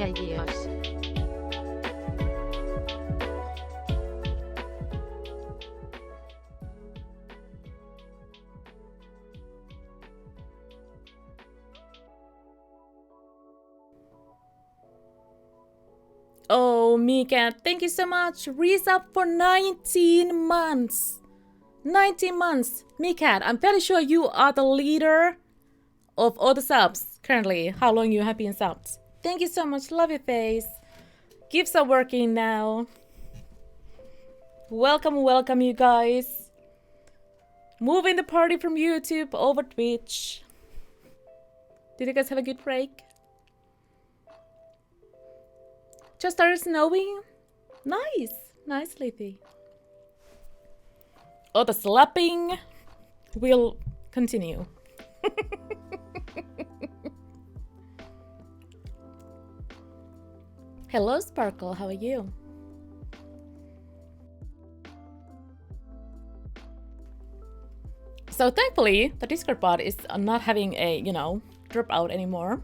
are you? Oh, Mika, thank you so much. Resub for 19 months. 19 months. Mika, I'm very sure you are the leader of all the subs currently. How long you have been subbed. Thank you so much. Love your face. Gifts are working now. Welcome, welcome, you guys. Moving the party from YouTube over Twitch. Did you guys have a good break? Just started snowing. Nice. Nice, Lethy. Oh, the slapping will continue. Hello, Sparkle. How are you? So thankfully, the Discord bot is not having a, drop out anymore.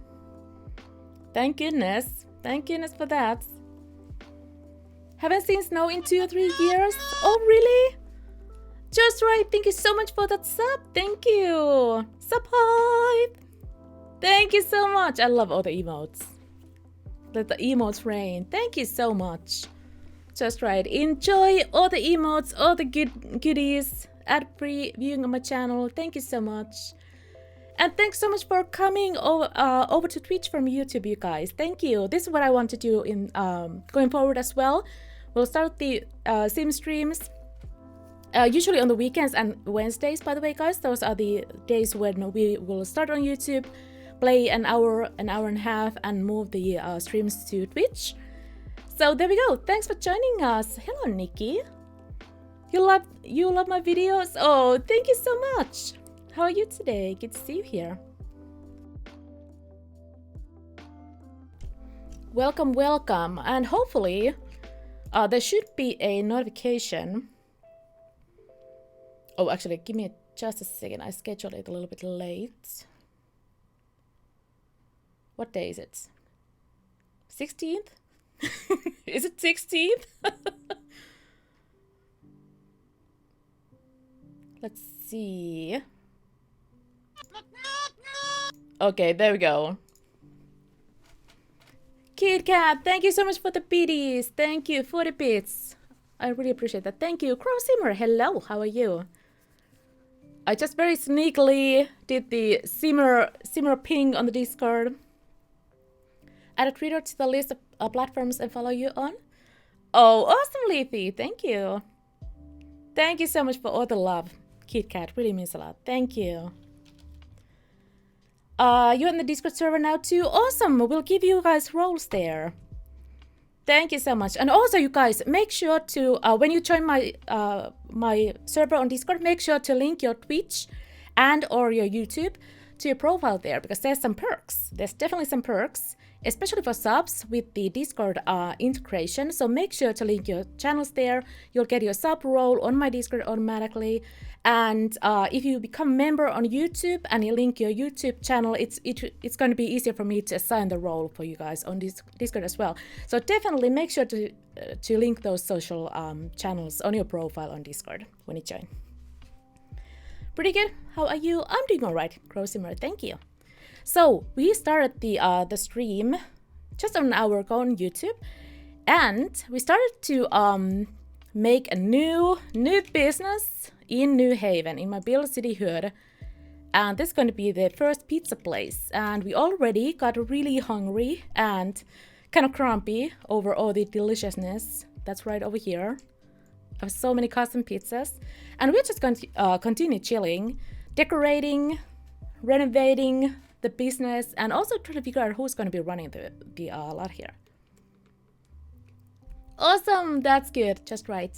Thank goodness. Thank goodness for that. Haven't seen snow in 2 or 3 years. Oh, really? Just right. Thank you so much for that sub. Thank you. Sub hype. Thank you so much. I love all the emotes. Let the emotes rain. Thank you so much. Just right. Enjoy all the emotes, all the goodies, ad-free viewing on my channel. Thank you so much. And thanks so much for coming over to Twitch from YouTube, you guys. Thank you. This is what I want to do in going forward as well. We'll start the sim streams usually on the weekends and Wednesdays, by the way, guys. Those are the days when we will start on YouTube, play an hour and a half, and move the streams to Twitch. So there we go. Thanks for joining us. Hello, Nikki. You love my videos? Oh, thank you so much. How are you today? Good to see you here. Welcome, welcome. And hopefully there should be a notification. Oh, actually, give me just a second. I scheduled it a little bit late. What day is it? 16th? Is it 16th? Let's see. Okay, there we go. Kit Kat, thank you so much for the biddies. Thank you for the bits. I really appreciate that. Thank you. Crow Simmer, hello. How are you? I just very sneakily did the Simmer ping on the Discord. Add a Twitter to the list of platforms and follow you on. Oh, awesome, Lethy. Thank you. Thank you so much for all the love. Kit Kat really means a lot. Thank you. You're in the Discord server now too. Awesome. We'll give you guys roles there. Thank you so much. And also, you guys, make sure to when you join my my server on Discord, make sure to link your Twitch and or your YouTube to your profile there, because there's some perks. There's definitely some perks, especially for subs with the Discord integration. So make sure to link your channels there. You'll get your sub role on my Discord automatically. And if you become a member on YouTube and you link your YouTube channel, it's going to be easier for me to assign the role for you guys on Discord as well. So definitely make sure to link those social channels on your profile on Discord when you join. Pretty good. How are you? I'm doing all right, Crowsimmer. Thank you. So we started the stream just an hour ago on YouTube, and we started to make a new business in New Haven, in my Bill City hood. And this is going to be the first pizza place. And we already got really hungry and kind of grumpy over all the deliciousness that's right over here. I have so many custom pizzas. And we're just going to continue chilling, decorating, renovating the business, and also trying to figure out who's going to be running the lot here. Awesome, that's good, just right.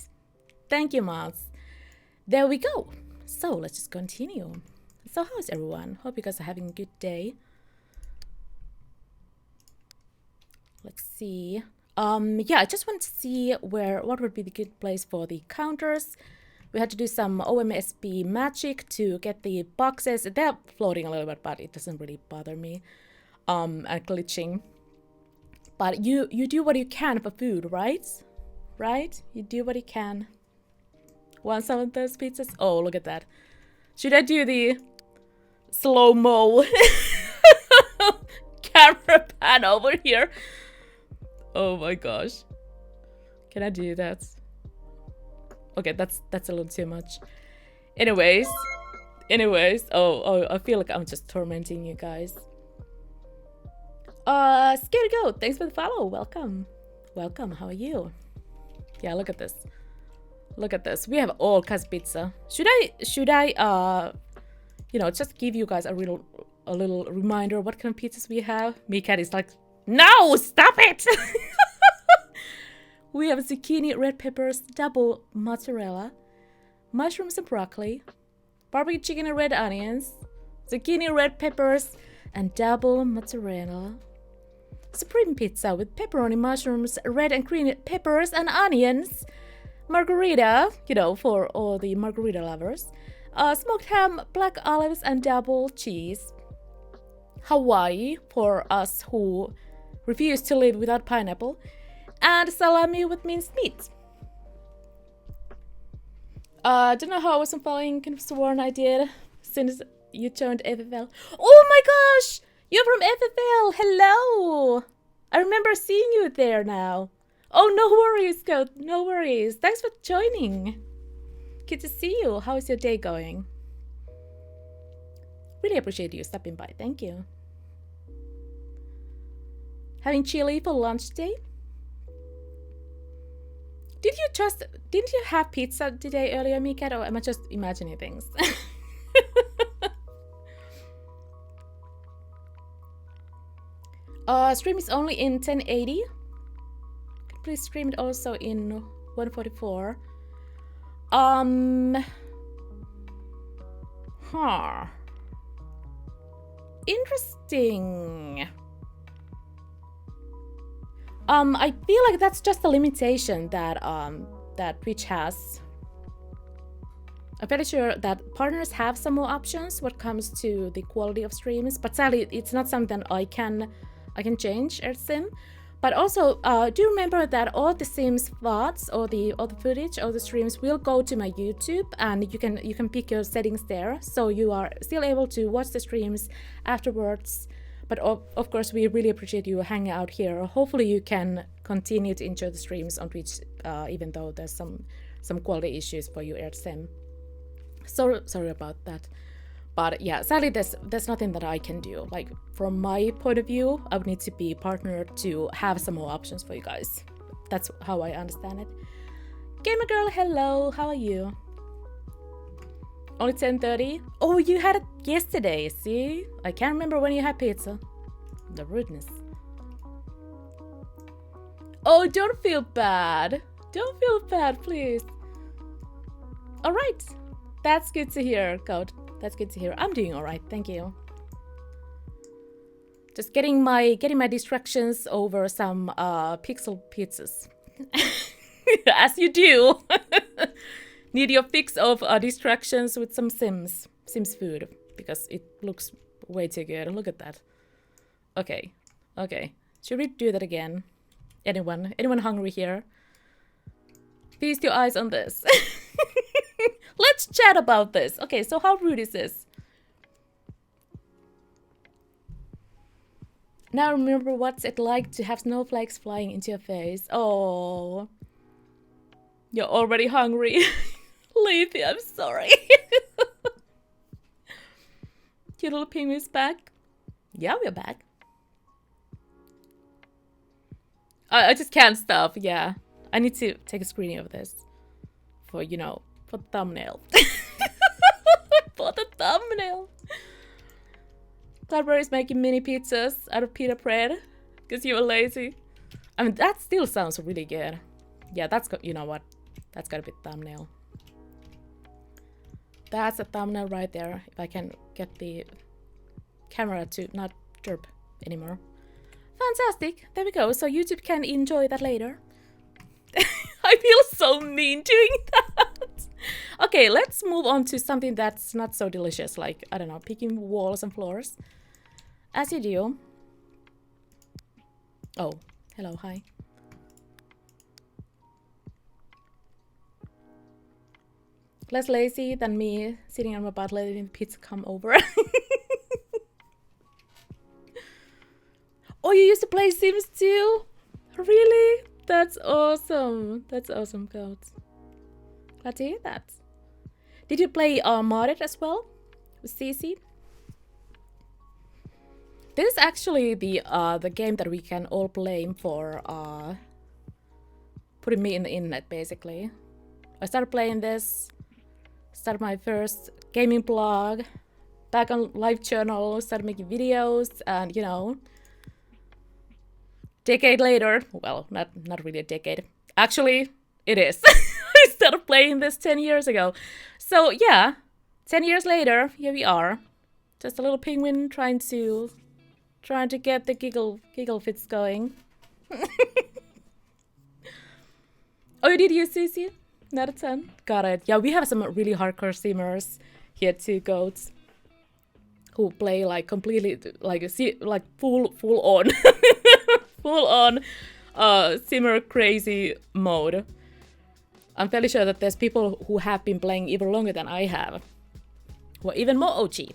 Thank you, Miles. There we go. So let's just continue. So how's everyone? Hope you guys are having a good day. Let's see. Yeah, I just want to see what would be the good place for the counters. We had to do some OMSP magic to get the boxes. They're floating a little bit, but it doesn't really bother me. And glitching. But you do what you can for food, right? Right? You do what you can. Want some of those pizzas? Oh, look at that. Should I do the slow-mo camera pan over here? Oh my gosh. Can I do that? Okay, that's a little too much. Anyways. Oh, I feel like I'm just tormenting you guys. Scared Goat, thanks for the follow. Welcome. Welcome, how are you? Yeah, look at this. Look at this. We have all kinds of pizza. Should I you know, just give you guys a little reminder what kind of pizzas we have? Meekat is like, no, stop it! We have zucchini, red peppers, double mozzarella, mushrooms and broccoli, barbecue chicken and red onions, zucchini, red peppers, and double mozzarella. Supreme pizza with pepperoni, mushrooms, red and green peppers and onions. Margarita, you know, for all the margarita lovers. Smoked ham, black olives, and double cheese. Hawaii, for us who refuse to live without pineapple. And salami with minced meat. Don't know how I wasn't following, kind of sworn I did since you joined FFL. Oh my gosh! You're from FFL! Hello! I remember seeing you there now. Oh, no worries, Goat. No worries. Thanks for joining. Good to see you. How is your day going? Really appreciate you stopping by. Thank you. Having chili for lunch today? Didn't you have pizza today earlier, Meekat, or am I just imagining things? Stream is only in 1080. Please stream it also in 144. Interesting. I feel like that's just a limitation that that Twitch has. I'm pretty sure that partners have some more options when it comes to the quality of streams, but sadly it's not something I can change at Sim. But also, do remember that all the Sims VODs or the footage or the streams will go to my YouTube, and you can pick your settings there, so you are still able to watch the streams afterwards. But of course, we really appreciate you hanging out here. Hopefully, you can continue to enjoy the streams on Twitch, even though there's some quality issues for you at Sim. So sorry about that. But yeah, sadly, there's nothing that I can do. Like, from my point of view, I would need to be partnered to have some more options for you guys. That's how I understand it. Gamer girl, hello, how are you? Only 10:30? Oh, you had it yesterday, see? I can't remember when you had pizza. The rudeness. Oh, don't feel bad. Don't feel bad, please. Alright. That's good to hear, Code. That's good to hear. I'm doing alright, thank you. Just getting my distractions over some pixel pizzas. As you do. Need your fix of distractions with some Sims food, because it looks way too good. Look at that. Okay. Should we do that again? Anyone hungry here? Feast your eyes on this. Let's chat about this. Okay, so how rude is this? Now remember what's it like to have snowflakes flying into your face. Oh. You're already hungry. Leafy, I'm sorry. Your little penguin's back. Yeah, we're back. I just can't stop, yeah. I need to take a screening of this. For, you know, for the thumbnail. For the thumbnail. Cloudberry is making mini pizzas out of pita bread. Because you were lazy. I mean, that still sounds really good. Yeah, you know what? That's gotta be the thumbnail. That's a thumbnail right there. If I can get the camera to not chirp anymore. Fantastic. There we go. So YouTube can enjoy that later. I feel so mean doing that. Okay, let's move on to something that's not so delicious. Like, I don't know, picking walls and floors. As you do. Oh, Hello, hi. Less lazy than me sitting on my butt letting the pizza come over. Oh, you used to play Sims too? Really? That's awesome. That's awesome, Goats. Glad to hear that. Did you play modded as well with CC? This is actually the game that we can all blame for putting me in the internet, basically. I started playing this, started my first gaming blog, back on live channel, started making videos, and you know, decade later, well, not really a decade. Actually, it is. I started playing this 10 years ago. So yeah, 10 years later, here we are. Just a little penguin trying to get the giggle fits going. Oh, you did use CC? Not a ton? Got it. Yeah, we have some really hardcore simmers here too, Goats. Who play like completely like full on full on simmer crazy mode. I'm fairly sure that there's people who have been playing even longer than I have. Or even more OG.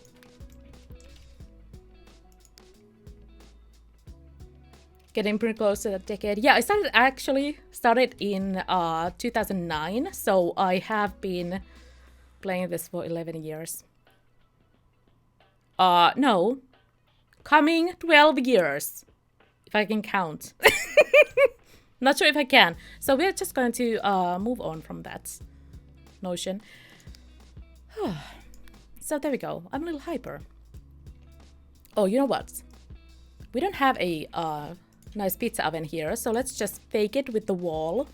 Getting pretty close to that decade. Yeah, I started in 2009, so I have been playing this for 11 years. No. Coming 12 years. If I can count. Not sure if I can. So we're just going to move on from that notion. So there we go. I'm a little hyper. Oh, you know what? We don't have a nice pizza oven here, so let's just fake it with the wall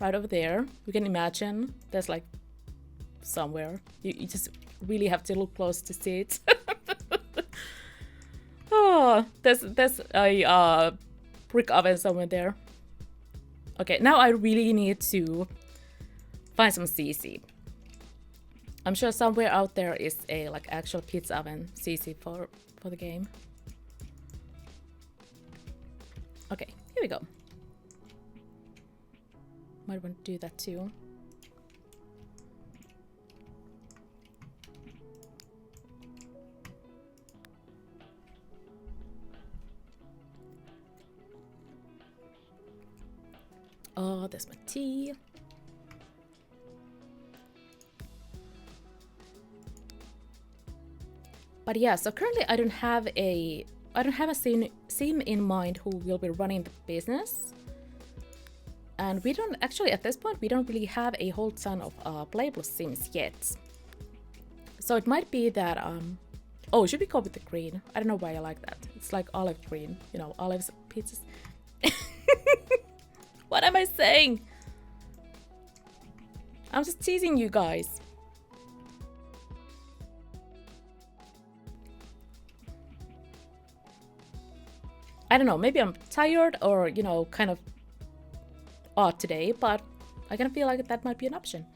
right over there. We can imagine there's like somewhere. You just really have to look close to see it. Oh, there's a brick oven somewhere there. Okay, now I really need to find some CC. I'm sure somewhere out there is a like actual pizza oven CC for the game. Okay, here we go. Might want to do that too. Oh, there's my tea. But yeah, so currently I don't have a sim in mind who will be running the business. And we don't actually at this point we don't really have a whole ton of playable sims yet. So it might be that oh, should we go with the green? I don't know why I like that. It's like olive green, you know, olives pizzas. What am I saying? I'm just teasing you guys. I don't know, maybe I'm tired or, you know, kind of odd today, but I kind of feel like that might be an option.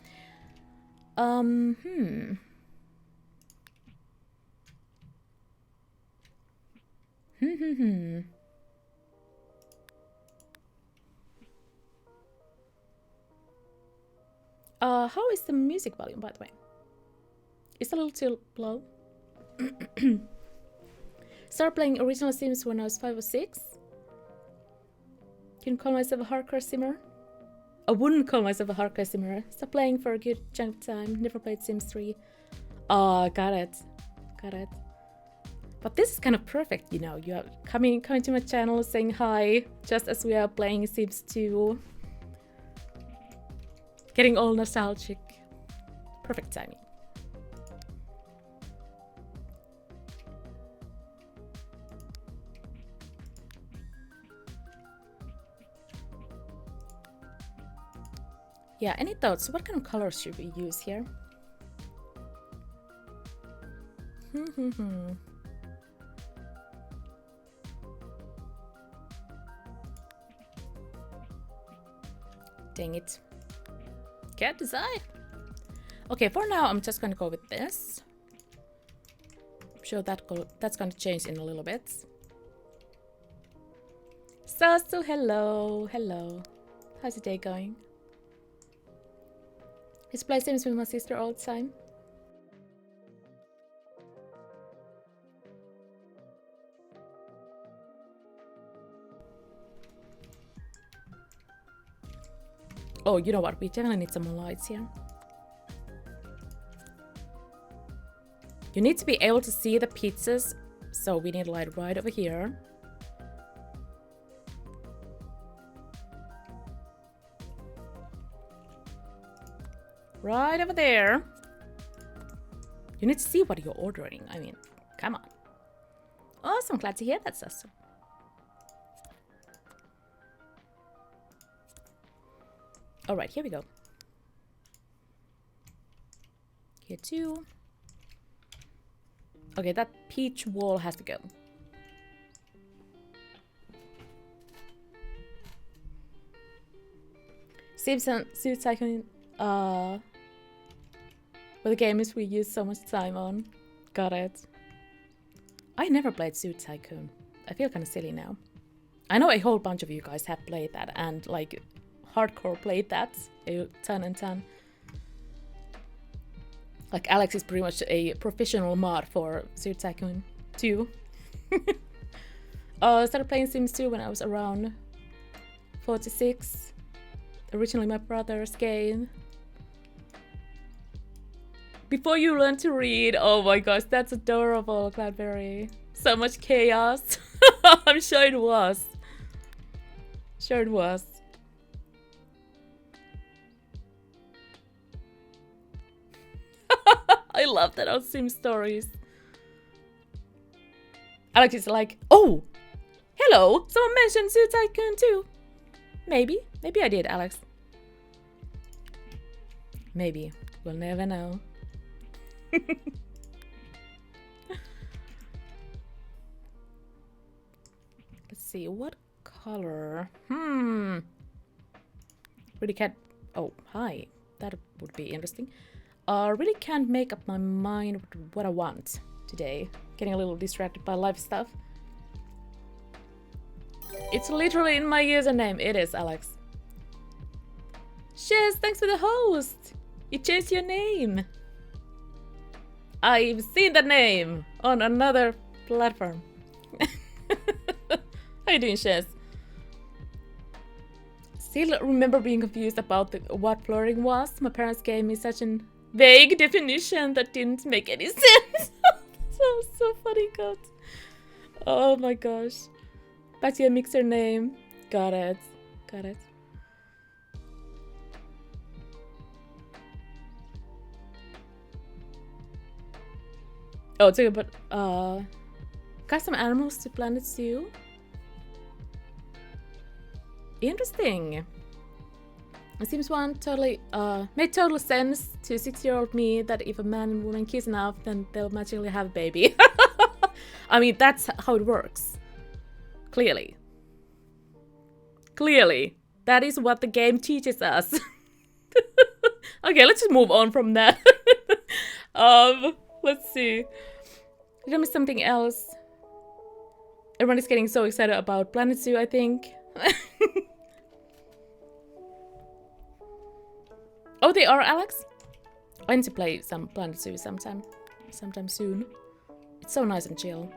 How is the music volume, by the way? It's a little too low. Started playing original Sims when I was 5 or 6. Can call myself a hardcore simmer. I wouldn't call myself a hardcore simmer. Stopped playing for a good chunk of time. Never played Sims 3. Got it. Got it. But this is kind of perfect, you know. You are coming to my channel, saying hi, just as we are playing Sims 2. Getting all nostalgic. Perfect timing. Yeah, any thoughts? What kind of colors should we use here? Dang it. Can't decide. Okay, for now I'm just gonna go with this. I'm sure that's gonna change in a little bit. Sasu, hello, hello. How's the day going? He's playing Sims with my sister all the time. Oh, you know what? We definitely need some more lights here. You need to be able to see the pizzas, so we need a light right over here. Right over there. You need to see what you're ordering. I mean, come on. Awesome, glad to hear that, Sasu. Alright, here we go. Here too. Okay, that peach wall has to go. Simpson Suit Tycoon, were the games we use so much time on. Got it. I never played Suit Tycoon. I feel kind of silly now. I know a whole bunch of you guys have played that and like hardcore played that a ton and ton. Like Alex is pretty much a professional mod for Suit Tycoon 2. I started playing Sims 2 when I was around 46. Originally my brother's game. Before you learn to read, oh my gosh, that's adorable, Cloudberry. So much chaos. I'm sure it was. Sure it was. I love that on Sim Stories. Alex is like, oh, hello, someone mentioned Suit Tycoon too. Maybe I did, Alex. Maybe, we'll never know. Let's see, what color? Really can't, oh, hi, that would be interesting. Really can't make up my mind what I want today. Getting a little distracted by life stuff. It's literally in my username. It is, Alex. Shiz, thanks for the host. You changed your name. I've seen that name on another platform. How you doing, Shiz? Still remember being confused about what flirting was. My parents gave me such an vague definition that didn't make any sense. so funny, God. Oh my gosh. Back to your mixer name. Got it. Got it. Oh, talking about custom animals to Planet Zoo. Interesting. It seems one totally made total sense to 6-year-old me that if a man and woman kiss enough, then they'll magically have a baby. I mean, that's how it works. Clearly. Clearly. That is what the game teaches us. Okay, let's just move on from that. Let's see. Tell me something else. Everyone is getting so excited about Planet Zoo, I think. Oh, they are, Alex? I need to play some Planet Zoo sometime soon. It's so nice and chill.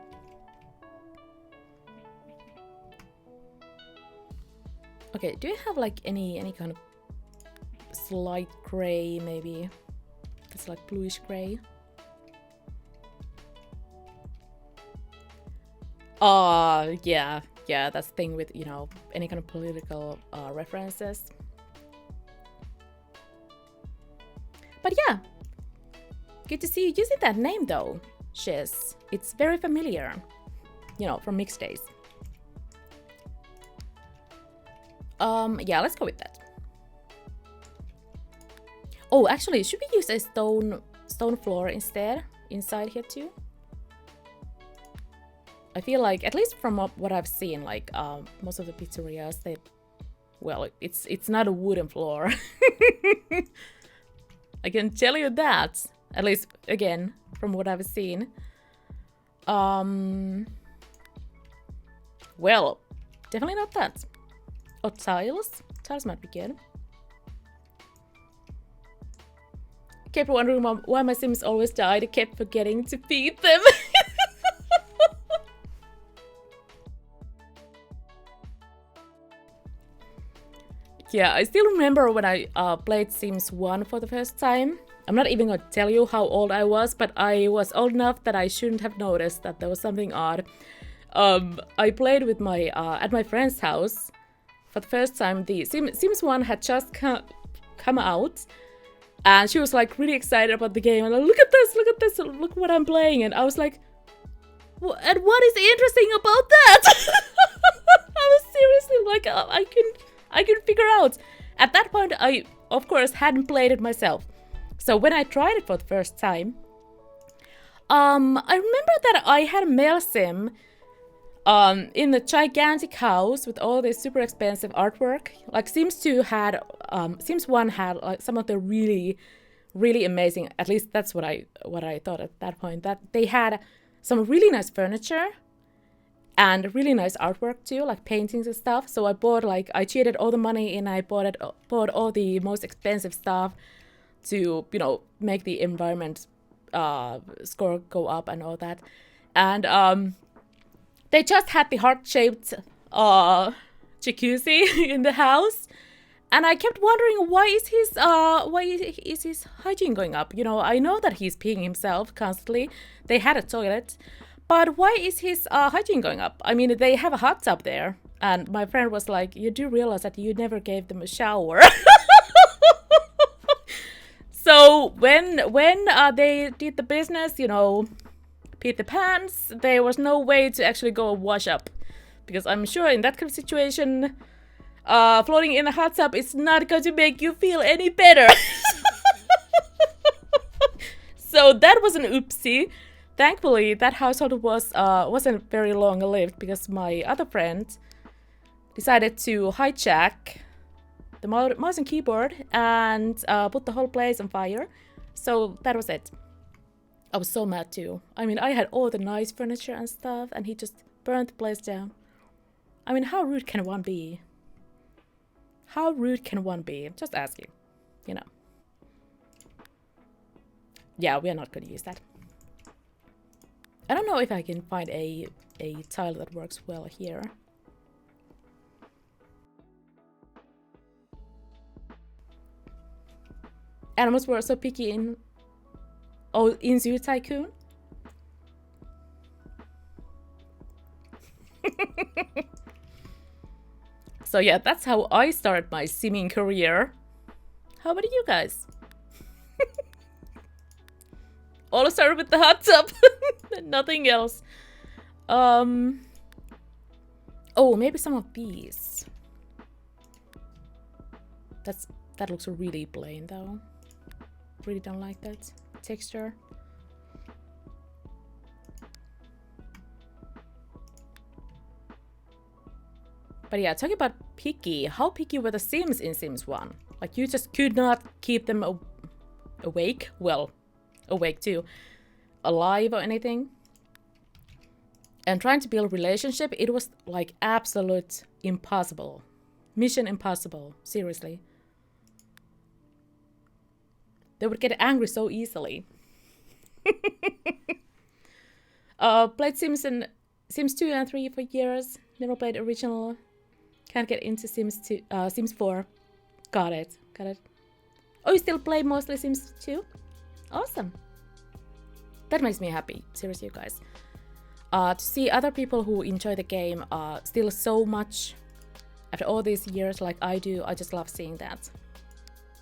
Okay, do you have like any kind of slight gray, maybe? It's like bluish gray. Yeah, that's the thing with, you know, any kind of political references. But yeah, good to see you using that name though, Shiz. It's very familiar, you know, from mixed days. Yeah, let's go with that. Oh, actually, should we use a stone floor instead, inside here too? I feel like, at least from what I've seen, like most of the pizzerias, well, it's not a wooden floor. I can tell you that, at least again from what I've seen. Well, Definitely not that. Or tiles. Tiles might be good. Kept wondering why my Sims always died. I kept forgetting to feed them. Yeah, I still remember when I played Sims 1 for the first time. I'm not even gonna tell you how old I was, but I was old enough that I shouldn't have noticed that there was something odd. I played with my at my friend's house for the first time. The Sims 1 had just come out, and she was like really excited about the game. And like, look at this, look what I'm playing. And I was like, and what is interesting about that? I was seriously like, I couldn't figure out. At that point, I of course hadn't played it myself. So when I tried it for the first time, I remember that I had a male sim in the gigantic house with all this super expensive artwork. Like Sims 2 had, Sims 1 had like some of the really, really amazing. At least that's what I thought at that point. That they had some really nice furniture and really nice artwork too, like paintings and stuff. So I bought I cheated all the money and I bought all the most expensive stuff to, you know, make the environment score go up and all that. And they just had the heart-shaped jacuzzi in the house, and I kept wondering why is his hygiene going up? You know, I know that he's peeing himself constantly. They had a toilet, but why is his hygiene going up? I mean, they have a hot tub there, and my friend was like, "You do realize that you never gave them a shower." So when they did the business, you know, peed the pants, there was no way to actually go wash up, because I'm sure in that kind of situation, floating in a hot tub is not going to make you feel any better. So that was an oopsie. Thankfully, that household wasn't very long lived, because my other friend decided to hijack the mouse and keyboard and put the whole place on fire. So that was it. I was so mad too. I mean, I had all the nice furniture and stuff, and he just burned the place down. I mean, how rude can one be? How rude can one be? Just asking, you know. Yeah, we are not going to use that. I don't know if I can find a tile that works well here. Animals were so picky in Zoo Tycoon. So yeah, that's how I started my simming career. How about you guys? All started with the hot tub. Nothing else. Oh, maybe some of these. That looks really plain though. Really don't like that texture. But yeah, talking about picky, how picky were the Sims in Sims 1? Like, you just could not keep them awake. Well, awake too. Alive or anything. And trying to build a relationship, it was like absolute impossible. Mission impossible, seriously. They would get angry so easily. Played Sims 2 and 3 for years. Never played original. Can't get into Sims 4. Got it. Oh, you still play mostly Sims 2? Awesome. That makes me happy. Seriously, you guys. To see other people who enjoy the game still so much after all these years like I do, I just love seeing that.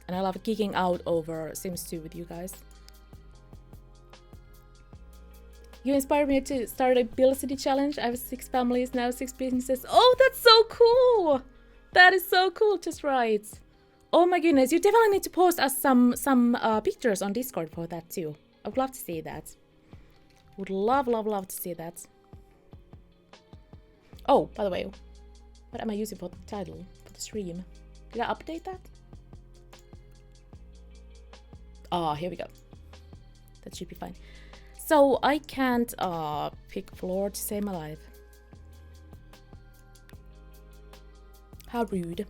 And I love geeking out over Sims 2 with you guys. You inspired me to start a Build City challenge. I have 6 families now, 6 businesses. Oh, that's so cool! That is so cool, just right. Oh my goodness, you definitely need to post us some pictures on Discord for that too. I would love to see that. Would love to see that. Oh, by the way, what am I using for the title for the stream? Did I update that? Oh, here we go. That should be fine. So I can't pick floor to save my life. How rude.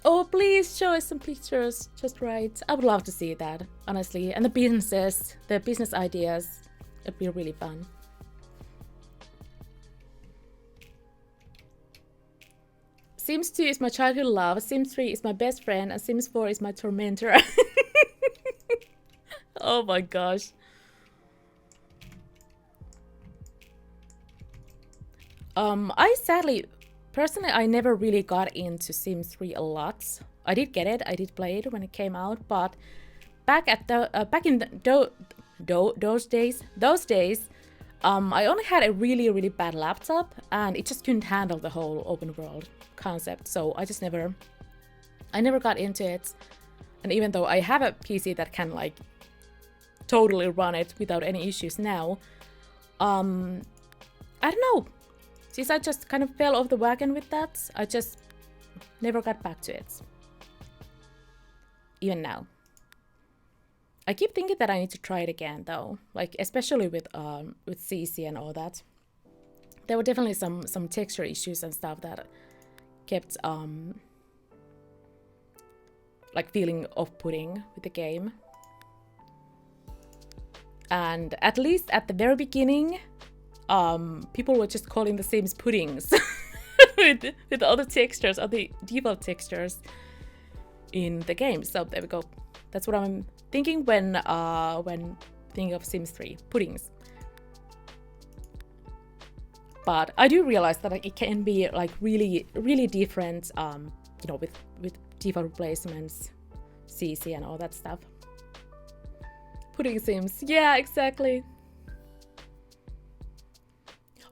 Oh, please show us some pictures, just right. I would love to see that, honestly. And the businesses, the business ideas, it'd be really fun. Sims 2 is my childhood love, Sims 3 is my best friend, and Sims 4 is my tormentor. Oh my gosh. Personally, I never really got into Sims 3 a lot. I did get it, I did play it when it came out, but back in those days, I only had a really bad laptop, and it just couldn't handle the whole open world concept. So I never got into it. And even though I have a PC that can like totally run it without any issues now, I don't know. Since I just kind of fell off the wagon with that, I just never got back to it. Even now. I keep thinking that I need to try it again though, like especially with CC and all that. There were definitely some texture issues and stuff that kept like feeling off-putting with the game. And at least at the very beginning, people were just calling the Sims puddings with all the textures, all the default textures in the game. So there we go. That's what I'm thinking when thinking of Sims 3 puddings. But I do realize that it can be like really different, you know, with default replacements, CC and all that stuff. Pudding Sims, yeah, exactly.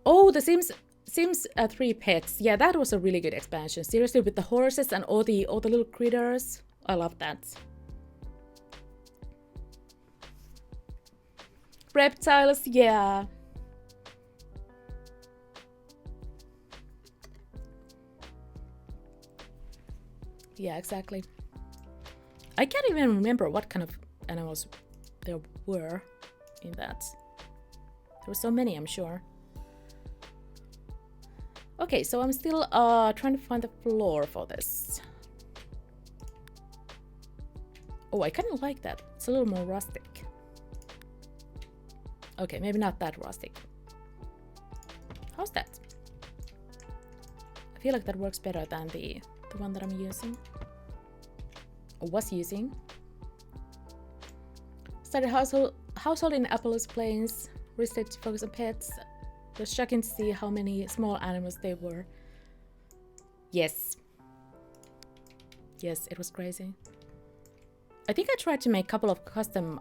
Oh, the Sims 3 Pets. Yeah, that was a really good expansion. Seriously, with the horses and all the little critters. I love that. Reptiles, yeah. Yeah, exactly. I can't even remember what kind of animals there were in that. There were so many, I'm sure. Okay, so I'm still trying to find the floor for this. Oh, I kind of like that. It's a little more rustic. Okay, maybe not that rustic. How's that? I feel like that works better than the one that I'm using. Or was using. Started household in Apollo's Plains. Reset to focus on pets. It was shocking to see how many small animals there were. Yes. Yes, it was crazy. I think I tried to make a couple of custom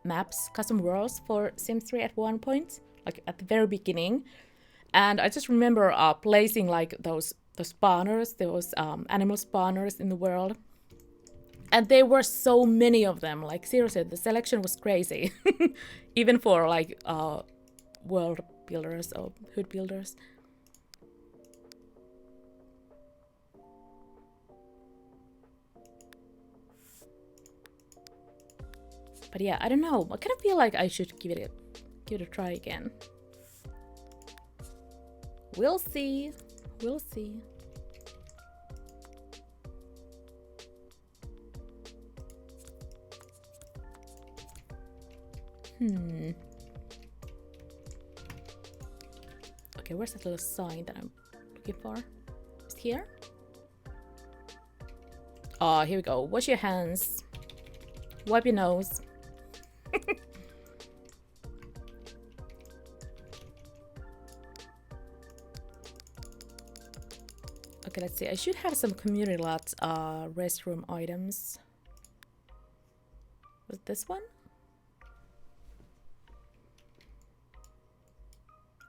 maps, custom worlds for Sims 3 at one point, like at the very beginning. And I just remember placing like those spawners, those animal spawners in the world. And there were so many of them, like seriously, the selection was crazy. Even for like world builders or hood builders. But yeah, I don't know. I kind of feel like I should give it a try again. We'll see. We'll see. Okay, where's that little sign that I'm looking for? Is it here? Oh, here we go. Wash your hands. Wipe your nose. Okay, let's see. I should have some community lot restroom items. Was it this one?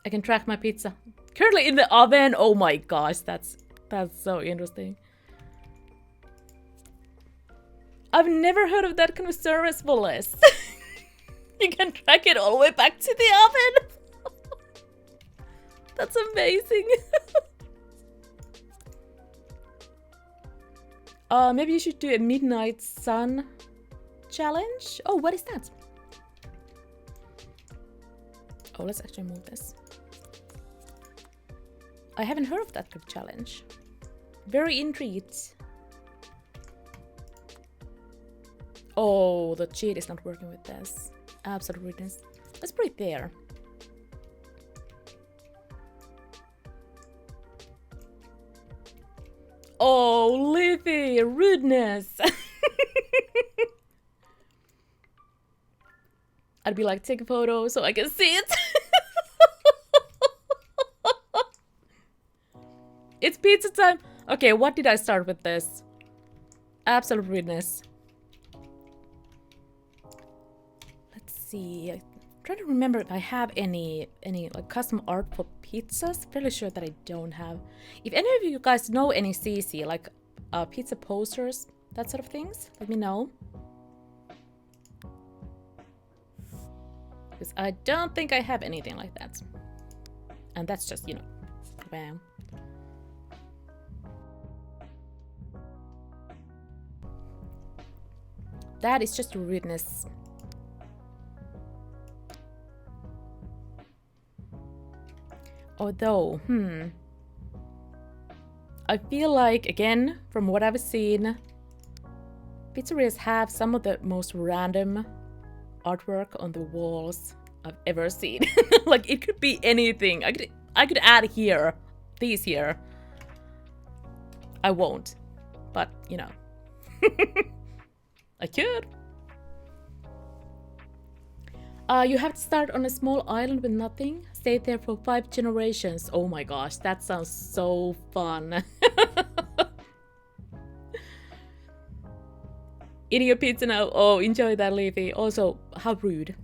I can track my pizza. Currently in the oven. Oh my gosh, that's so interesting. I've never heard of that kind of service, Wallace. You can track it all the way back to the oven. That's amazing. Maybe you should do a midnight sun challenge. Oh, what is that? Oh, let's actually move this. I haven't heard of that crypt challenge. Very intrigued. Oh, the cheat is not working with this. Absolute rudeness. Let's put it there. Oh, Livy, rudeness. I'd be like, take a photo so I can see it. It's pizza time. Okay, what did I start with this? Absolute rudeness. Let's see. I'm trying to remember if I have any like custom art for pizzas. Fairly sure that I don't have. If any of you guys know any CC, like pizza posters, that sort of things, let me know. Because I don't think I have anything like that. And that's just, you know, bam. That is just rudeness. Although, I feel like, again, from what I've seen, pizzerias have some of the most random artwork on the walls I've ever seen. Like, it could be anything. I could add here, these here. I won't, but, you know. I could. You have to start on a small island with nothing. Stay there for 5 generations. Oh my gosh, that sounds so fun. Eating your pizza now. Oh, enjoy that, Leafy. Also, how rude.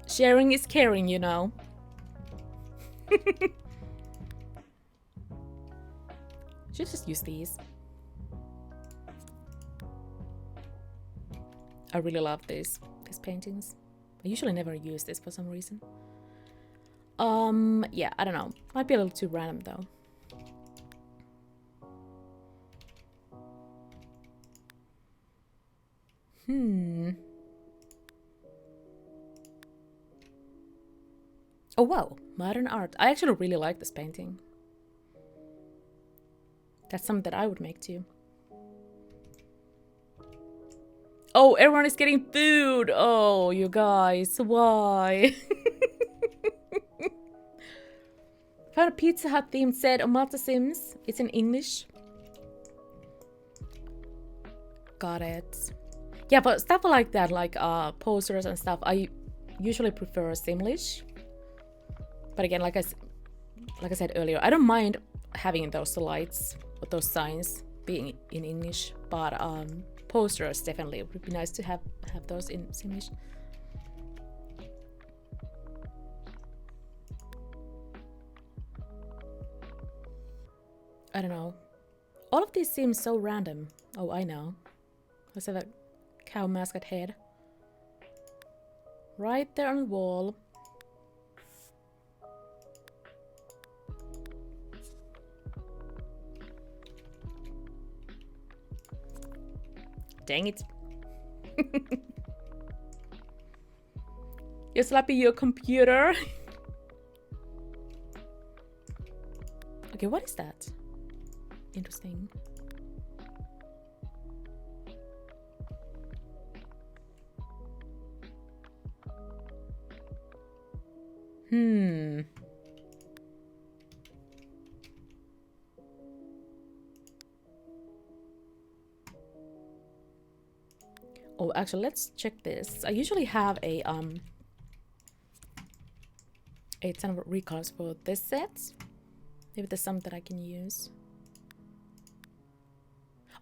Sharing is caring, you know. Should just use these. I really love these paintings. I usually never use this for some reason. Yeah, I don't know. Might be a little too random though. Oh wow, modern art. I actually really like this painting. That's something that I would make too. Oh, everyone is getting food. Oh, you guys, why? Found a Pizza Hut themed set on Malta Sims. It's in English. Got it. Yeah, but stuff like that, like posters and stuff, I usually prefer Simlish. But again, like I said earlier, I don't mind having those lights or those signs being in English, but posters definitely would be nice to have those in Simlish. I don't know. All of these seem so random. Oh, I know. Let's have a cow mascot head. Right there on the wall. Dang it. You're slapping your computer. Okay, what is that? Interesting. Oh, actually, let's check this. I usually have a ton of recolors for this set. Maybe there's some that I can use.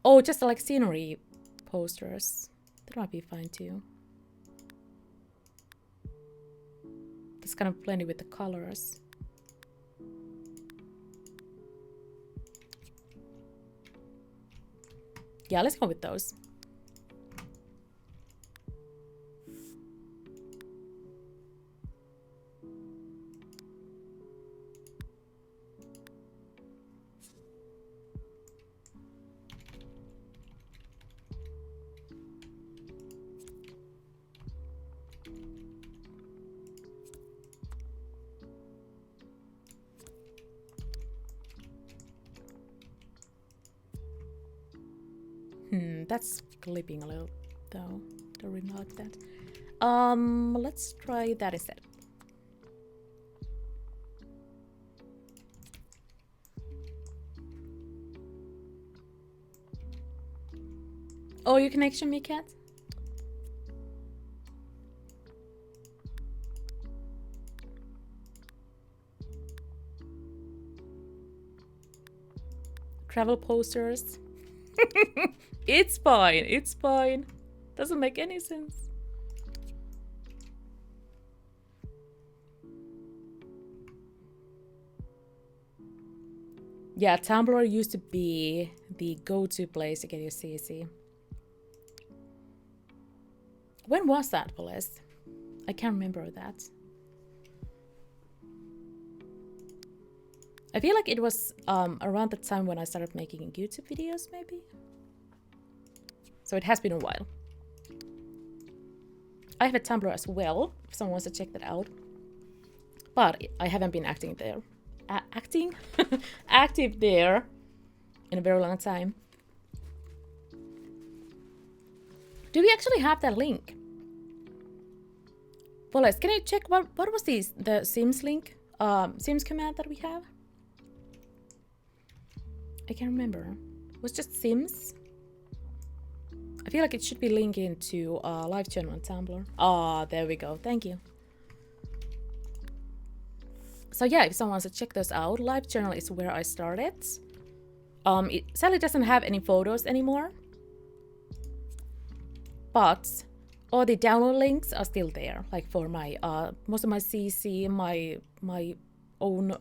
Oh, just like scenery posters. That might be fine too. It's kind of blended with the colors. Yeah, let's go with those. That's clipping a little though. Don't really like that. Let's try that instead. Oh, your connection, me cat? Travel posters. It's fine. It's fine. Doesn't make any sense. Yeah, Tumblr used to be the go-to place to get your CC. When was that, Celeste? I can't remember that. I feel like it was around the time when I started making YouTube videos, maybe? So it has been a while. I have a Tumblr as well, if someone wants to check that out. But I haven't been acting there. Active there in a very long time. Do we actually have that link? Poles, can you check what was the Sims link? Sims command that we have? I can't remember. It was just Sims. I feel like it should be linking to live channel on Tumblr. Ah, there we go. Thank you. So yeah, if someone wants to check those out, live channel is where I started. It sadly doesn't have any photos anymore, but all the download links are still there. Like for my most of my CC, my own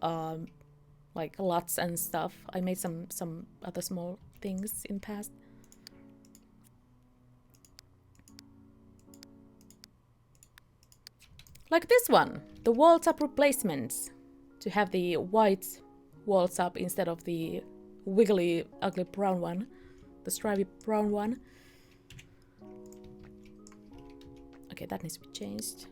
like LUTs and stuff. I made some other small things in the past. Like this one, the wall top replacements, to have the white wall top instead of the wiggly, ugly brown one, the stripy brown one. Okay, that needs to be changed.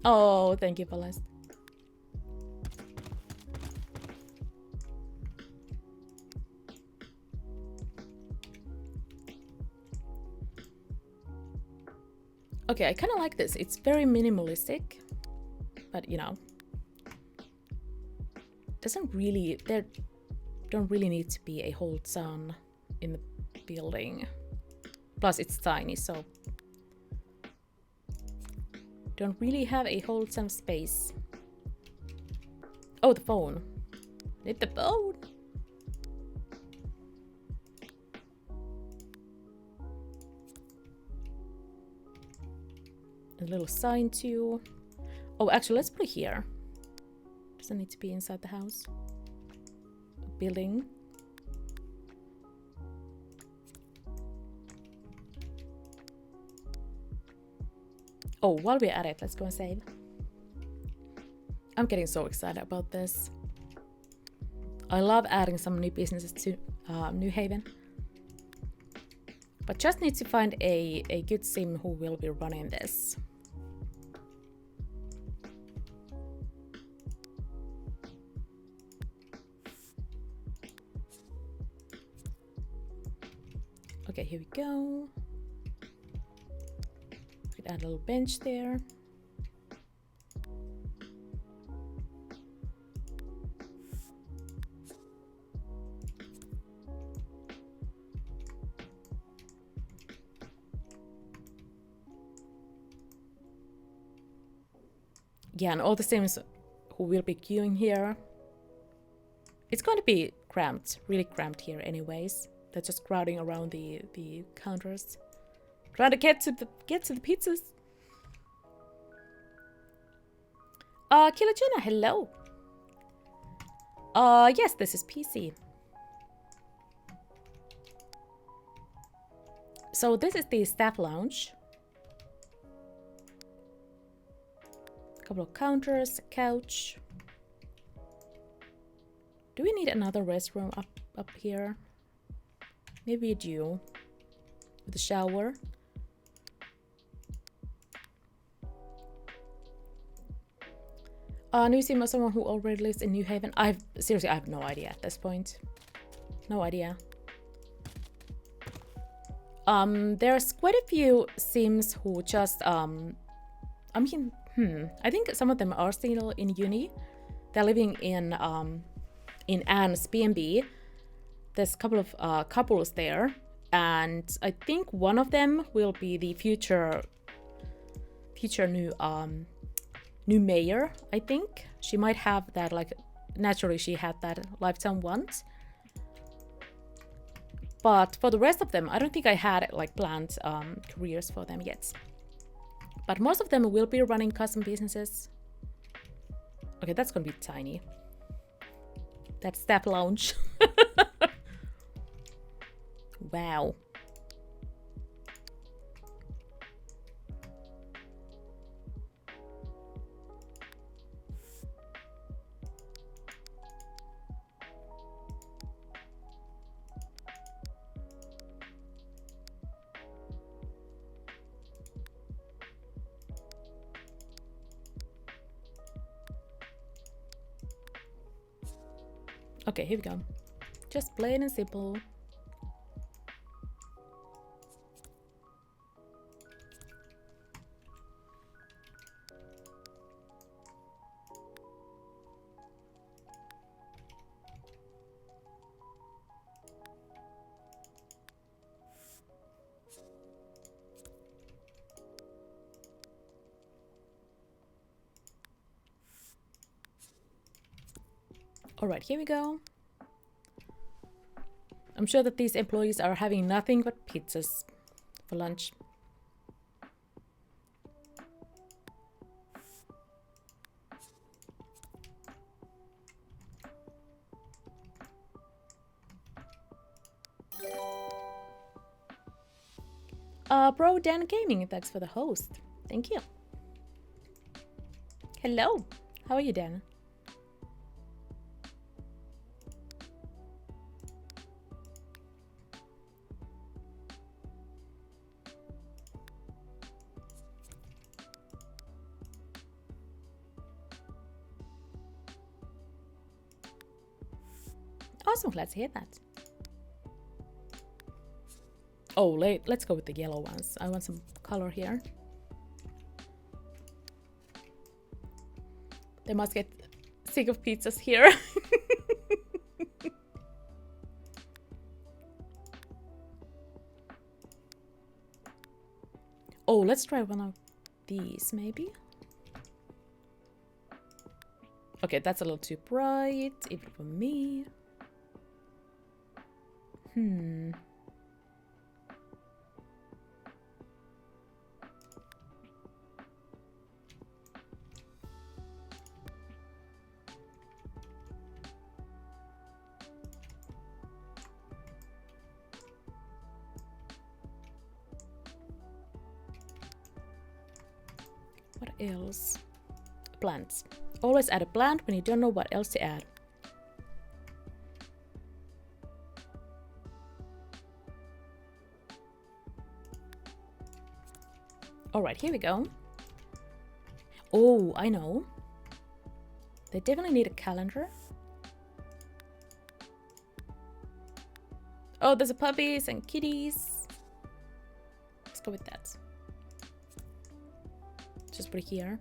Oh, thank you, Celeste. Okay, I kind of like this. It's very minimalistic, but you know, doesn't really, there don't really need to be a whole ton in the building. Plus it's tiny, so don't really have a whole ton of space. Oh, the phone. Need the phone. A little sign too. Oh, actually, let's put it here. Doesn't need to be inside the house. A building. Oh, while we're at it, let's go and save. I'm getting so excited about this. I love adding some new businesses to New Haven. But just need to find a good sim who will be running this. Okay, here we go. We could add a little bench there. Yeah, and all the Sims who will be queuing here. It's going to be cramped, really cramped here anyways. They're just crowding around the counters. Trying to get to the pizzas. Killer Jenna, hello. Yes, this is PC. So this is the staff lounge. Couple of counters, a couch. Do we need another restroom up here? Maybe we do. With a shower. New Sim or someone who already lives in New Haven? Seriously, I have no idea at this point. No idea. There's quite a few Sims who just I think some of them are still in uni. They're living in Anne's B&B. There's a couple of couples there, and I think one of them will be the future new mayor. I think she might have that, like, naturally she had that lifetime want. But for the rest of them, I don't think I had like planned careers for them yet. But most of them will be running custom businesses. Okay, that's gonna be tiny. That staff lounge. Wow. Okay, here we go. Just plain and simple. All right, here we go. I'm sure that these employees are having nothing but pizzas for lunch. Bro Dan Gaming, thanks for the host. Thank you. Hello, how are you, Dan? Awesome, glad to hear that. Oh, let's go with the yellow ones. I want some color here. They must get sick of pizzas here. Oh, let's try one of these, maybe. Okay, that's a little too bright, even for me. What else? Plants. Always add a plant when you don't know what else to add. All right, here we go. Oh, I know. They definitely need a calendar. Oh, there's a puppies and kitties. Let's go with that. Just put it here.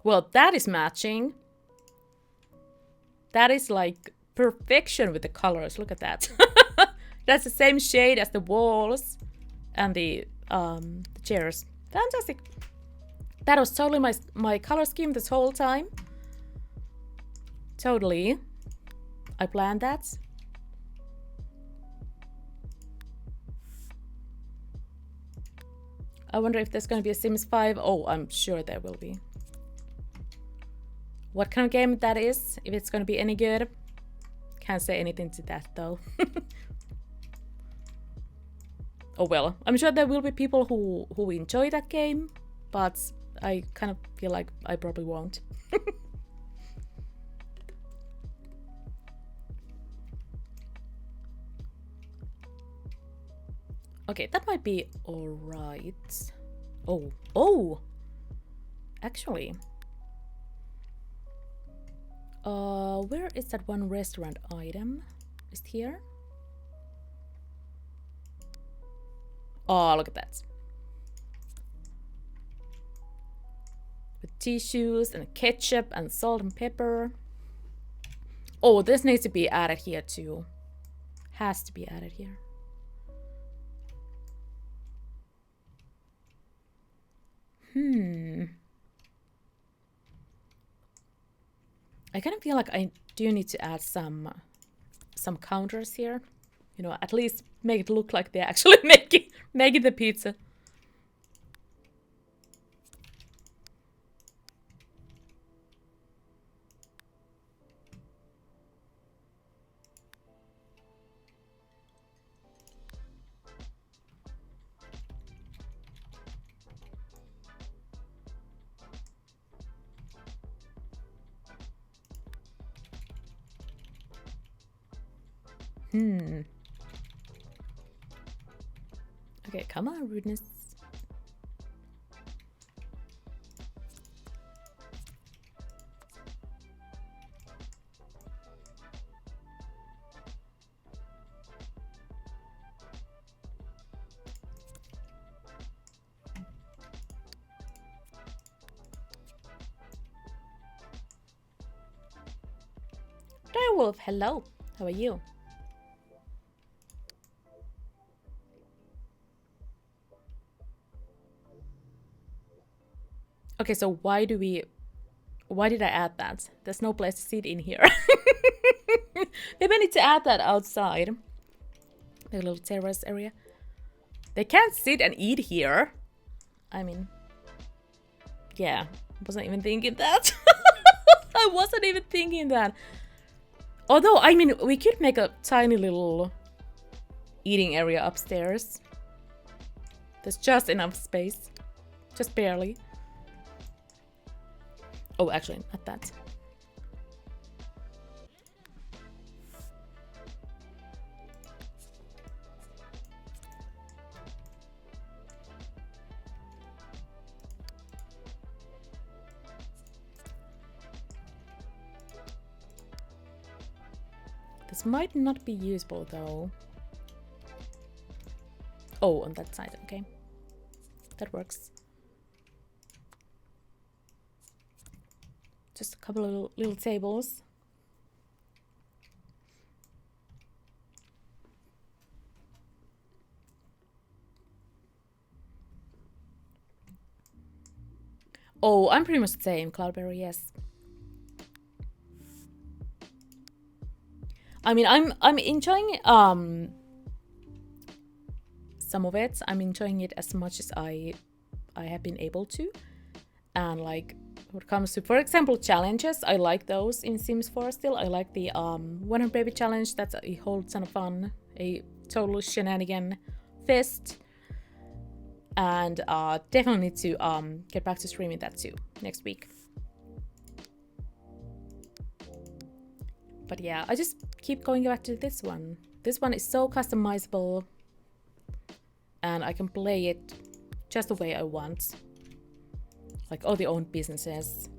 Well, that is matching. That is like perfection with the colors. Look at that. That's the same shade as the walls and the chairs. Fantastic. That was totally my color scheme this whole time. Totally. I planned that. I wonder if there's going to be a Sims 5. Oh, I'm sure there will be. What kind of game that is, if it's going to be any good. Can't say anything to that though. Oh well, I'm sure there will be people who enjoy that game, but I kind of feel like I probably won't. Okay, that might be alright. Oh! Actually. Where is that one restaurant item? Is it here? Oh, look at that. With tissues and ketchup and salt and pepper. Oh, this needs to be added here too. Has to be added here. I kind of feel like I do need to add some counters here. You know, at least make it look like they're actually making the pizza. Okay, come on, rudeness. Direwolf, hello. How are you? Okay, so why did I add that? There's no place to sit in here. Maybe I need to add that outside. A little terrace area. They can't sit and eat here. I mean, yeah, I wasn't even thinking that. I wasn't even thinking that. Although, I mean, we could make a tiny little eating area upstairs. There's just enough space. Just barely. Oh, actually, not that. This might not be usable though. Oh, on that side, okay. That works. Just a couple of little tables. Oh, I'm pretty much the same, Cloudberry, yes. I mean, I'm enjoying some of it. I'm enjoying it as much as I have been able to. And like when it comes to, for example, challenges, I like those in Sims 4 still. I like the 100 baby challenge. That's a whole ton of fun. A total shenanigan fest. And definitely need to get back to streaming that too next week. But yeah, I just keep going back to this one. This one is so customizable. And I can play it just the way I want. Like all the own businesses.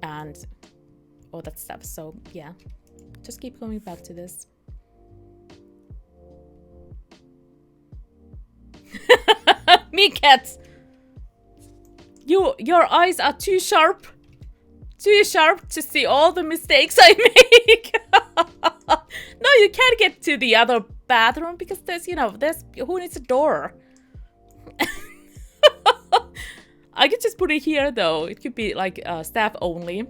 And all that stuff. So yeah, just keep going back to this. Me cat! Your eyes are too sharp. Too sharp to see all the mistakes I make. No, you can't get to the other bathroom because there's, you know, there's who needs a door? I could just put it here though. It could be like staff only.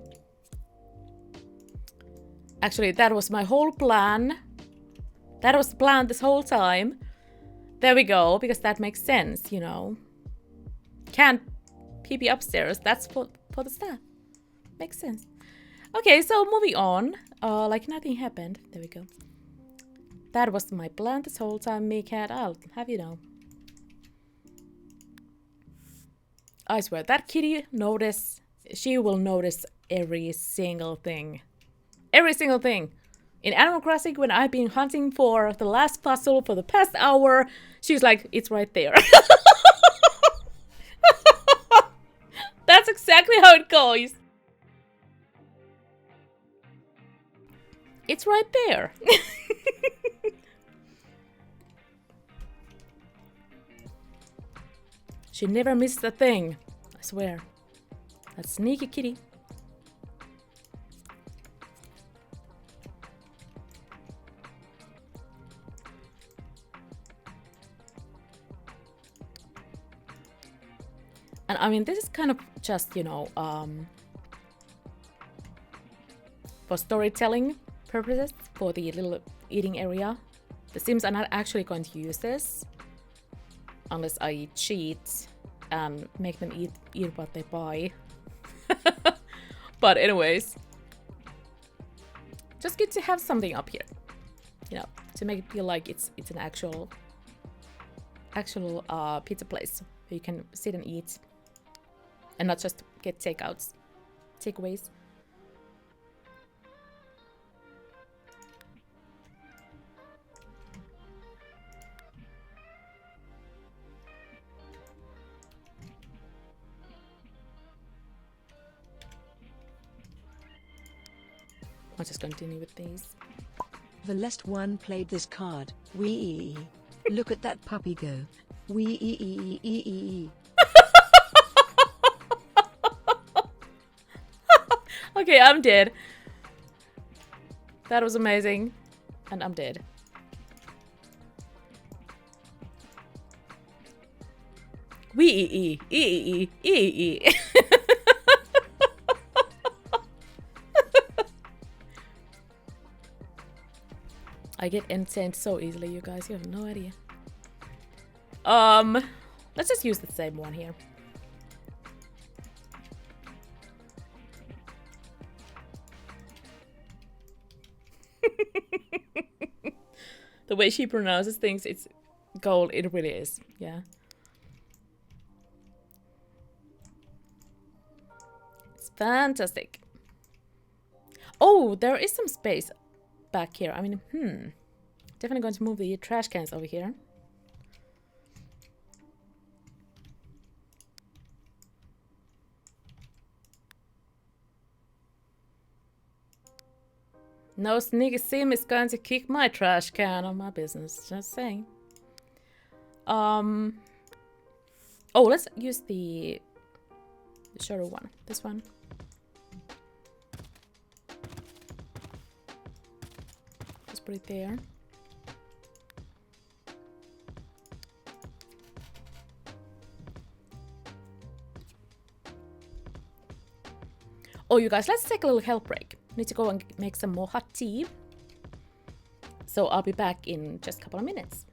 Actually, that was my whole plan. That was the plan this whole time. There we go, because that makes sense, you know. Can't PP upstairs. That's for the staff. Makes sense. Okay, so moving on. Like nothing happened. There we go. That was my plan this whole time, me cat. I'll have you know. I swear, that kitty notice. She will notice every single thing. Every single thing. In Animal Crossing, when I've been hunting for the last puzzle for the past hour, she's like, it's right there. That's exactly how it goes. It's right there. She never missed a thing. I swear. That sneaky kitty. And I mean, this is kind of just, you know, for storytelling purposes, for the little eating area. The Sims are not actually going to use this unless I cheat and make them eat what they buy. But anyways, just good to have something up here, you know, to make it feel like it's an actual pizza place where you can sit and eat and not just get takeaways. I'll just continue with these. The last one played this card. Wee. Look at that puppy go. Wee. Okay, I'm dead. That was amazing. And I'm dead. Wee. I get insane so easily, you guys. You have no idea. Let's just use the same one here. The way she pronounces things, it's gold. It really is. Yeah. It's fantastic. Oh, there is some space back here. I mean, definitely going to move the trash cans over here. No sneaky sim is going to kick my trash can on my business. Just saying. Oh, let's use the shorter one. This one. Just put it there. Oh, you guys, let's take a little health break. Need to go and make some more hot tea. So I'll be back in just a couple of minutes.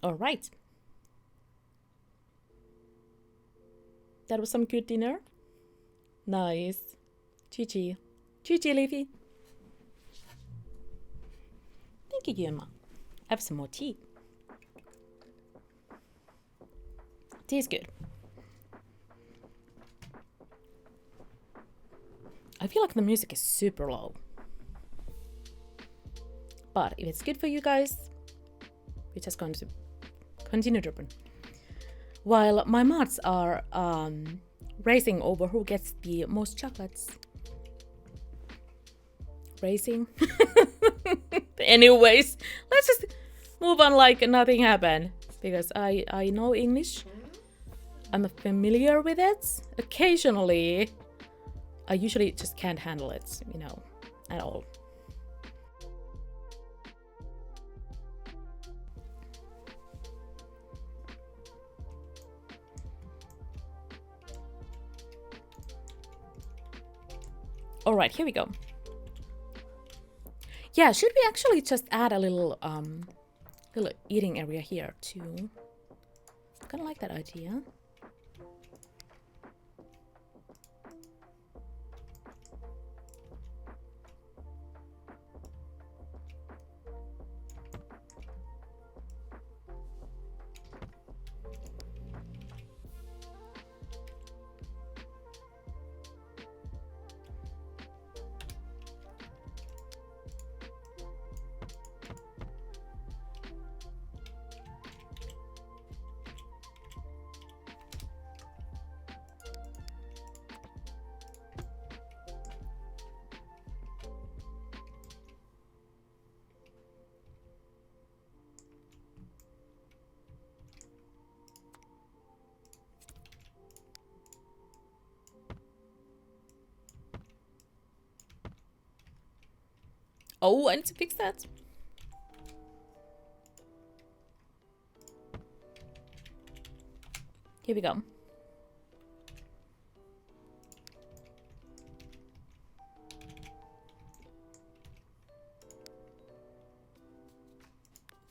All right. That was some good dinner. Nice. GG. GG, Leafy. Thank you, Yuma. Have some more tea. Tea is good. I feel like the music is super low. But if it's good for you guys, we're just going to continue dripping. While my mods are racing over who gets the most chocolates. Racing. Anyways, let's just move on like nothing happened. Because I know English. I'm familiar with it. Occasionally, I usually just can't handle it, you know, at all. All right, here we go. Yeah, should we actually just add a little eating area here too? Kind of like that idea. Oh, I need to fix that. Here we go.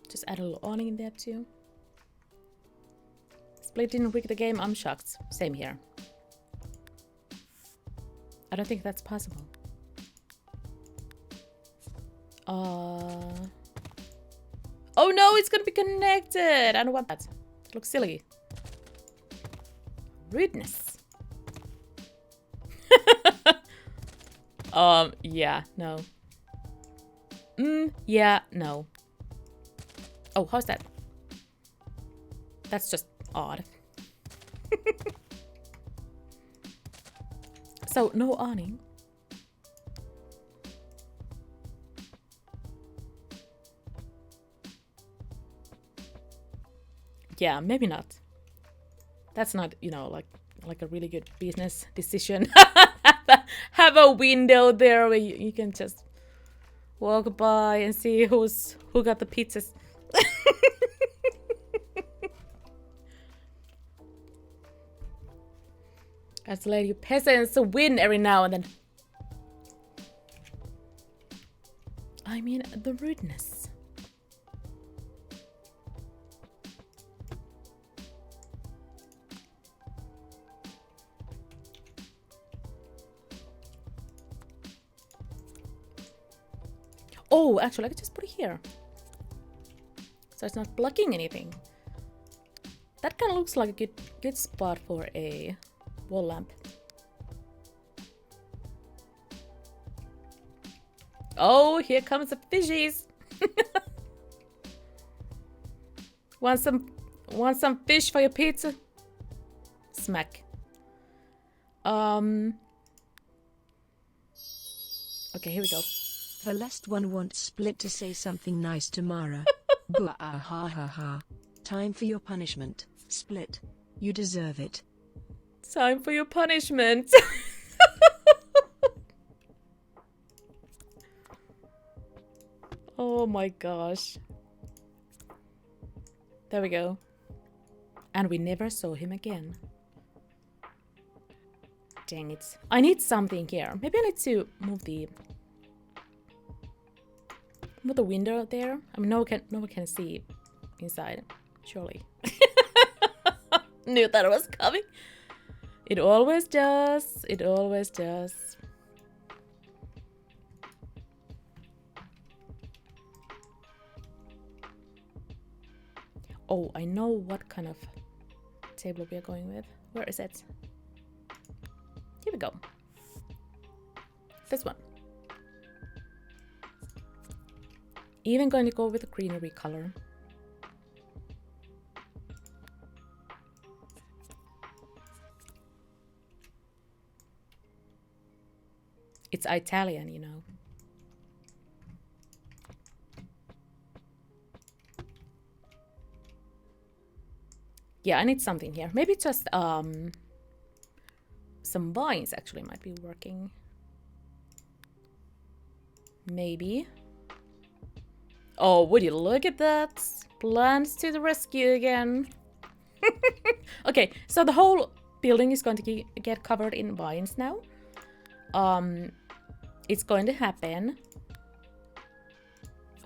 Just add a little awning in there too. Split didn't rig the game, I'm shocked. Same here. I don't think that's possible. Oh no, it's gonna be connected! I don't want that. It looks silly. Rudeness. Yeah, no. Yeah, no. Oh, how's that? That's just odd. So, no awning. Yeah, maybe not. That's not, you know, like a really good business decision. Have a window there where you can just walk by and see who got the pizzas. As let you peasants win every now and then. I mean, the rudeness. Oh, actually, I could just put it here. So it's not blocking anything. That kind of looks like a good spot for a wall lamp. Oh, here comes the fishies. Want some fish for your pizza? Smack. Okay, here we go. The last one wants Split to say something nice to Mara. Blah ha ha ha. Time for your punishment, Split. You deserve it. Time for your punishment. Oh my gosh. There we go. And we never saw him again. Dang it. I need something here. Maybe I need to move the window there. I mean, no one can see inside. Surely. Knew that was coming. It always does. It always does. Oh, I know what kind of table we are going with. Where is it? Here we go. This one. Even going to go with a greenery color. It's Italian, you know. Yeah, I need something here. Maybe just some vines actually might be working. Maybe. Oh, would you look at that? Plants to the rescue again. Okay, so the whole building is going to get covered in vines now. It's going to happen.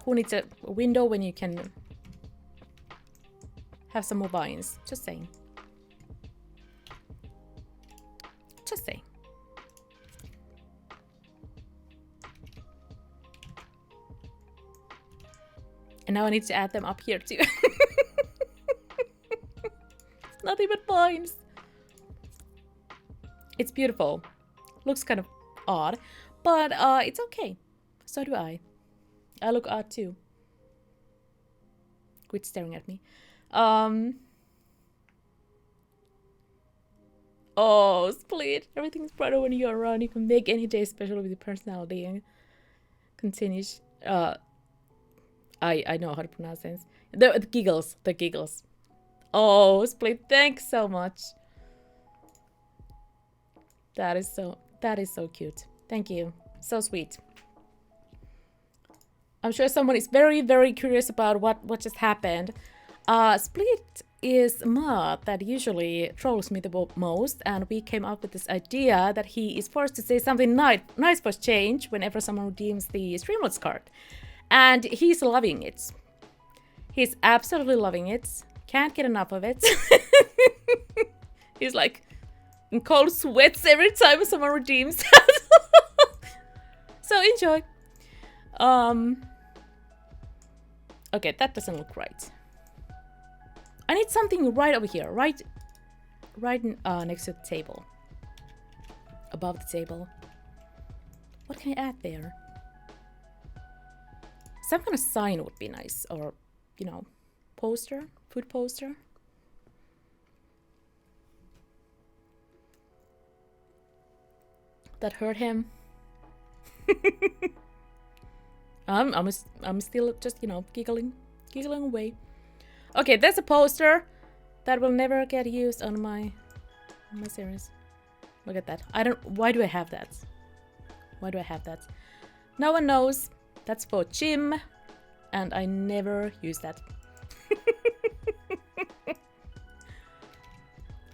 Who needs a window when you can have some more vines? Just saying. Just saying. And now I need to add them up here too. Nothing but vines. It's beautiful. Looks kind of odd, but it's okay. So do I. I look odd too. Quit staring at me. Oh, Split. Everything's brighter when you're around. You can make any day special with your personality. And continues. I know how to pronounce things. The giggles. The giggles. Oh, Split. Thanks so much. That is so cute. Thank you. So sweet. I'm sure someone is very, very curious about what just happened. Split is a mod that usually trolls me the most, and we came up with this idea that he is forced to say something nice for change whenever someone redeems the Streamlets card. And he's loving it. He's absolutely loving it. Can't get enough of it. He's like in cold sweats every time someone redeems. So enjoy. Okay, that doesn't look right. I need something right over here, right next to the table, above the table. What can I add there? Some kind of sign would be nice, or you know, poster, food poster. That hurt him. I'm still just, you know, giggling away. Okay, there's a poster that will never get used on my series. Look at that. Why do I have that? Why do I have that? No one knows. That's for Jim, and I never use that.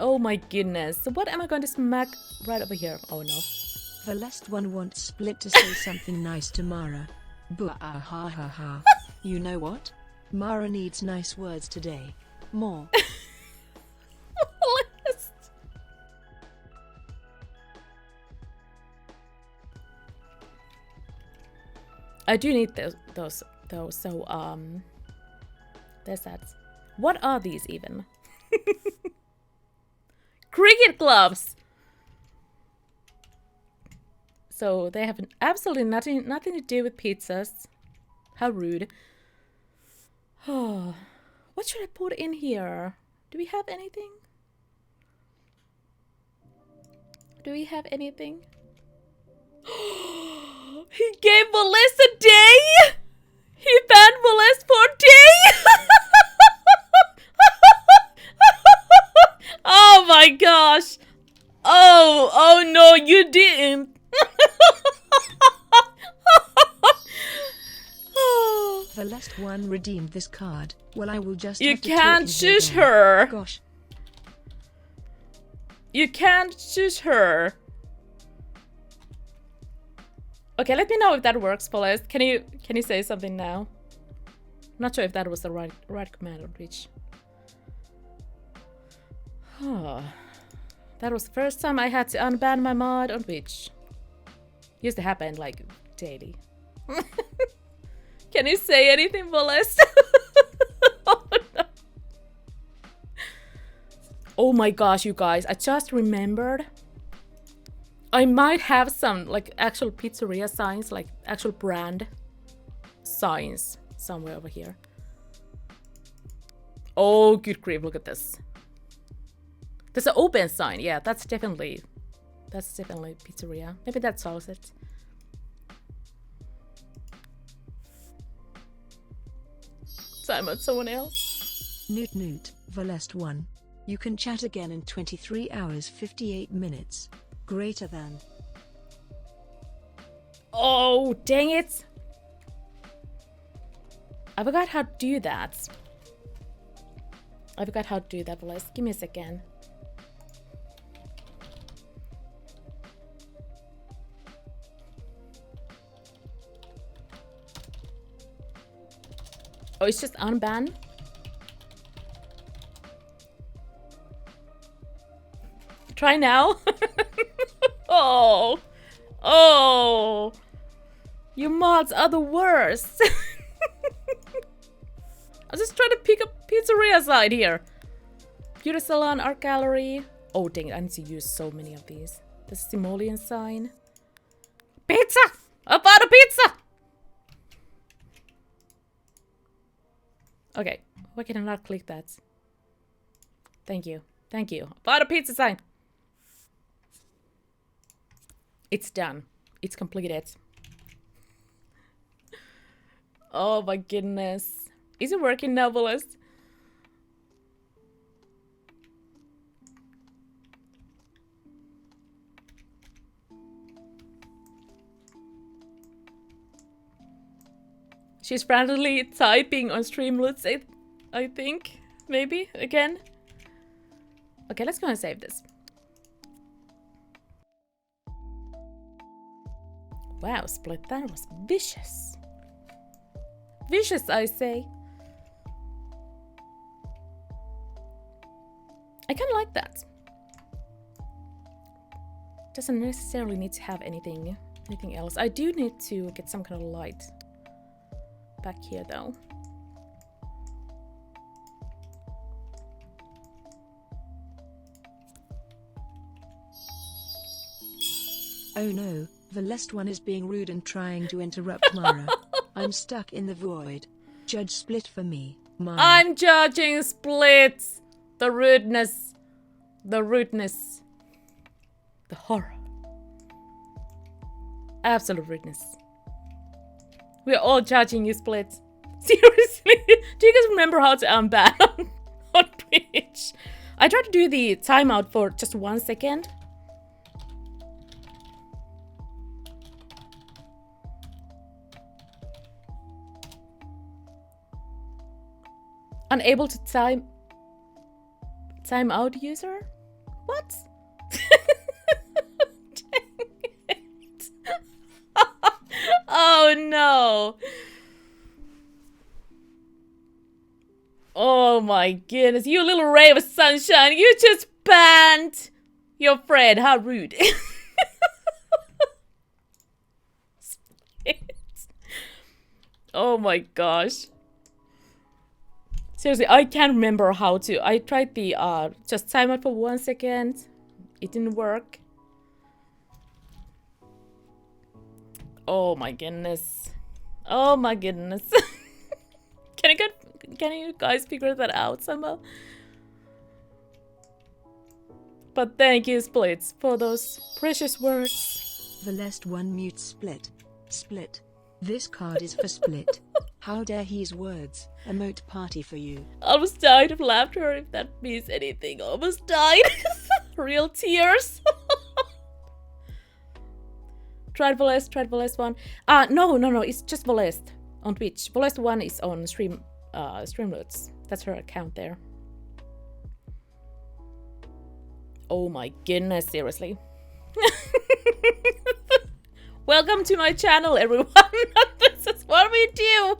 Oh my goodness. So what am I going to smack right over here? Oh no. The last one wants Split to say something nice to Mara. Blah ha ha ha. You know what? Mara needs nice words today. More. I do need those. So there's that. What are these even? Cricket gloves. So they have absolutely nothing to do with pizzas. How rude. Oh, what should I put in here? Do we have anything? Do we have anything? He gave Molest a day? He banned Molest for a day? Oh my gosh. Oh no, you didn't. The last one redeemed this card. Well, I will just. You can't shush her. Gosh. You can't shush her. Okay, let me know if that works, Molest. Can you say something now? Not sure if that was the right command or which. Oh, that was the first time I had to unban my mod on Twitch. Used to happen like daily. Can you say anything, Molest? Oh, no. Oh my gosh, you guys, I just remembered. I might have some like actual pizzeria signs, like actual brand signs somewhere over here. Oh, good grief, look at this. There's an open sign. Yeah, that's definitely pizzeria. Maybe that solves it. Time out someone else. Newt Newt, Valest 1. You can chat again in 23 hours 58 minutes. Greater than. Oh, dang it. I forgot how to do that. Valest. Give me a second. Oh, it's just unban? Try now? Oh. Oh. You mods are the worst. I'm just trying to pick up pizzeria side here. Beauty salon, art gallery. Oh, dang it. I need to use so many of these. The simoleon sign. Pizza! About a pizza! Okay, why can I not click that? Thank you. Thank you. About a pizza sign. It's done. It's completed. Oh my goodness. Is it working now, Valest? She's frantically typing on Streamlabs, I think. Maybe, again. Okay, let's go and save this. Wow, Split, that was vicious. Vicious, I say. I kind of like that. Doesn't necessarily need to have anything else. I do need to get some kind of light back here though. Oh no, Valest 1 is being rude and trying to interrupt Mara. I'm stuck in the void. Judge Split for me, Mara. I'm judging Split. The rudeness. The rudeness. The horror. Absolute rudeness. We're all judging you, Split. Seriously? Do you guys remember how to unban on Twitch? I tried to do the timeout for just 1 second. Unable to time out user? What? Dang it. Oh no. Oh my goodness, you little ray of sunshine, you just banned your friend. How rude. Oh my gosh. Seriously, I can't remember how to. I tried the just time out for 1 second. It didn't work. Oh my goodness. Oh my goodness. Can you guys figure that out somehow? But thank you, Splits, for those precious words. Valest 1 mute Split. Split. This card is for Split. How dare he's words. Emote party for you. Almost died of laughter, if that means anything. Almost died. Real tears. Tried Valest 1. No, it's just Valest on Twitch. Valest 1 is on Streamlabs. That's her account there. Oh my goodness, seriously. Welcome to my channel, everyone. This is what we do.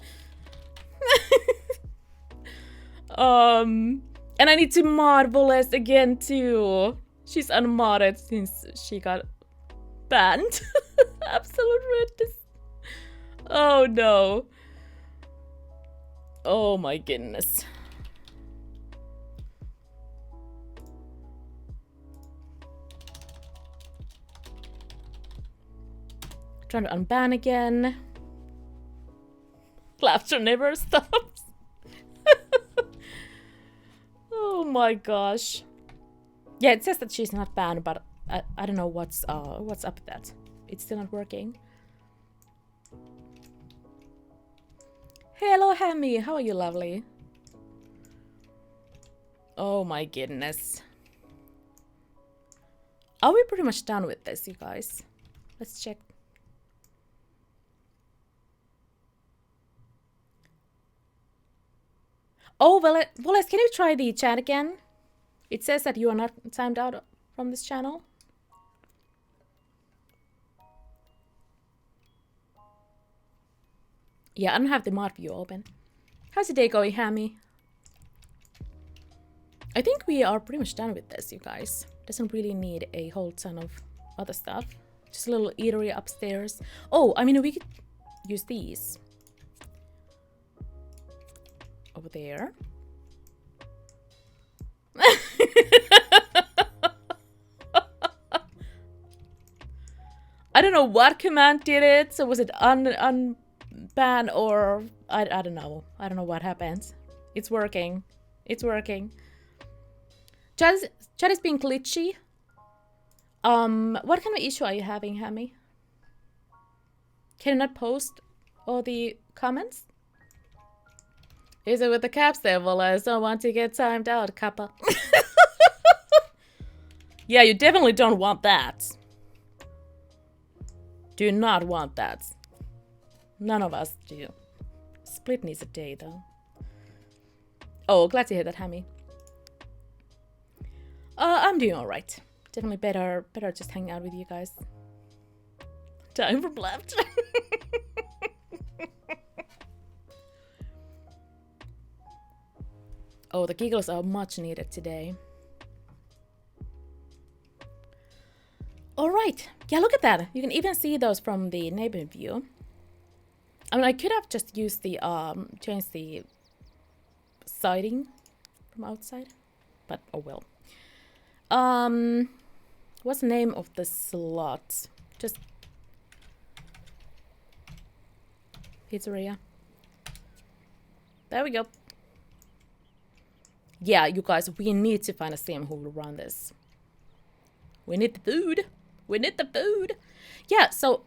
And I need to mod Voles again too. She's unmodded since she got banned. Absolute redness. Oh no. Oh my goodness. Trying to unban again. Laughter never stops. Oh my gosh. Yeah, it says that she's not banned, but I don't know what's up with that. It's still not working. Hello, Hammy. How are you, lovely? Oh my goodness. Are we pretty much done with this, you guys? Let's check. Oh, Voles, can you try the chat again? It says that you are not timed out from this channel. Yeah, I don't have the mod view open. How's the day going, Hammy? I think we are pretty much done with this, you guys. Doesn't really need a whole ton of other stuff. Just a little eatery upstairs. Oh, I mean, we could use these. Over there. I don't know what command did it. So was it unban or I don't know. I don't know what happens. It's working. It's working. Chat is being glitchy. What kind of issue are you having, Hammy? Can you not post all the comments? Is it with the caps there, Voles? Don't want to get timed out, Kappa. Yeah, you definitely don't want that. Do not want that. None of us do. Split needs a day, though. Oh, glad to hear that, Hammy. I'm doing alright. Definitely better just hang out with you guys. Time for left. Oh, the giggles are much needed today. Alright. Yeah, look at that. You can even see those from the neighborhood view. I mean, I could have just used the, changed the siding from outside. But, oh well. What's the name of the slot? Just Pizzeria. There we go. Yeah, you guys, we need to find a sim who will run this. We need the food. We need the food. Yeah, so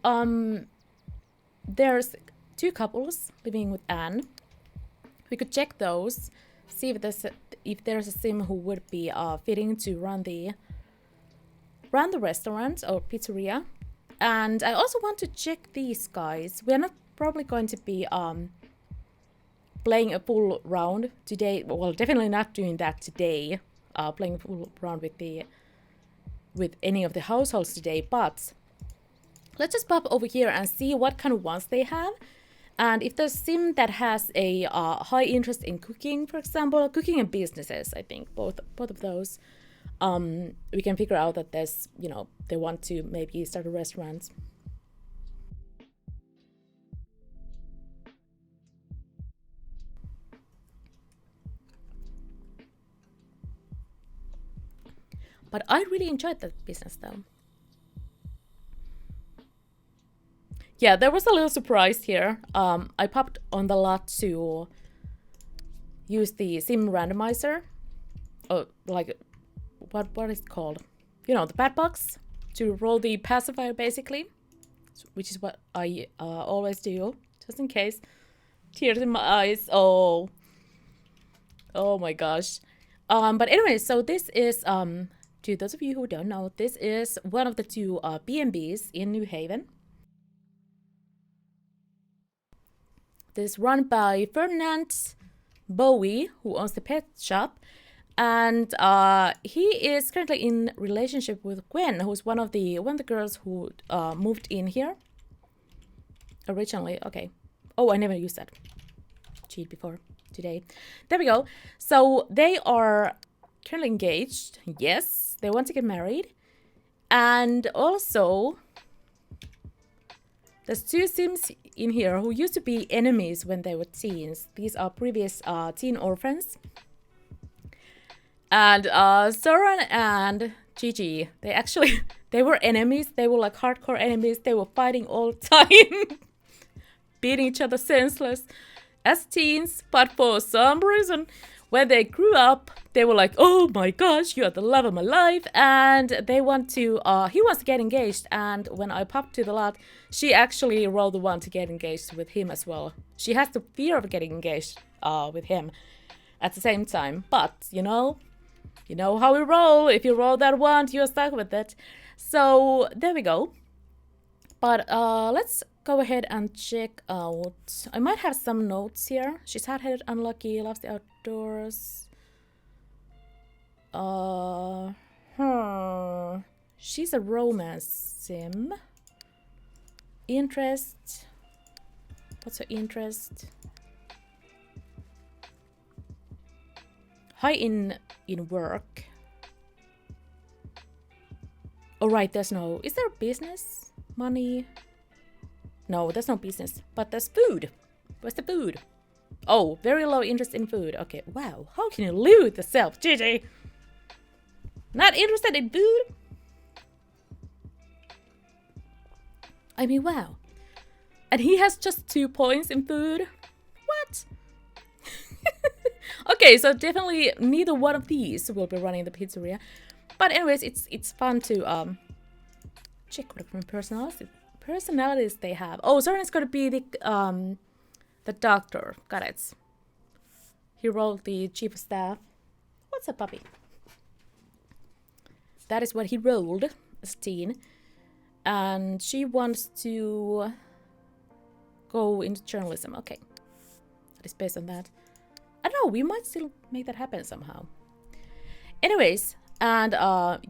there's 2 couples living with Anne. We could check those, see if there's a sim who would be fitting to run the restaurant or pizzeria. And I also want to check these guys. We're not probably going to be playing a full round today. Well, definitely not doing that today. Playing a full round with any of the households today, but let's just pop over here and see what kind of ones they have. And if there's a sim that has a high interest in cooking, for example, cooking and businesses, I think both of those, we can figure out that there's, you know, they want to maybe start a restaurant. But I really enjoyed that business though. Yeah, there was a little surprise here. I popped on the lot to use the sim randomizer. Oh, like, what is it called? You know, the bat box to roll the pacifier basically, which is what I always do, just in case. Tears in my eyes. Oh my gosh. But anyway, so this is to those of you who don't know, this is one of the 2 B&Bs in New Haven. This is run by Ferdinand Bowie, who owns the pet shop. And he is currently in relationship with Gwen, who's one of the girls who moved in here originally. Okay. Oh, I never used that cheat before today. There we go. So they are currently engaged. Yes, they want to get married. And also, there's 2 Sims in here who used to be enemies when they were teens. These are previous teen orphans. And Soren and Gigi, they were enemies. They were like hardcore enemies. They were fighting all the time. Beating each other senseless as teens. But for some reason, when they grew up, they were like, oh my gosh, you are the love of my life. And they want to, he wants to get engaged. And when I popped to the lot, she actually rolled the one to get engaged with him as well. She has the fear of getting engaged with him at the same time. But, you know how we roll. If you roll that one, you're stuck with it. So there we go. But let's go ahead and check out. I might have some notes here. She's hard-headed, unlucky, loves the outdoors. She's a romance sim. Interest. What's her interest? High in work. Oh right, there's no. Is there business? Money? No, there's no business. But there's food. Where's the food? Oh, very low interest in food. Okay, wow. How can you live with yourself, Gigi? Not interested in food? I mean, wow. And he has just 2 points in food? What? Okay, so definitely neither one of these will be running the pizzeria. But anyways, it's fun to check what different personalities they have. Oh, Soren is gonna be the doctor. Got it. He rolled the chief of staff. What's up, puppy? That is what he rolled as a teen. And she wants to go into journalism. Okay. That is based on that. I don't know, we might still make that happen somehow. Anyways, and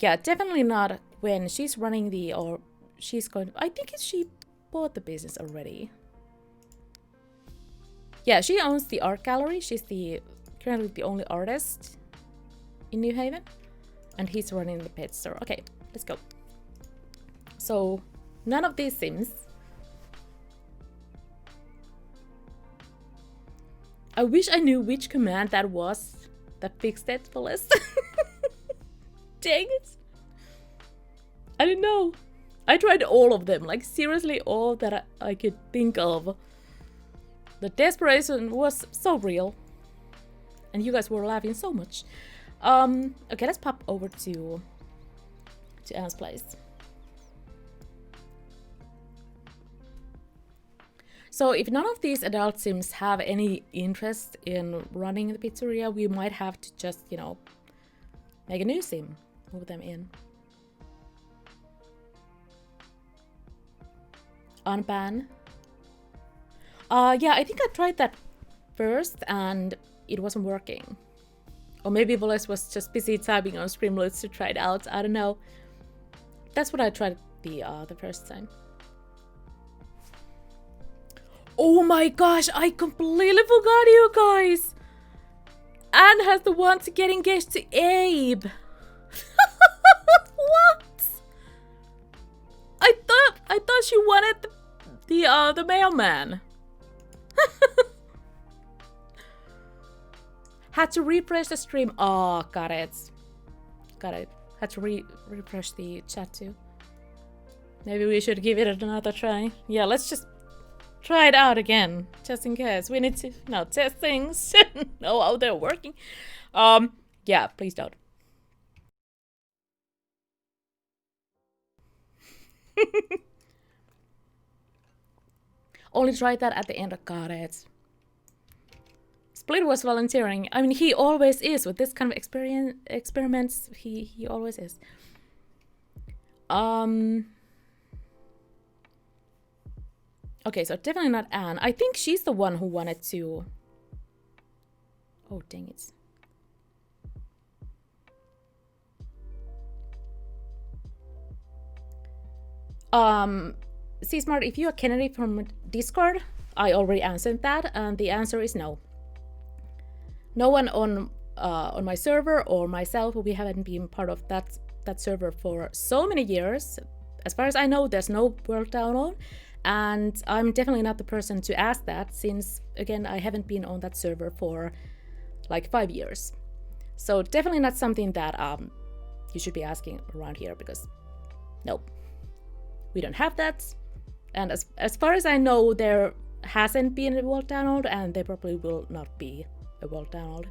yeah, definitely not when she's running she's going, I think she bought the business already. Yeah, she owns the art gallery. She's currently the only artist in New Haven. And he's running the pet store. Okay, let's go. So, none of these Sims. I wish I knew which command that was that fixed it for us. Dang it. I didn't know. I tried all of them. Like, seriously, all that I could think of. The desperation was so real. And you guys were laughing so much. Okay, let's pop over to Anne's place. So if none of these adult Sims have any interest in running the pizzeria, we might have to just, you know, make a new Sim, move them in. Unban. Yeah, I think I tried that first and it wasn't working. Or maybe Voles was just busy typing on Streamlabs to try it out. I don't know. That's what I tried the first time. Oh my gosh, I completely forgot you guys. Anne has the one to get engaged to Abe. What? I thought she wanted the mailman. Had to refresh the stream. Oh, got it. Got it. Had to refresh the chat too. Maybe we should give it another try. Yeah, let's just try it out again, just in case. We need to, you know, test things, know how they're working. Yeah, please don't. Only tried that at the end. Got it. Split was volunteering. I mean, he always is with this kind of experiments. He always is. Okay, so definitely not Anne. I think she's the one who wanted to. Oh, dang it. C-Smart, if you're Kennedy from Discord, I already answered that, and the answer is no. No one on on my server or myself, we haven't been part of that server for so many years. As far as I know, there's no world download, and I'm definitely not the person to ask that, since again I haven't been on that server for like 5 years. So definitely not something that you should be asking around here, because nope, we don't have that. And as far as I know, there hasn't been a world download, and there probably will not be a world download.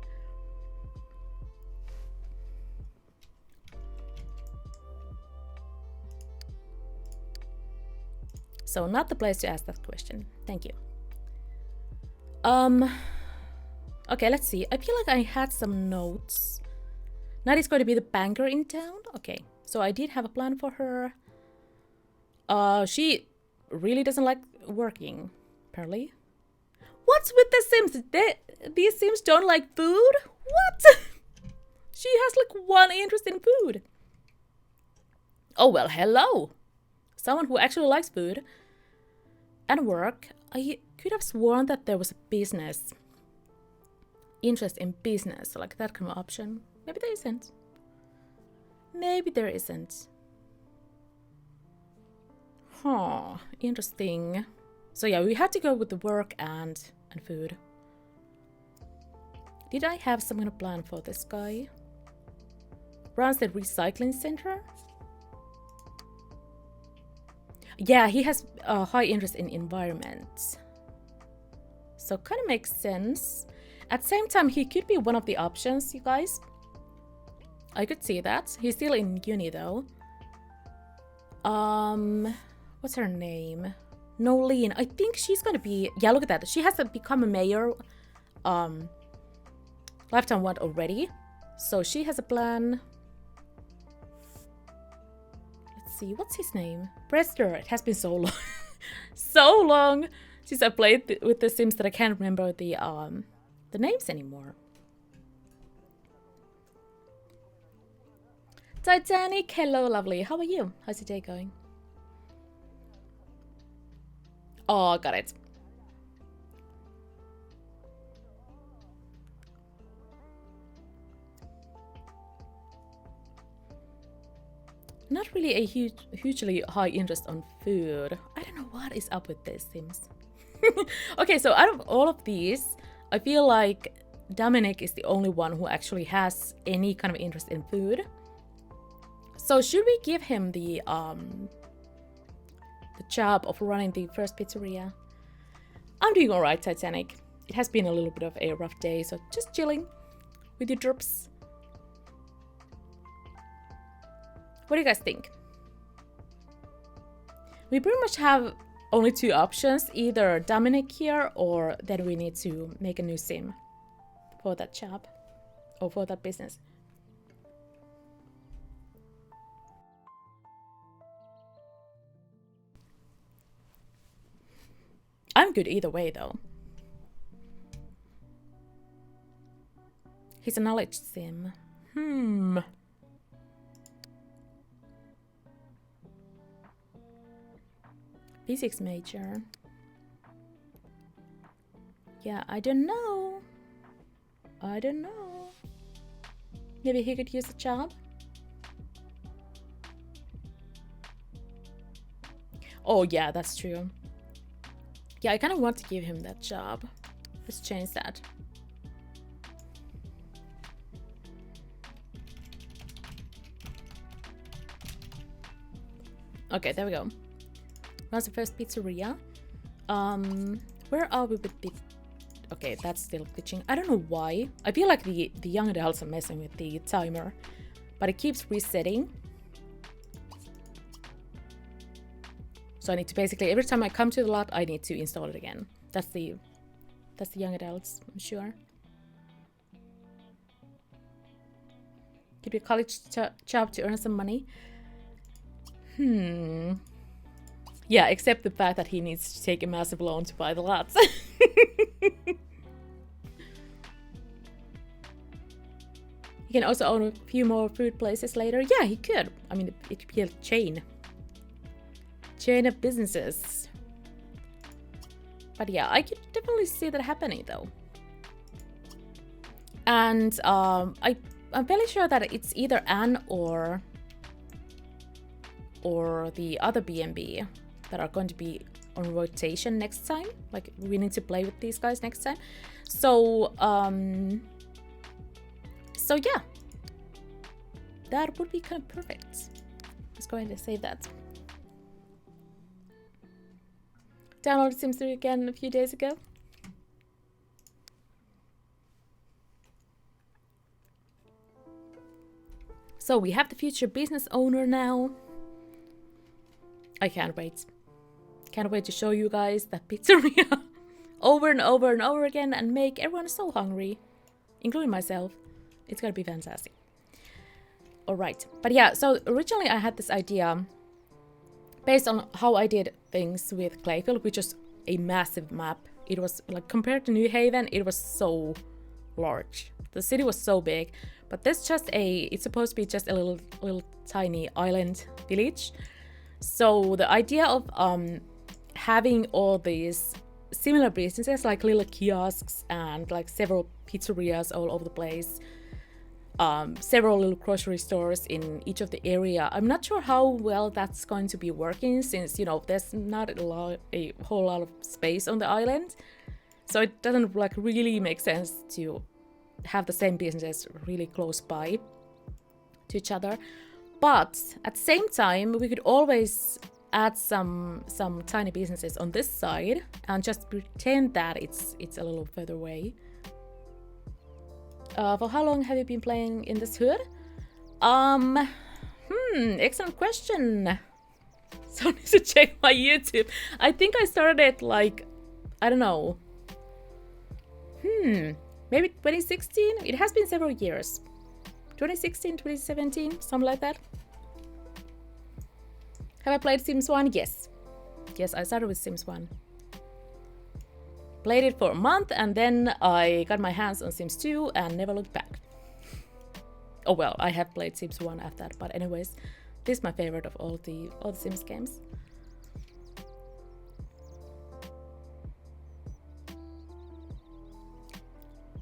So not the place to ask that question. Thank you. Okay, let's see. I feel like I had some notes. Nadi's going to be the banker in town. Okay, so I did have a plan for her. She really doesn't like working, apparently. What's with the Sims? These Sims don't like food? What? She has like one interest in food. Oh well, hello. Someone who actually likes food and work. I could have sworn that there was a business. Interest in business, like that kind of option. Maybe there isn't. Maybe there isn't. Huh, interesting. So yeah, we had to go with the work and food. Did I have some kind of plan for this guy? Runs the recycling center? Yeah, he has a high interest in environment. So kind of makes sense. At the same time, he could be one of the options, you guys. I could see that. He's still in uni though. What's her name? Nolene. I think she's gonna be... Yeah, look at that. She has become a mayor. Lifetime 1 already. So she has a plan. Let's see. What's his name? Prester. It has been so long. So long since I played with the Sims that I can't remember the names anymore. Titanic. Hello, lovely. How are you? How's your day going? Oh, got it. Not really a hugely high interest on food. I don't know what is up with this Sims. Okay, so out of all of these, I feel like Dominic is the only one who actually has any kind of interest in food. So should we give him the job of running the first pizzeria? I'm doing alright, Titanic. It has been a little bit of a rough day, so just chilling with your drops. What do you guys think? We pretty much have only 2 options, either Dominic here, or then we need to make a new sim for that job or for that business. I'm good either way though. He's a knowledge sim. Physics major. Yeah, I don't know. I don't know. Maybe he could use a job. Oh yeah, that's true. Yeah, I kind of want to give him that job. Let's change that. Okay, there we go. That's the first pizzeria. Where are we with the... Okay, that's still glitching. I don't know why. I feel like the young adults are messing with the timer, but it keeps resetting. So I need to basically, every time I come to the lot, I need to install it again. That's the young adults, I'm sure. Give you a college job to earn some money. Yeah, except the fact that he needs to take a massive loan to buy the lots. He can also own a few more food places later. Yeah, he could. I mean, it could be a chain of businesses. But yeah, I could definitely see that happening though. And I'm fairly sure that it's either Anne or the other B&B that are going to be on rotation next time. Like, we need to play with these guys next time. So yeah, that would be kind of perfect. Let's go ahead and save that. Downloaded Sims 3 again a few days ago. So we have the future business owner now. I can't wait. Can't wait to show you guys that pizzeria over and over and over again and make everyone so hungry, including myself. It's gonna be fantastic. Alright, but yeah, so originally I had this idea based on how I did things with Clayfield, which is a massive map. It was like, compared to New Haven, it was so large. The city was so big, but this just it's supposed to be just a little tiny island village. So the idea of having all these similar businesses, like little kiosks and like several pizzerias all over the place, several little grocery stores in each of the area. I'm not sure how well that's going to be working, since, you know, there's not a whole lot of space on the island, so it doesn't like really make sense to have the same businesses really close by to each other. But at the same time, we could always add some tiny businesses on this side and just pretend that it's a little further away. For how long have you been playing in this hood? Excellent question. So I need to check my YouTube. I think I started it like, I don't know. Maybe 2016? It has been several years. 2016, 2017, something like that. Have I played Sims 1? Yes. Yes, I started with Sims 1. Played it for a month and then I got my hands on Sims 2 and never looked back. Oh well, I have played Sims 1 after that, but anyways, this is my favorite of all the Sims games.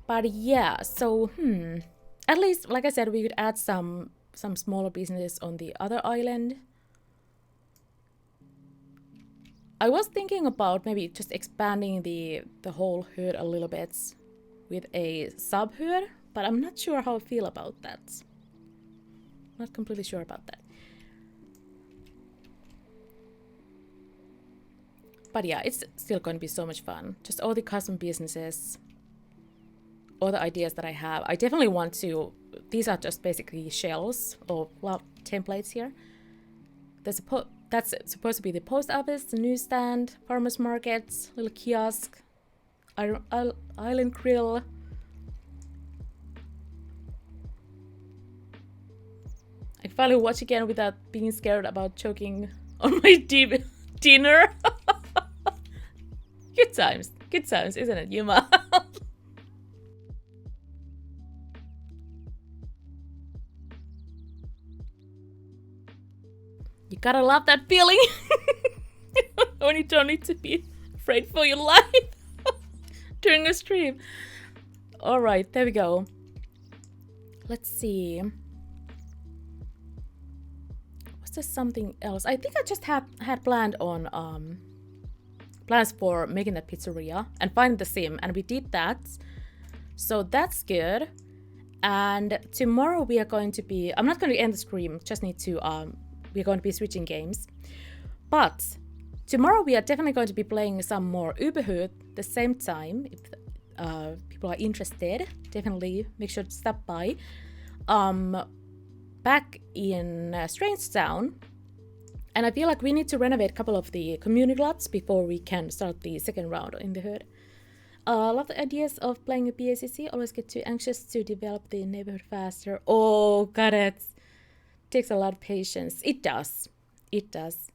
But yeah, so at least, like I said, we could add some smaller businesses on the other island. I was thinking about maybe just expanding the whole hood a little bit with a sub hood, but I'm not sure how I feel about that. Not completely sure about that. But yeah, it's still going to be so much fun. Just all the custom businesses, all the ideas that I have. I definitely want to, these are just basically shells or, well, templates here. That's supposed to be the post office, the newsstand, farmers market, little kiosk, island grill. I finally watch again without being scared about choking on my dinner. Good times, isn't it, Yuma? You gotta love that feeling when you don't need to be afraid for your life during a stream. Alright, there we go. Let's see. Was there something else? I think I just had planned on plans for making that pizzeria and finding the sim, and we did that. So that's good. And tomorrow we are going to be, I'm not going to end the stream, just need to we're going to be switching games. But tomorrow we are definitely going to be playing some more Uberhood at the same time. If people are interested, definitely make sure to stop by. Back in Strangetown. And I feel like we need to renovate a couple of the community lots before we can start the second round in the hood. Love the ideas of playing a BACC. Always get too anxious to develop the neighborhood faster. Oh, got it. Takes a lot of patience. It does. It does.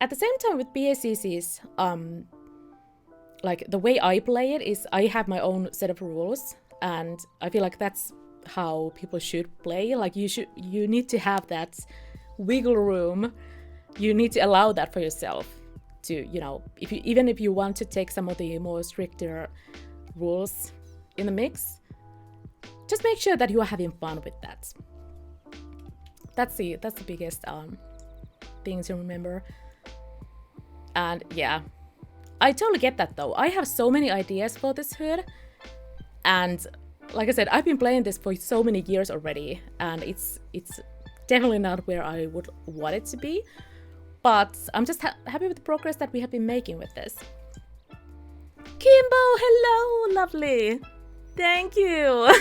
At the same time with BACCs, like the way I play it is I have my own set of rules, and I feel like that's how people should play. Like you need to have that wiggle room. You need to allow that for yourself to, you know, even if you want to take some of the more stricter rules in the mix, just make sure that you are having fun with that. That's the biggest thing to remember. And yeah, I totally get that though. I have so many ideas for this hood, and like I said, I've been playing this for so many years already, and it's definitely not where I would want it to be, but I'm just happy with the progress that we have been making with this. Kimbo, hello, lovely. Thank you.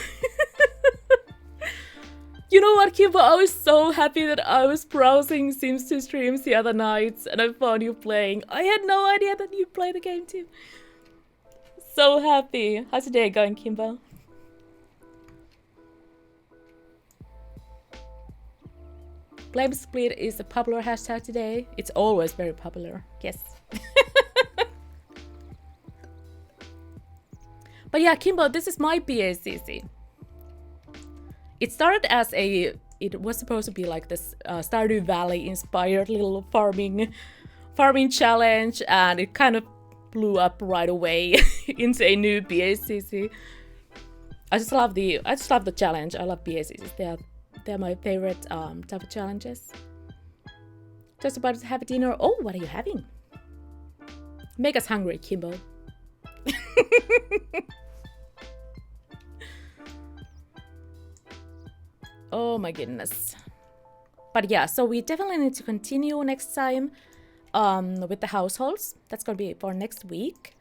You know what, Kimbo? I was so happy that I was browsing Sims 2 streams the other night and I found you playing. I had no idea that you play the game too. So happy. How's your day going, Kimbo? Blame Split is a popular hashtag today. It's always very popular. Yes. But yeah, Kimbo, this is my BACC. It started as it was supposed to be like this Stardew Valley inspired little farming challenge, and it kind of blew up right away into a new BACC. I just love the challenge. I love BACCs. They're my favorite type of challenges. Just about to have dinner. Oh, what are you having? Make us hungry, Kimbo. Oh my goodness. But yeah, so we definitely need to continue next time with the households. That's gonna be for next week.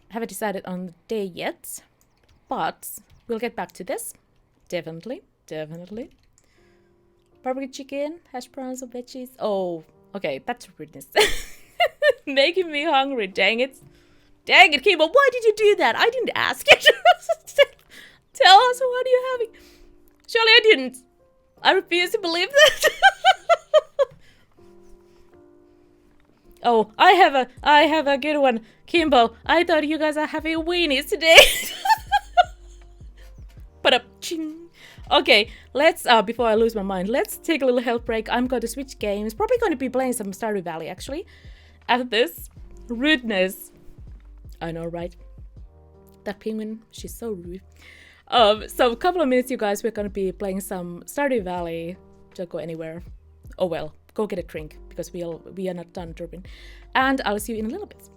Haven't decided on the day yet, but we'll get back to this. Definitely. Barbecue chicken, hash browns or veggies. Oh, okay, that's rudeness. Making me hungry, dang it. Dang it, Kimbo, why did you do that? I didn't ask you. Tell us, what are you having? Surely I didn't. I refuse to believe that. Oh, I have a good one. Kimbo, I thought you guys are having weenies today. But okay, let's before I lose my mind, let's take a little health break. I'm going to switch games. Probably going to be playing some Stardew Valley actually. After this, rudeness. I know, right? That penguin, she's so rude. So a couple of minutes, you guys, we're gonna be playing some Stardew Valley. Don't go anywhere. Oh well, go get a drink because we are not done drinking. And I'll see you in a little bit.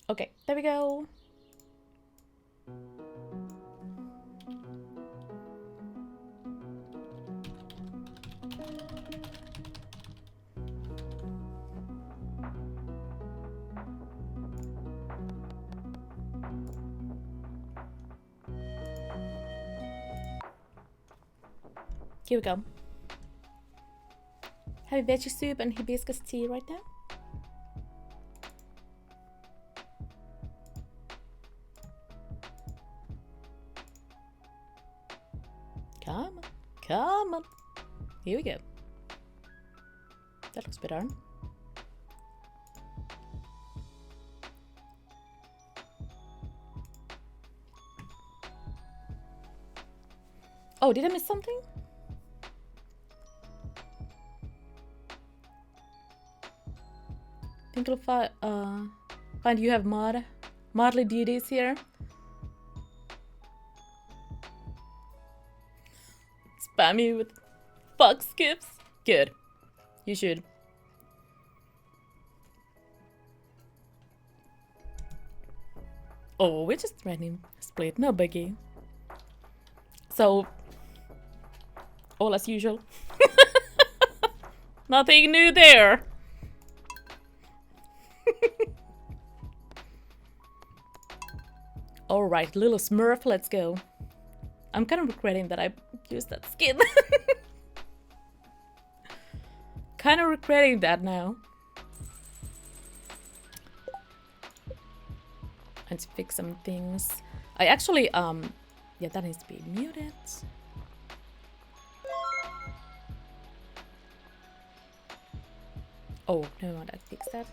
Okay, there we go. Here we go. Have a veggie soup and hibiscus tea right now. Come on, come on. Here we go. That looks better. Oh, did I miss something? Think you'll find you have modly duties here. Spam you with fuck skips. Good. You should. Oh, we're just random split, no biggie. So, all as usual. Nothing new there. Alright, little Smurf, let's go. I'm kind of regretting that I used that skin. Kind of regretting that now. And to fix some things. I actually, yeah, that needs to be muted. Oh, no, I fixed that.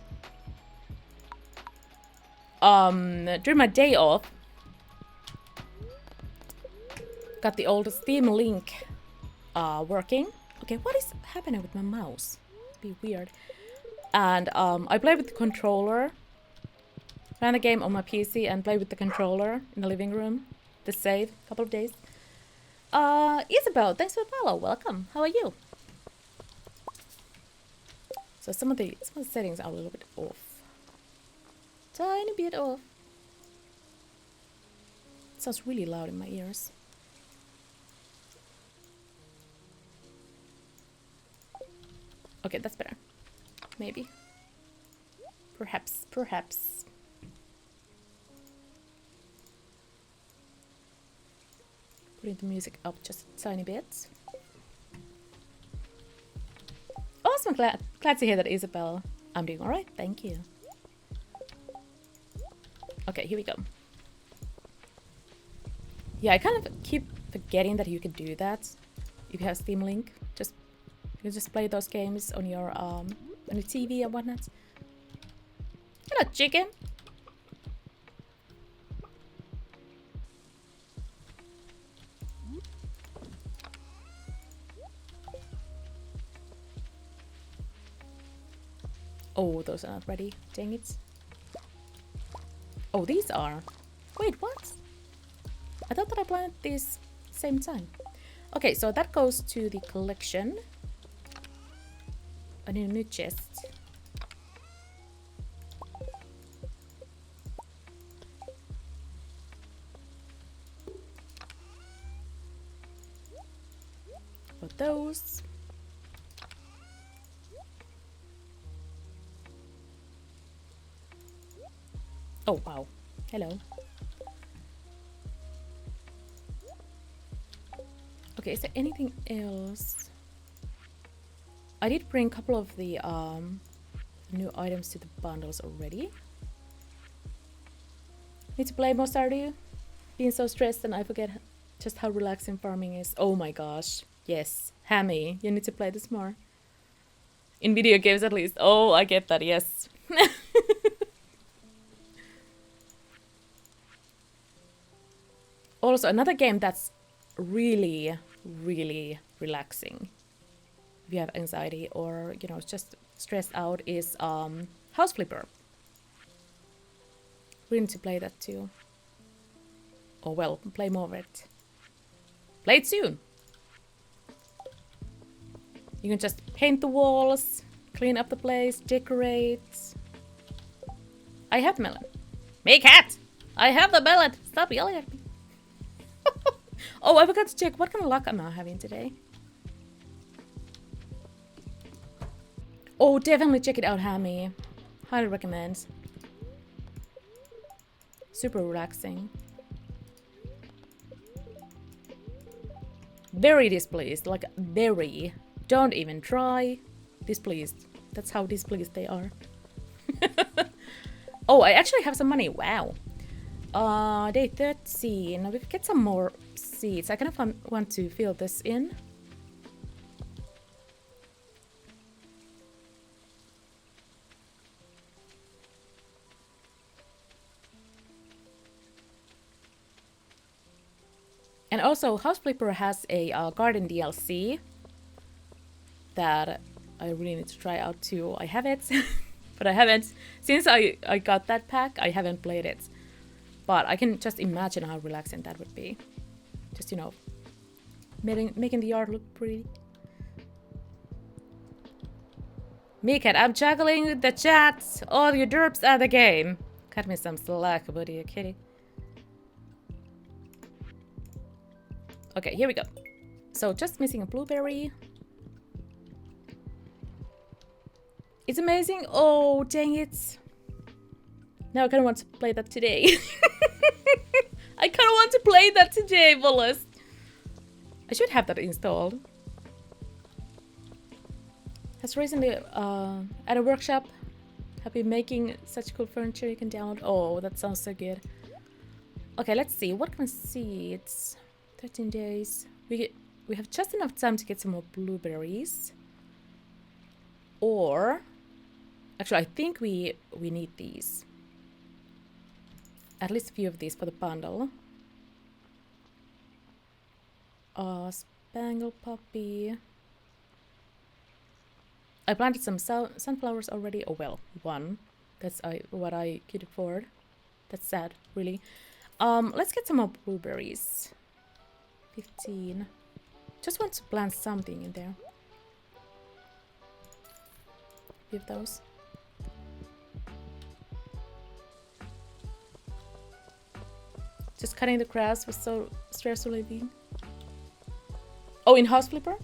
During my day off, got the old Steam Link working. Okay, what is happening with my mouse? It's be weird. And I played with the controller. Ran the game on my PC and played with the controller in the living room. The save, couple of days. Isabel, thanks for the follow. Welcome. How are you? So some of the settings are a little bit off. Tiny bit off. It sounds really loud in my ears. Okay, that's better. Maybe. Perhaps. Putting the music up just a tiny bit. Awesome, glad to hear that, Isabel. I'm doing alright, thank you. Okay, here we go. Yeah, I kind of keep forgetting that you can do that if you have Steam Link. You just play those games on your TV and whatnot. Hello, chicken. Oh, those are not ready. Dang it. Oh, these are. Wait, what? I thought that I planted these same time. Okay, so that goes to the collection. I need a new chest. For those. Oh, wow. Hello. Okay, is there anything else? I did bring a couple of the new items to the bundles already. Need to play more Stardew? Being so stressed and I forget just how relaxing farming is. Oh my gosh. Yes. Hammy, you need to play this more. In video games at least. Oh, I get that, yes. Also, another game that's really, really relaxing if you have anxiety or, you know, just stressed out is House Flipper. We need to play that too. Or well, play more of it. Play it soon. You can just paint the walls, clean up the place, decorate. I have melon. Me cat! I have the melon! Stop yelling at me. Oh, I forgot to check what kind of luck am I having today. Oh, definitely check it out, Hammy. Highly recommend. Super relaxing. Very displeased, like very. Don't even try. Displeased. That's how displeased they are. Oh, I actually have some money. Wow. Day 13. Now we get some more seeds. I kind of want to fill this in. And also, House Flipper has a garden DLC that I really need to try out too. I have it, but I haven't. Since I got that pack, I haven't played it. But I can just imagine how relaxing that would be. Just, you know, making the yard look pretty. Meerkat, I'm juggling the chat. All your derps at the game. Cut me some slack, buddy, kitty. Okay, here we go. So just missing a blueberry. It's amazing. Oh, dang it. Now I kind of want to play that today. I kind of want to play that today, Wallace. I should have that installed. Has recently at a workshop. Have been making such cool furniture you can download. Oh, that sounds so good. Okay, let's see. What can I see? It's 13 days. We have just enough time to get some more blueberries. Or actually, I think we need these. At least a few of these for the bundle. Spangle poppy. I planted some sunflowers already. Oh well, one. That's what I could afford. That's sad, really. Let's get some more blueberries. 15. Just want to plant something in there. Give those. Just cutting the grass was so stressful living. Oh, in House Flipper?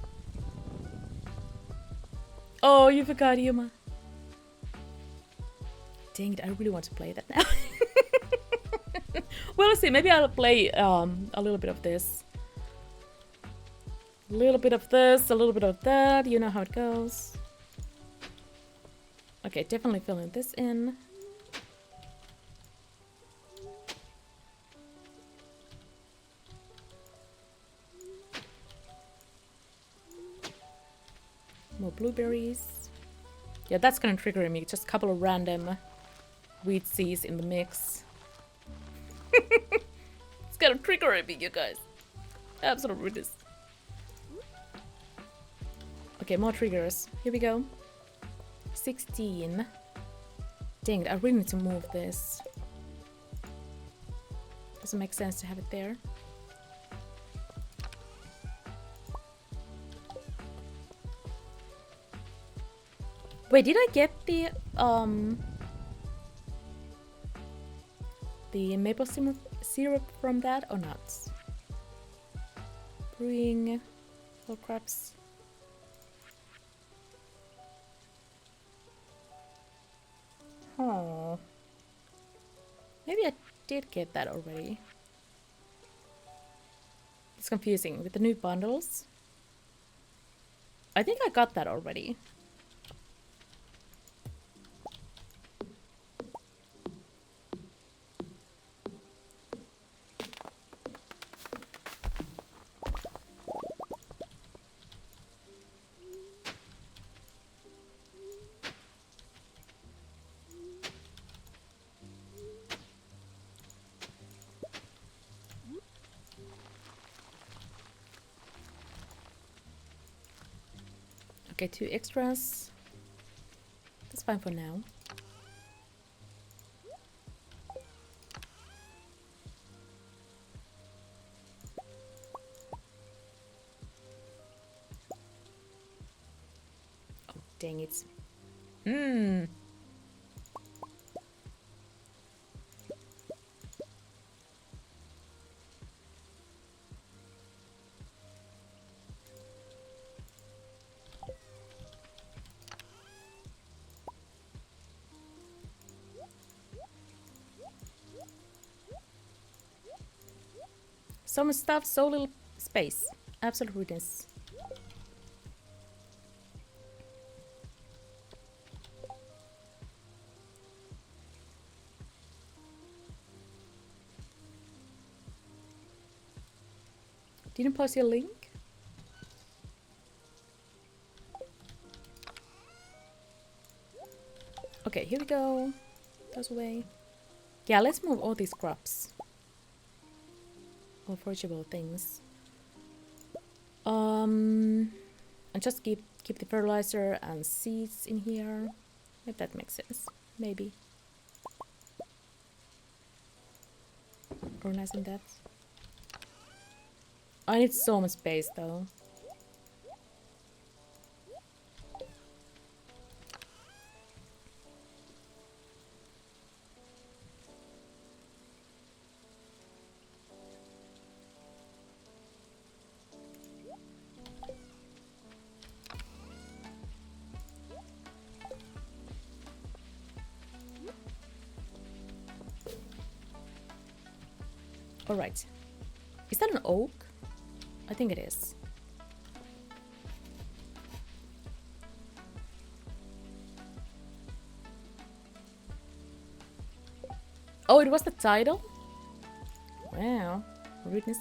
Oh, you forgot, Yuma. Dang it, I really want to play that now. Well, let's see. Maybe I'll play a little bit of this. A little bit of this, a little bit of that. You know how it goes. Okay, definitely filling this in. More blueberries. Yeah, that's gonna trigger me. Just a couple of random wheat seeds in the mix. It's gonna trigger me, you guys. Absolutely. Okay, more triggers. Here we go. 16. Dang it, I really need to move this. Doesn't make sense to have it there. Wait, did I get the maple syrup from that or not? Brewing all crops. Oh, maybe I did get that already. It's confusing with the new bundles. I think I got that already. Okay, 2 extras. That's fine for now. Dang it. Hmm. So much stuff, so little space. Absolute rudeness. Didn't post your link? Okay, here we go. Goes away. Yeah, let's move all these crops. All forageable things. And just keep the fertilizer and seeds in here. If that makes sense. Maybe. Organizing that. I need so much space though. Alright. Is that an oak? I think it is. Oh, it was the title? Wow. Rudeness.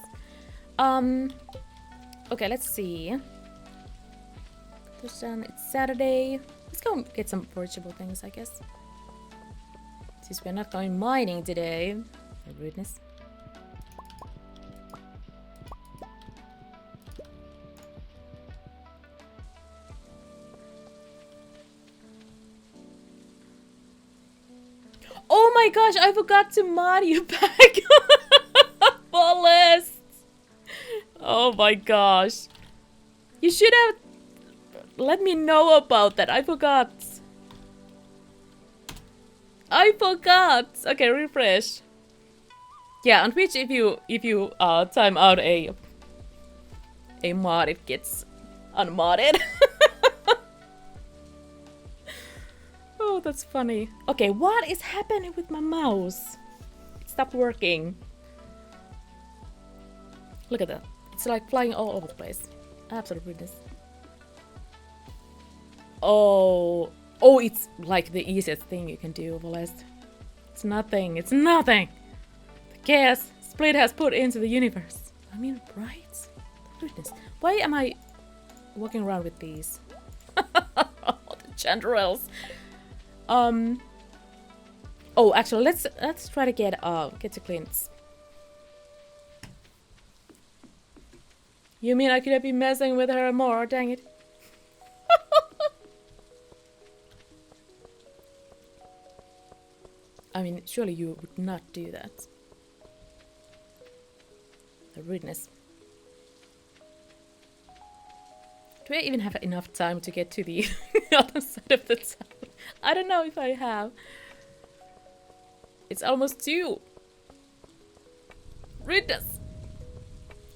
Okay, let's see. It's Saturday. Let's go get some forageable things, I guess. Since we're not going mining today. Rudeness. Oh my gosh, I forgot to mod you back. Fullest. Oh my gosh. You should have let me know about that. I forgot. Okay, refresh. Yeah, on Twitch if you time out a mod, it gets unmodded. Oh, that's funny. Okay, what is happening with my mouse? It stopped working. Look at that. It's like flying all over the place. Absolute goodness. Oh, it's like the easiest thing you can do, Celeste. It's nothing. It's nothing. The chaos Split has put into the universe. I mean, right? Goodness. Why am I walking around with these? The chanterelles. Oh, actually, let's try to get to Clint's. You mean I could be messing with her more? Dang it. I mean, surely you would not do that. The rudeness. Do I even have enough time to get to the other side of the town? I don't know if I have. It's almost 2. Rudeness.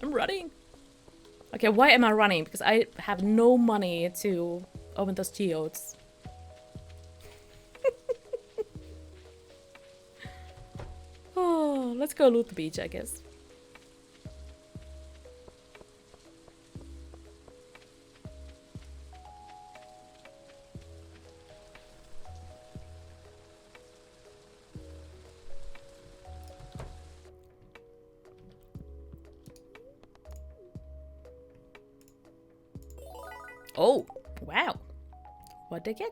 I'm running. Okay, why am I running? Because I have no money to open those geodes. Oh, let's go loot the beach, I guess. Oh, wow. What'd I get?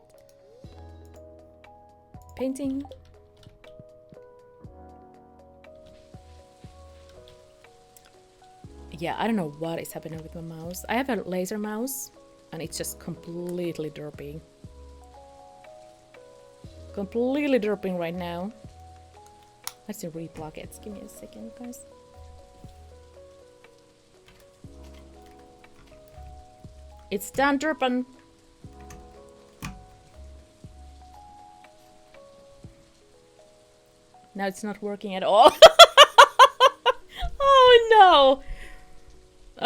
Painting. Yeah, I don't know what is happening with my mouse. I have a laser mouse and it's just completely derping. Completely derping right now. Let's replug it. Give me a second, guys. It's done derping. Now it's not working at all. Oh no!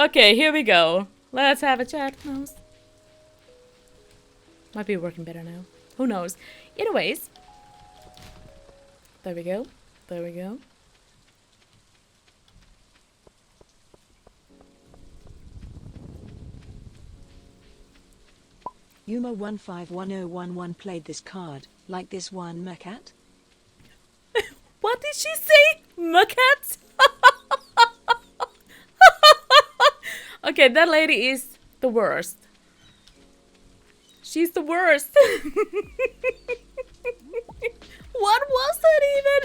Okay, here we go. Let's have a chat, mouse. Might be working better now. Who knows? Anyways. There we go. There we go. Yuma151011 played this card, like this one, Mercat? What did she say? Mercat? Okay, that lady is the worst. She's the worst. What was that even?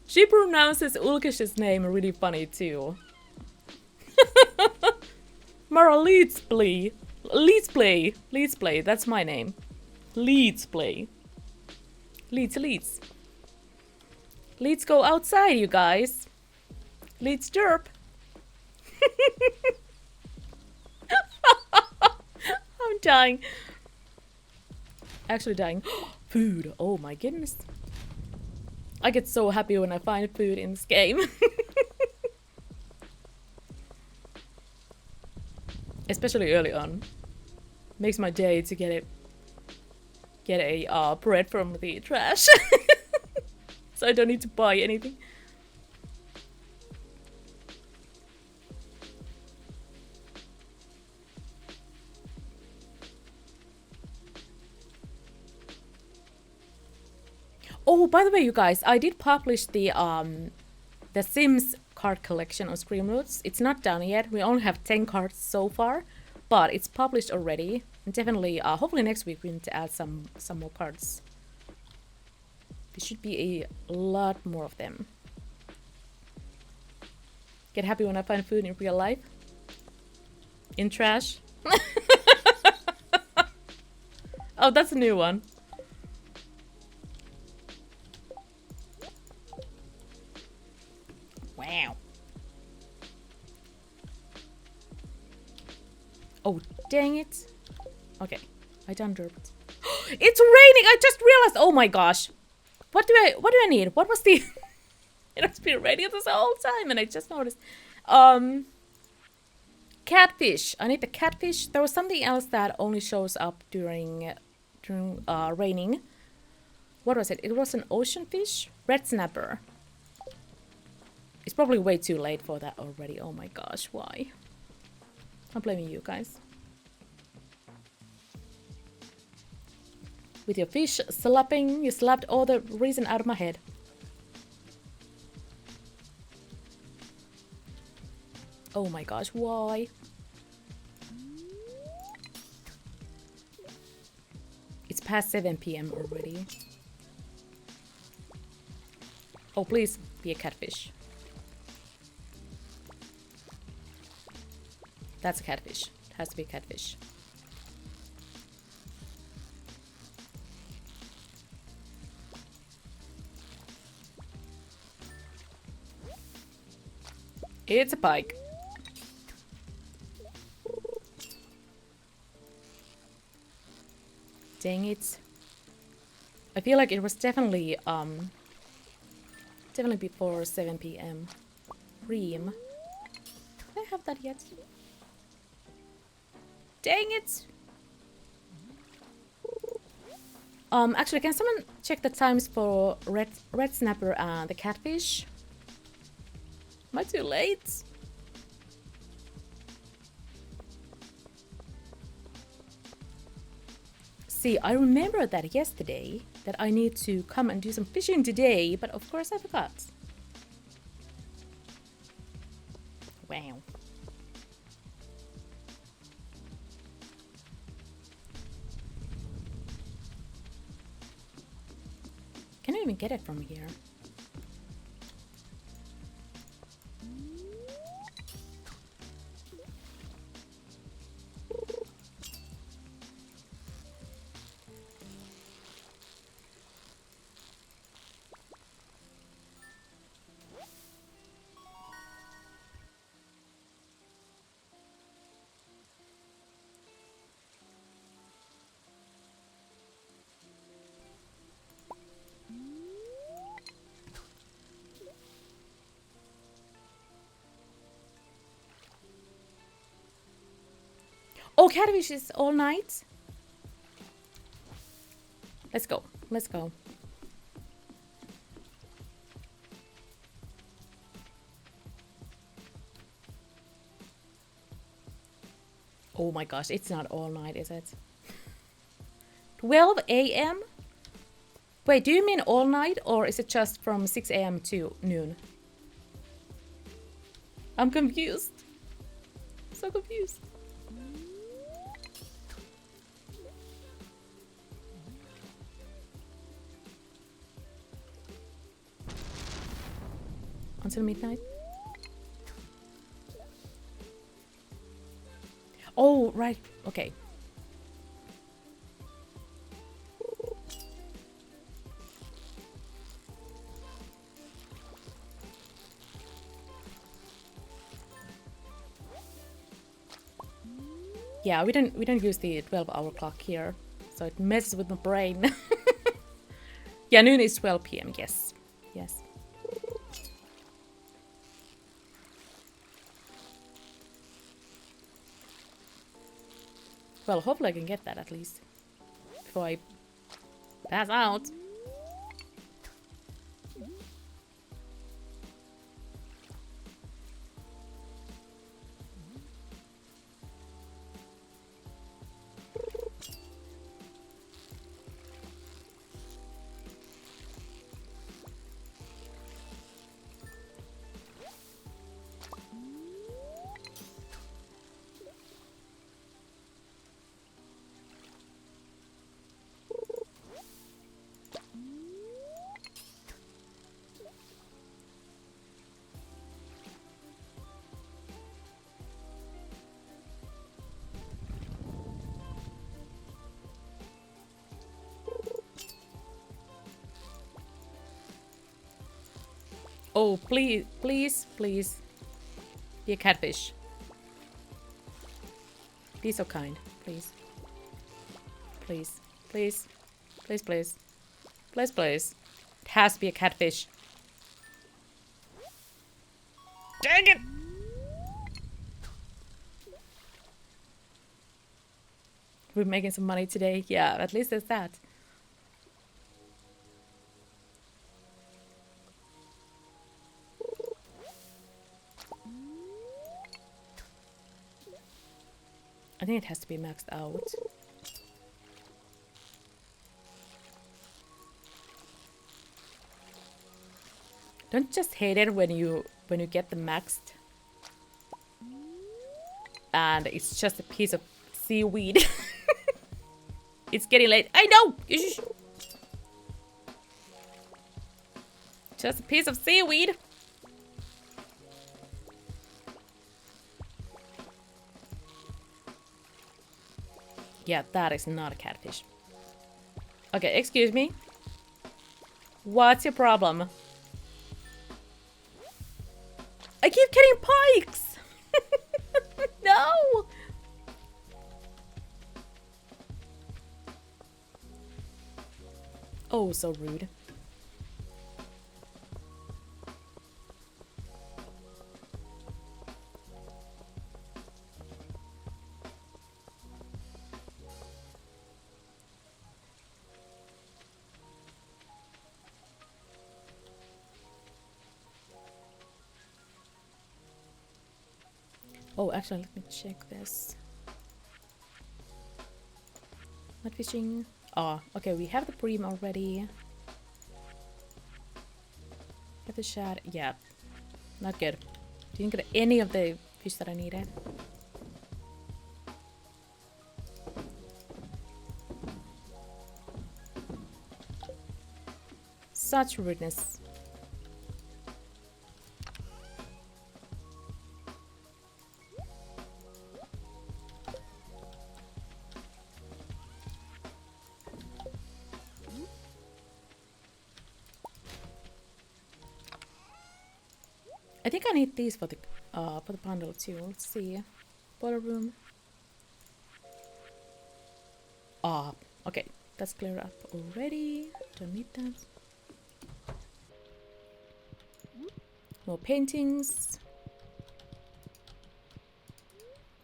She pronounces Ulkish's name really funny too. MaraLetsPlay. LIVESTREAMS, that's my name. LIVESTREAMS. Leads. Let's go outside, you guys. Let's derp. I'm dying. Actually dying. Food. Oh my goodness. I get so happy when I find food in this game. Especially early on. Makes my day to get a bread from the trash. So I don't need to buy anything. Oh, by the way, you guys, I did publish the Sims card collection on Screamroots. It's not done yet. We only have 10 cards so far, but it's published already. And definitely, hopefully next week we need to add some more cards. There should be a lot more of them. Get happy when I find food in real life. In trash. Oh, that's a new one. Wow. Oh, dang it. Okay, I done derped. It's raining! I just realized! Oh my gosh. What do I need? What was the... It's been raining this whole time and I just noticed. Catfish. I need the catfish. There was something else that only shows up during raining. What was it? It was an ocean fish? Red snapper. It's probably way too late for that already. Oh my gosh, why? I'm blaming you guys. With your fish slapping, you slapped all the reason out of my head. Oh my gosh, why? It's past 7 PM already. Oh, please be a catfish. That's a catfish. It has to be a catfish. It's a pike. Dang it. I feel like it was definitely before 7 PM. Ream. Do I have that yet? Dang it! Actually, can someone check the times for red snapper and the catfish? Am I too late? See, I remember that yesterday, that I need to come and do some fishing today, but of course I forgot. Wow. Can I even get it from here? Oh, catfish is all night. Let's go. Let's go. Oh my gosh, it's not all night, is it? 12 a.m.? Wait, do you mean all night or is it just from 6 a.m. to noon? I'm confused. So confused. Until midnight? Oh, right. Okay. Yeah, we don't use the 12-hour clock here, so it messes with my brain. Yeah, noon is 12 p.m. Yes. Yes. Well, hopefully I can get that at least before I pass out. Oh, please, please, please. Be a catfish. Be so kind, please. Please, please, please, please. Please, please. It has to be a catfish. Dang it! We're making some money today. Yeah, at least there's that. I think it has to be maxed out. Don't just hate it when you get the maxed and it's just a piece of seaweed. It's getting late. I know. Just a piece of seaweed. Yeah, that is not a catfish. Okay, excuse me. What's your problem? I keep getting pikes! No! Oh, so rude. Oh, actually, let me check this. Not fishing. Oh, okay, we have the bream already. Get the shad. Yeah, not good. Didn't get any of the fish that I needed. Such rudeness. I think I need these for the bundle too. Let's see. Boiler room. Ah, okay. That's clear up already. Don't need that. More paintings.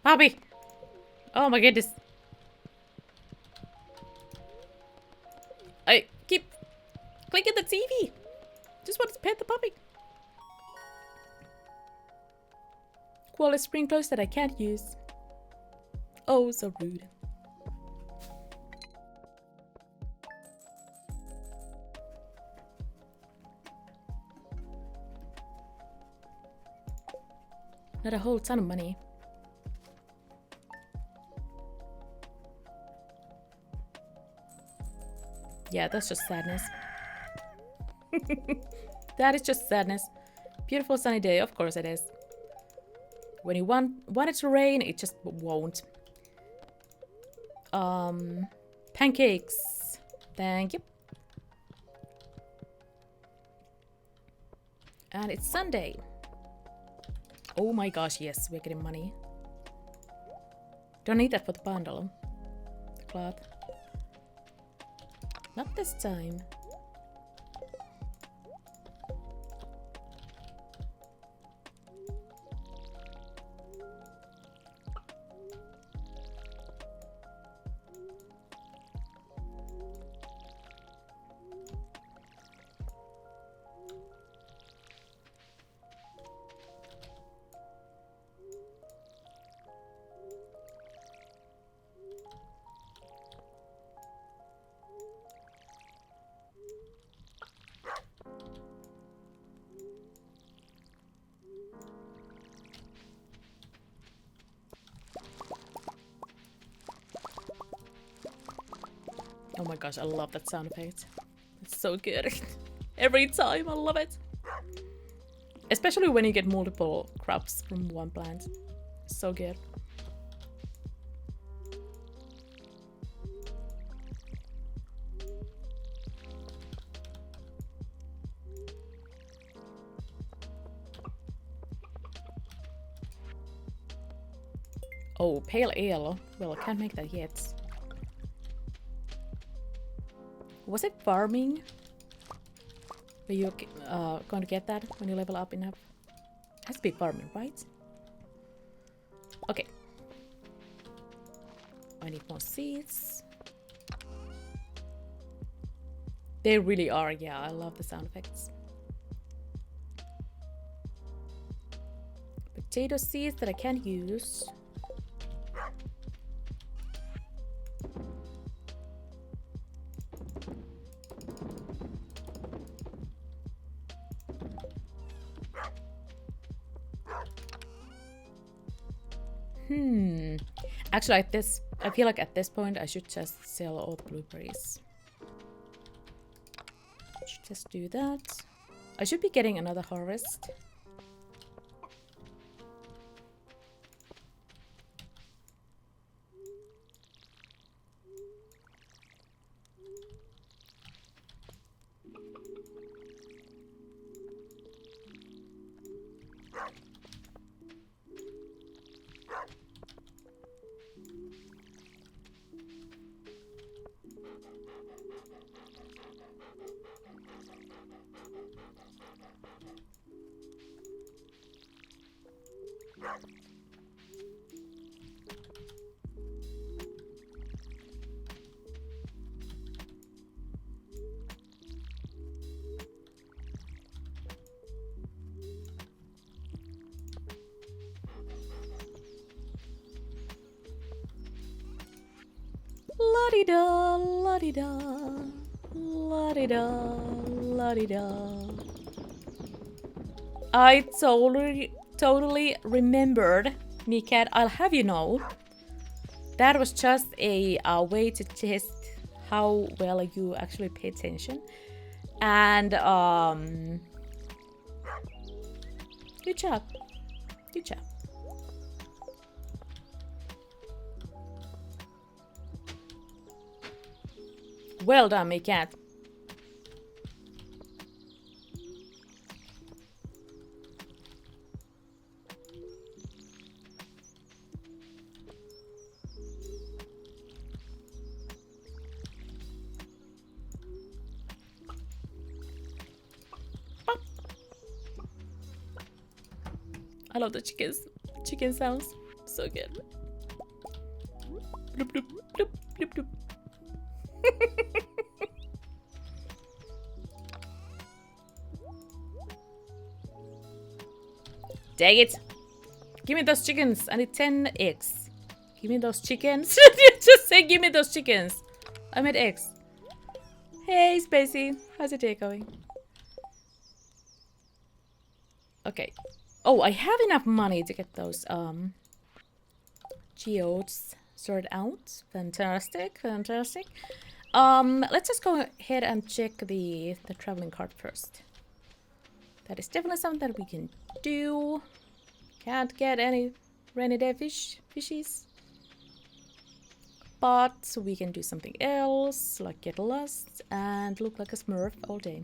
Bobby! Oh my goodness. I keep clicking the TV. Just want to pet the puppy. Quality sprinklers that I can't use. Oh, so rude. Not a whole ton of money. Yeah, that's just sadness. That is just sadness. Beautiful sunny day, of course it is. When you want it to rain, it just won't. Pancakes. Thank you. And it's Sunday. Oh my gosh, yes, we're getting money. Don't need that for the bundle. The cloth. Not this time. Oh my gosh, I love that sound effect. It's so good. Every time, I love it. Especially when you get multiple crops from one plant. So good. Oh, pale ale. Well, I can't make that yet. Was it farming? Were you going to get that when you level up enough? It has to be farming, right? Okay. I need more seeds. They really are, yeah, I love the sound effects. Potato seeds that I can't use. Actually, I feel like at this point I should just sell all the blueberries. Should just do that. I should be getting another harvest. La-di-da, la-di-da, la-di-da, la-di-da. I totally remembered, Nikat. I'll have you know, that was just a way to test how well you actually pay attention. And good job. Good job. Well done, Mikat. I love the chicken sounds. So good. Bloop, bloop, bloop, bloop, bloop. Dang it! Give me those chickens. I need 10 eggs. Give me those chickens. You just say give me those chickens. I meant eggs. Hey, Spacey. How's your day going? Okay. Oh, I have enough money to get those geodes sorted out. Fantastic, fantastic. Let's just go ahead and check the traveling cart first. That is definitely something that we can do. Can't get any rainy day fishies. But we can do something else, like get lost and look like a smurf all day.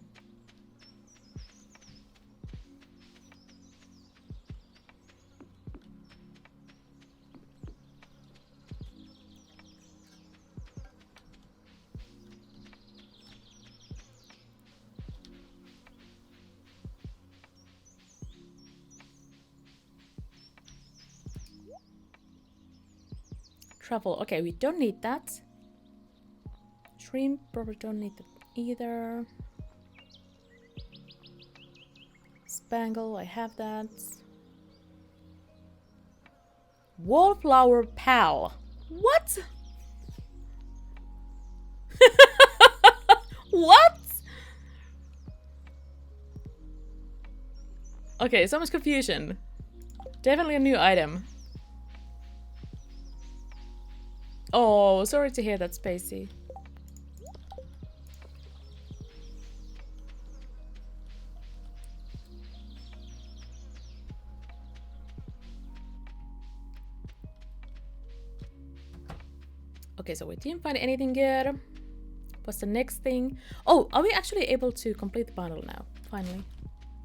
Travel. Okay, we don't need that. Shrimp, probably don't need that either. Spangle, I have that. Wallflower pal. What? What? Okay, so much confusion. Definitely a new item. Oh, sorry to hear that, Spacey. Okay, so we didn't find anything good. What's the next thing? Oh, are we actually able to complete the bundle now? Finally.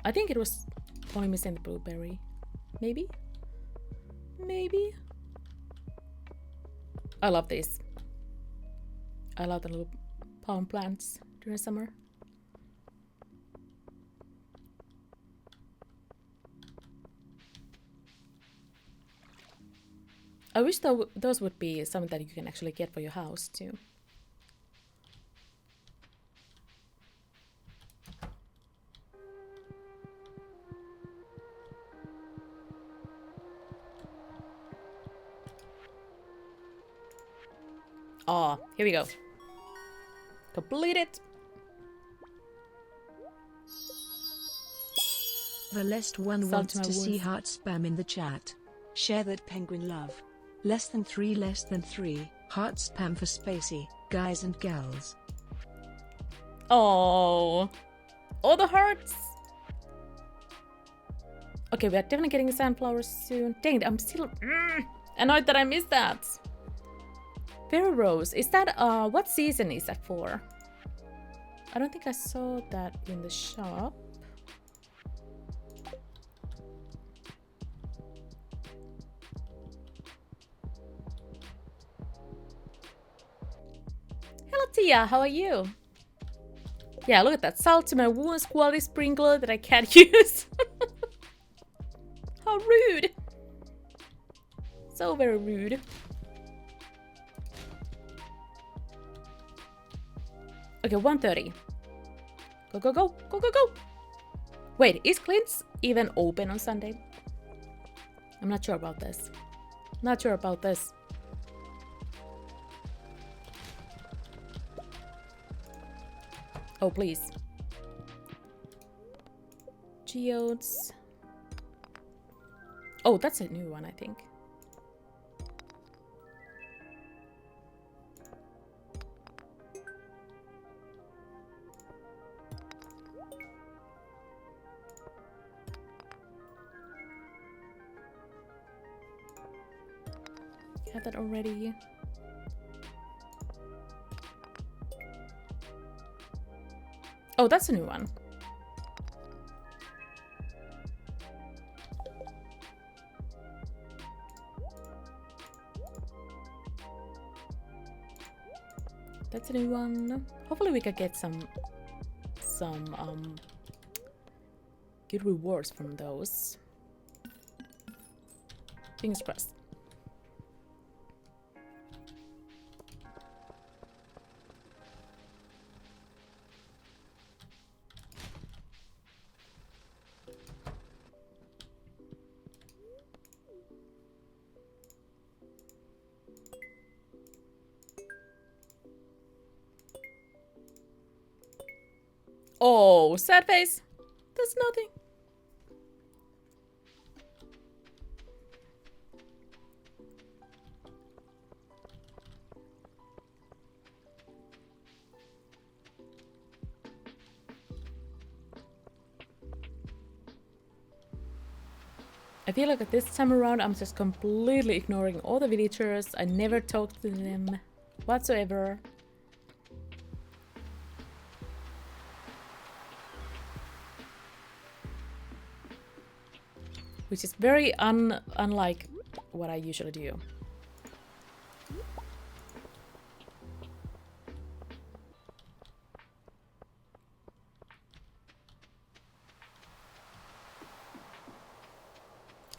I think it was only missing the blueberry. Maybe? Maybe? I love these. I love the little palm plants during summer. I wish those would be something that you can actually get for your house too. Oh, here we go. Complete it. The last one wants to see heart spam in the chat. Share that penguin love. Less than 3, heart spam for Spacey, guys and gals. Oh, all the hearts. Okay, we are definitely getting sunflowers soon. Dang it, I'm still annoyed that I missed that. Fairy Rose, is that, what season is that for? I don't think I saw that in the shop. Hello Tia, how are you? Yeah, look at that. Salt to my wounds quality sprinkler that I can't use. How rude. So very rude. Okay, 1:30. Go, go, go, go, go, go. Wait, is Clint's even open on Sunday? I'm not sure about this. Not sure about this. Oh, please. Geodes. Oh, that's a new one, I think. Have that already. Oh, that's a new one. That's a new one. Hopefully we could get some good rewards from those. Fingers crossed. Oh, sad face. That's nothing. I feel like this time around I'm just completely ignoring all the villagers. I never talk to them whatsoever. Which is very unlike what I usually do.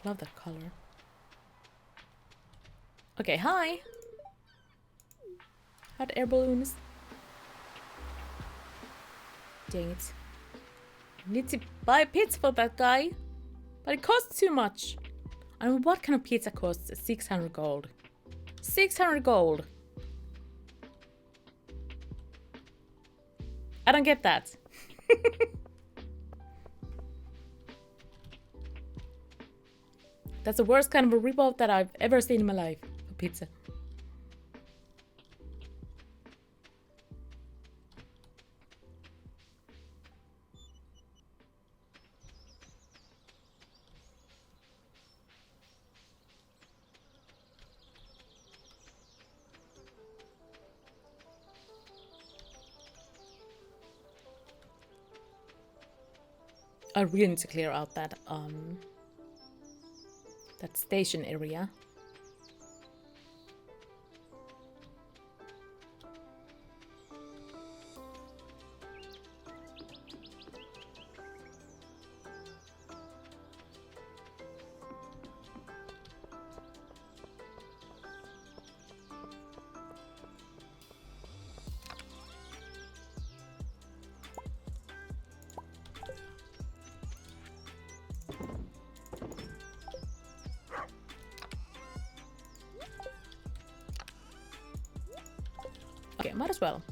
Love that color. Okay, hi. Hot air balloons. Dang it. Need to buy pizza for that guy. But it costs too much. I mean, what kind of pizza costs 600 gold? 600 gold. I don't get that. That's the worst kind of a ripoff that I've ever seen in my life for pizza. I really need to clear out that station area. Okay, might as well.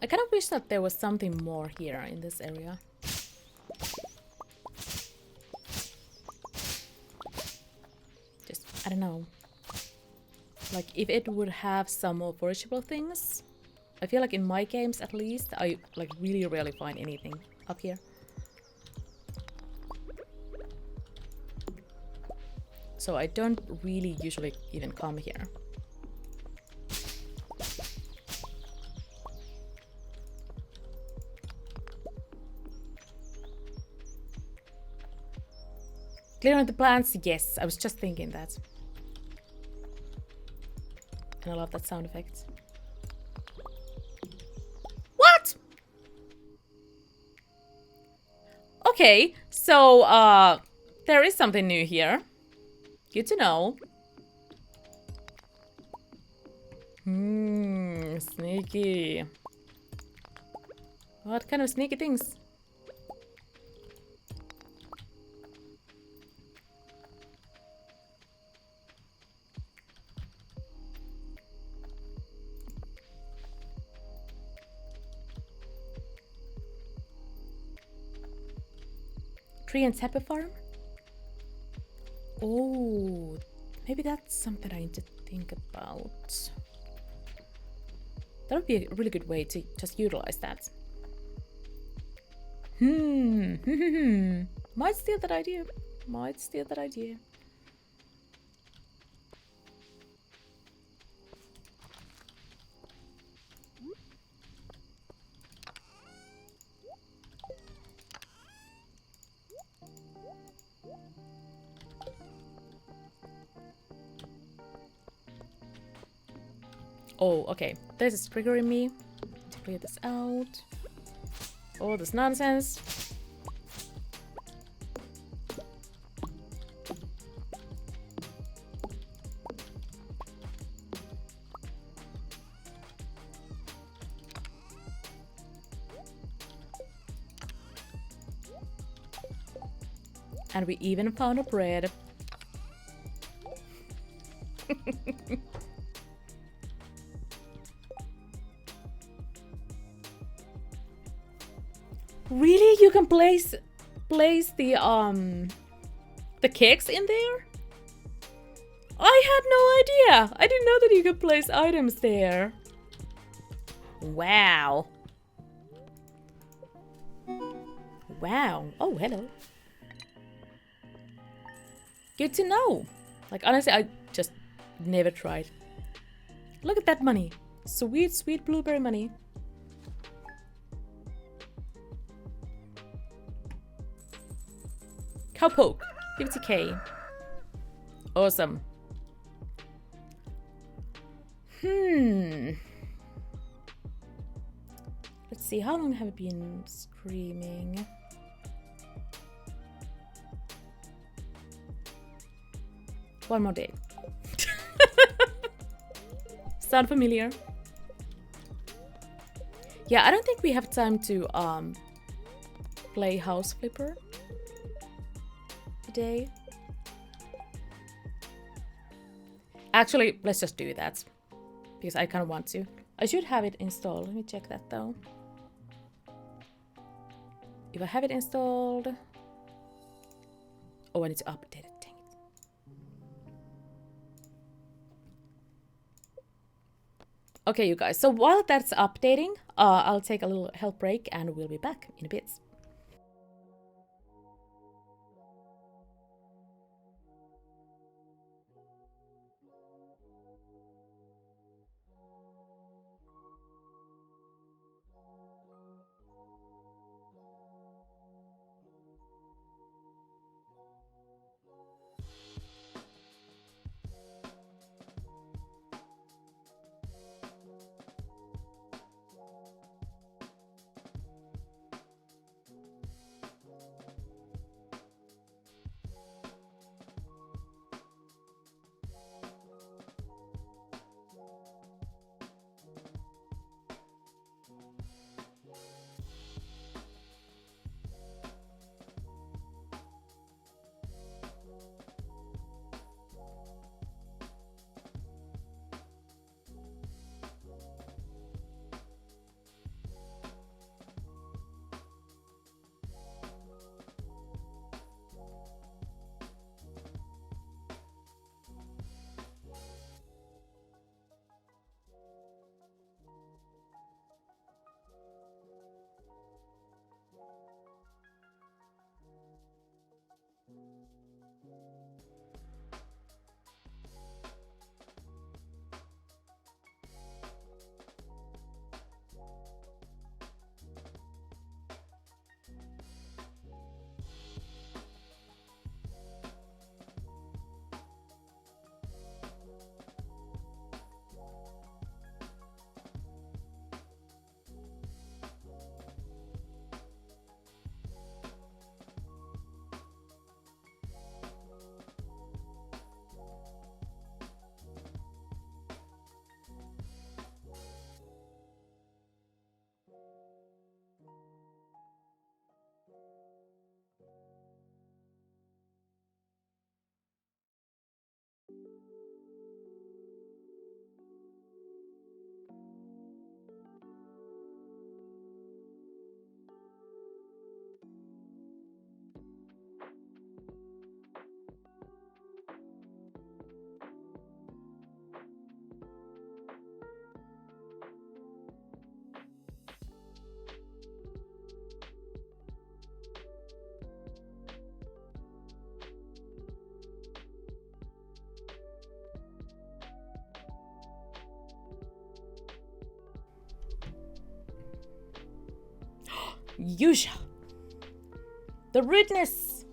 I kind of wish that there was something more here in this area. Just, I don't know. Like, if it would have some more forageable things. I feel like in my games, at least, I like really rarely find anything up here. So I don't really usually even come here. Clearing the plants, yes, I was just thinking that. And I love that sound effect. What? Okay, so there is something new here. Good to know. Sneaky. What kind of sneaky things? Tree and Tapper Farm? Oh, maybe that's something I need to think about. That would be a really good way to just utilize that. Might steal that idea. Might steal that idea. Oh, okay. This is triggering me to clear this out. All this nonsense. And we even found a bread. Really? You can place the cakes in there? I had no idea. I didn't know that you could place items there. Wow. Wow. Oh, hello. Good to know. Like, honestly, I just never tried. Look at that money. Sweet, sweet blueberry money. Cowpoke, 50k. Awesome. Let's see, how long have I been streaming? One more day. Sound familiar? Yeah, I don't think we have time to play House Flipper today. Actually, let's just do that because I kind of want to. I should have it installed. Let me check that though. If I have it installed. Oh, I need to update it. Dang it. Okay, you guys. So while that's updating, I'll take a little health break and we'll be back in a bit. Yusha. The rudeness.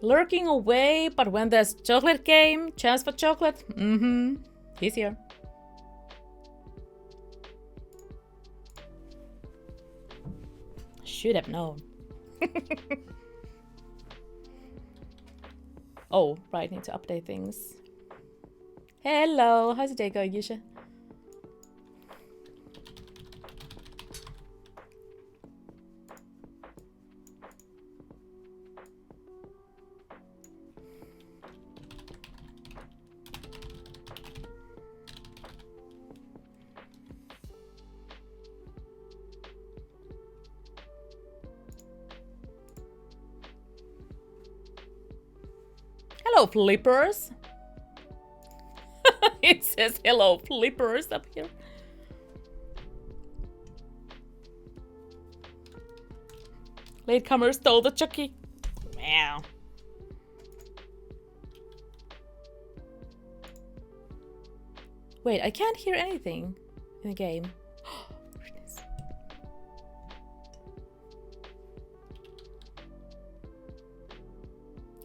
Lurking away, but when there's chocolate game, chance for chocolate. He's here. Should have known. Oh, right, need to update things. Hello, how's your day going, Yusha? Hello, flippers. It says hello, flippers up here. Latecomer stole the Chucky. Meow. Wait, I can't hear anything in the game. Goodness.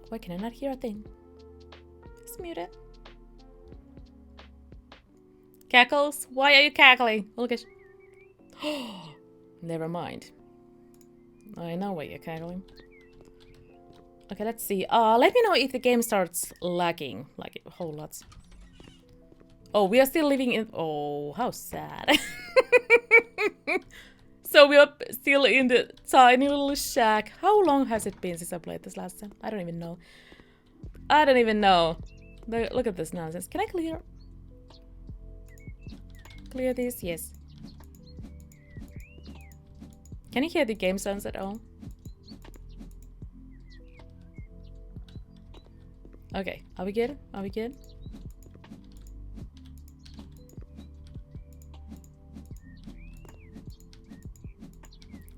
Why can I not hear a thing? Just mute it. Cackles? Why are you cackling? Look at. Never mind. I know why you're cackling. Okay, let's see. Let me know if the game starts lagging. Like a whole lot. Oh, we are still living in. Oh, how sad. So we are still in the tiny little shack. How long has it been since I played this last time? I don't even know. I don't even know. Look at this nonsense. Can I clear this? Yes. Can you hear the game sounds at all? Okay, are we good? Are we good?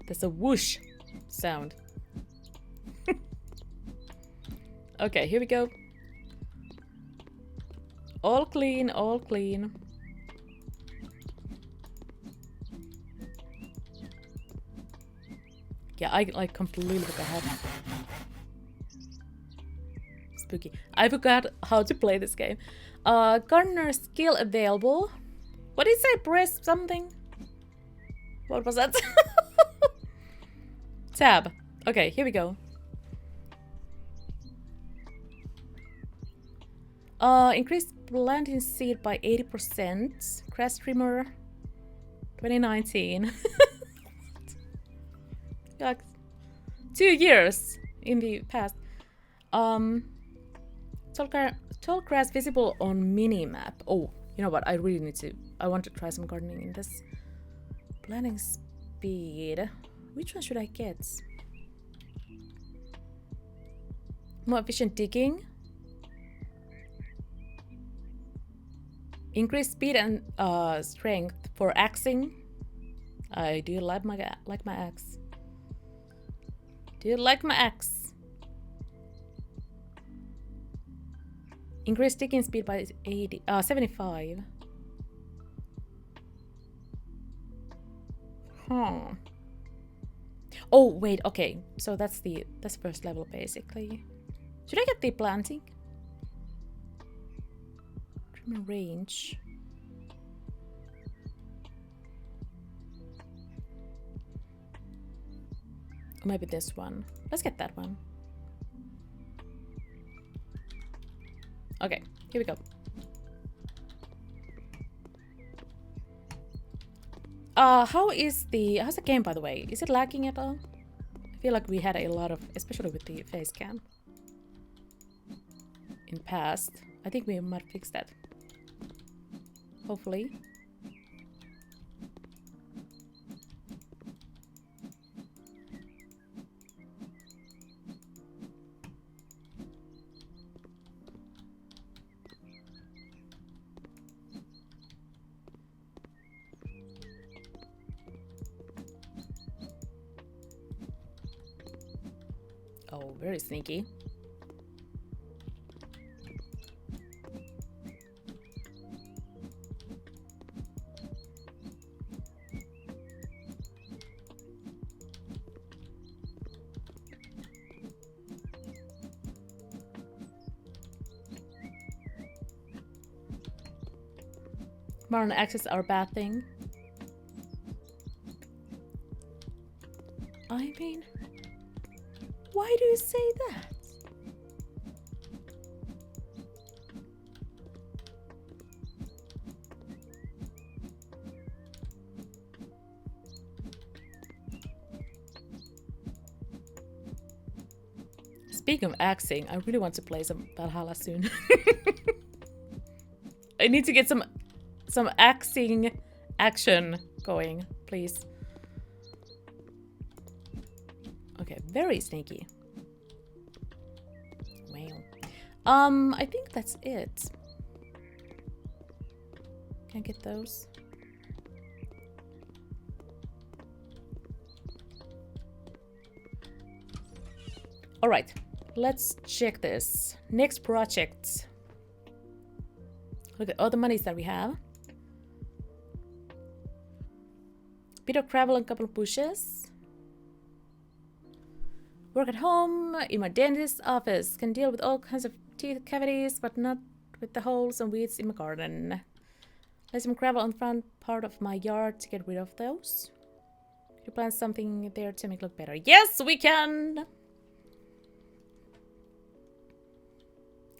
There's a whoosh sound. Okay, here we go. All clean, all clean. Yeah, I like completely forgot. Spooky. I forgot how to play this game. Gardener skill available. What did it say? Press something? What was that? Tab. Okay, here we go. Increased planting seed by 80%. Grass trimmer. 2019. Like 2 years in the past. Tall grass visible on minimap. Oh, you know what? I really need to. I want to try some gardening in this. Planting speed. Which one should I get? More efficient digging. Increased speed and strength for axing. I do like my axe. Do you like my axe? Increased digging speed by 75. Huh. Oh wait, okay. So that's first level basically. Should I get the planting? Trim range. Or maybe this one. Let's get that one. Okay, here we go. How's the game, by the way? Is it lagging at all? I feel like we had a lot of, especially with the face cam in past. I think we might fix that. Hopefully. Oh, very sneaky. modern axes are a bad thing. I mean, why do you say that? Speaking of axing, I really want to play some Valhalla soon. I need to get some axing action going, please. Okay, very sneaky. Wow. I think that's it. Can I get those? All right. Let's check this. Next project. Look at all the monies that we have. Bit of travel and couple of bushes. Work at home, in my dentist's office. Can deal with all kinds of teeth cavities, but not with the holes and weeds in my garden. Lay some gravel on the front part of my yard to get rid of those. Can you plant something there to make it look better? Yes, we can!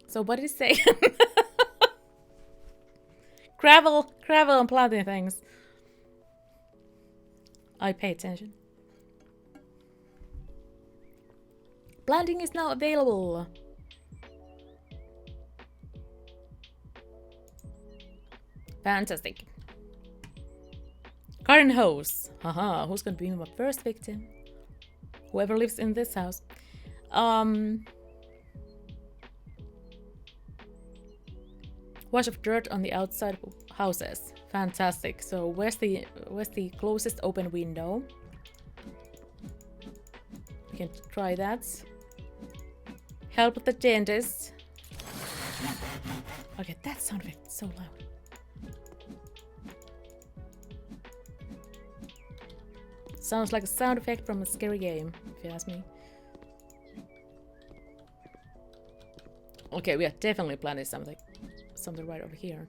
So what did he say? Gravel and planting things. I pay attention. Planting is now available. Fantastic. Garden hose. Haha, who's gonna be my first victim? Whoever lives in this house. Wash of dirt on the outside of houses. Fantastic. So where's the closest open window? We can try that. Help with the dentist. Okay, that sound effect is so loud. Sounds like a sound effect from a scary game, if you ask me. Okay, we are definitely planning something right over here.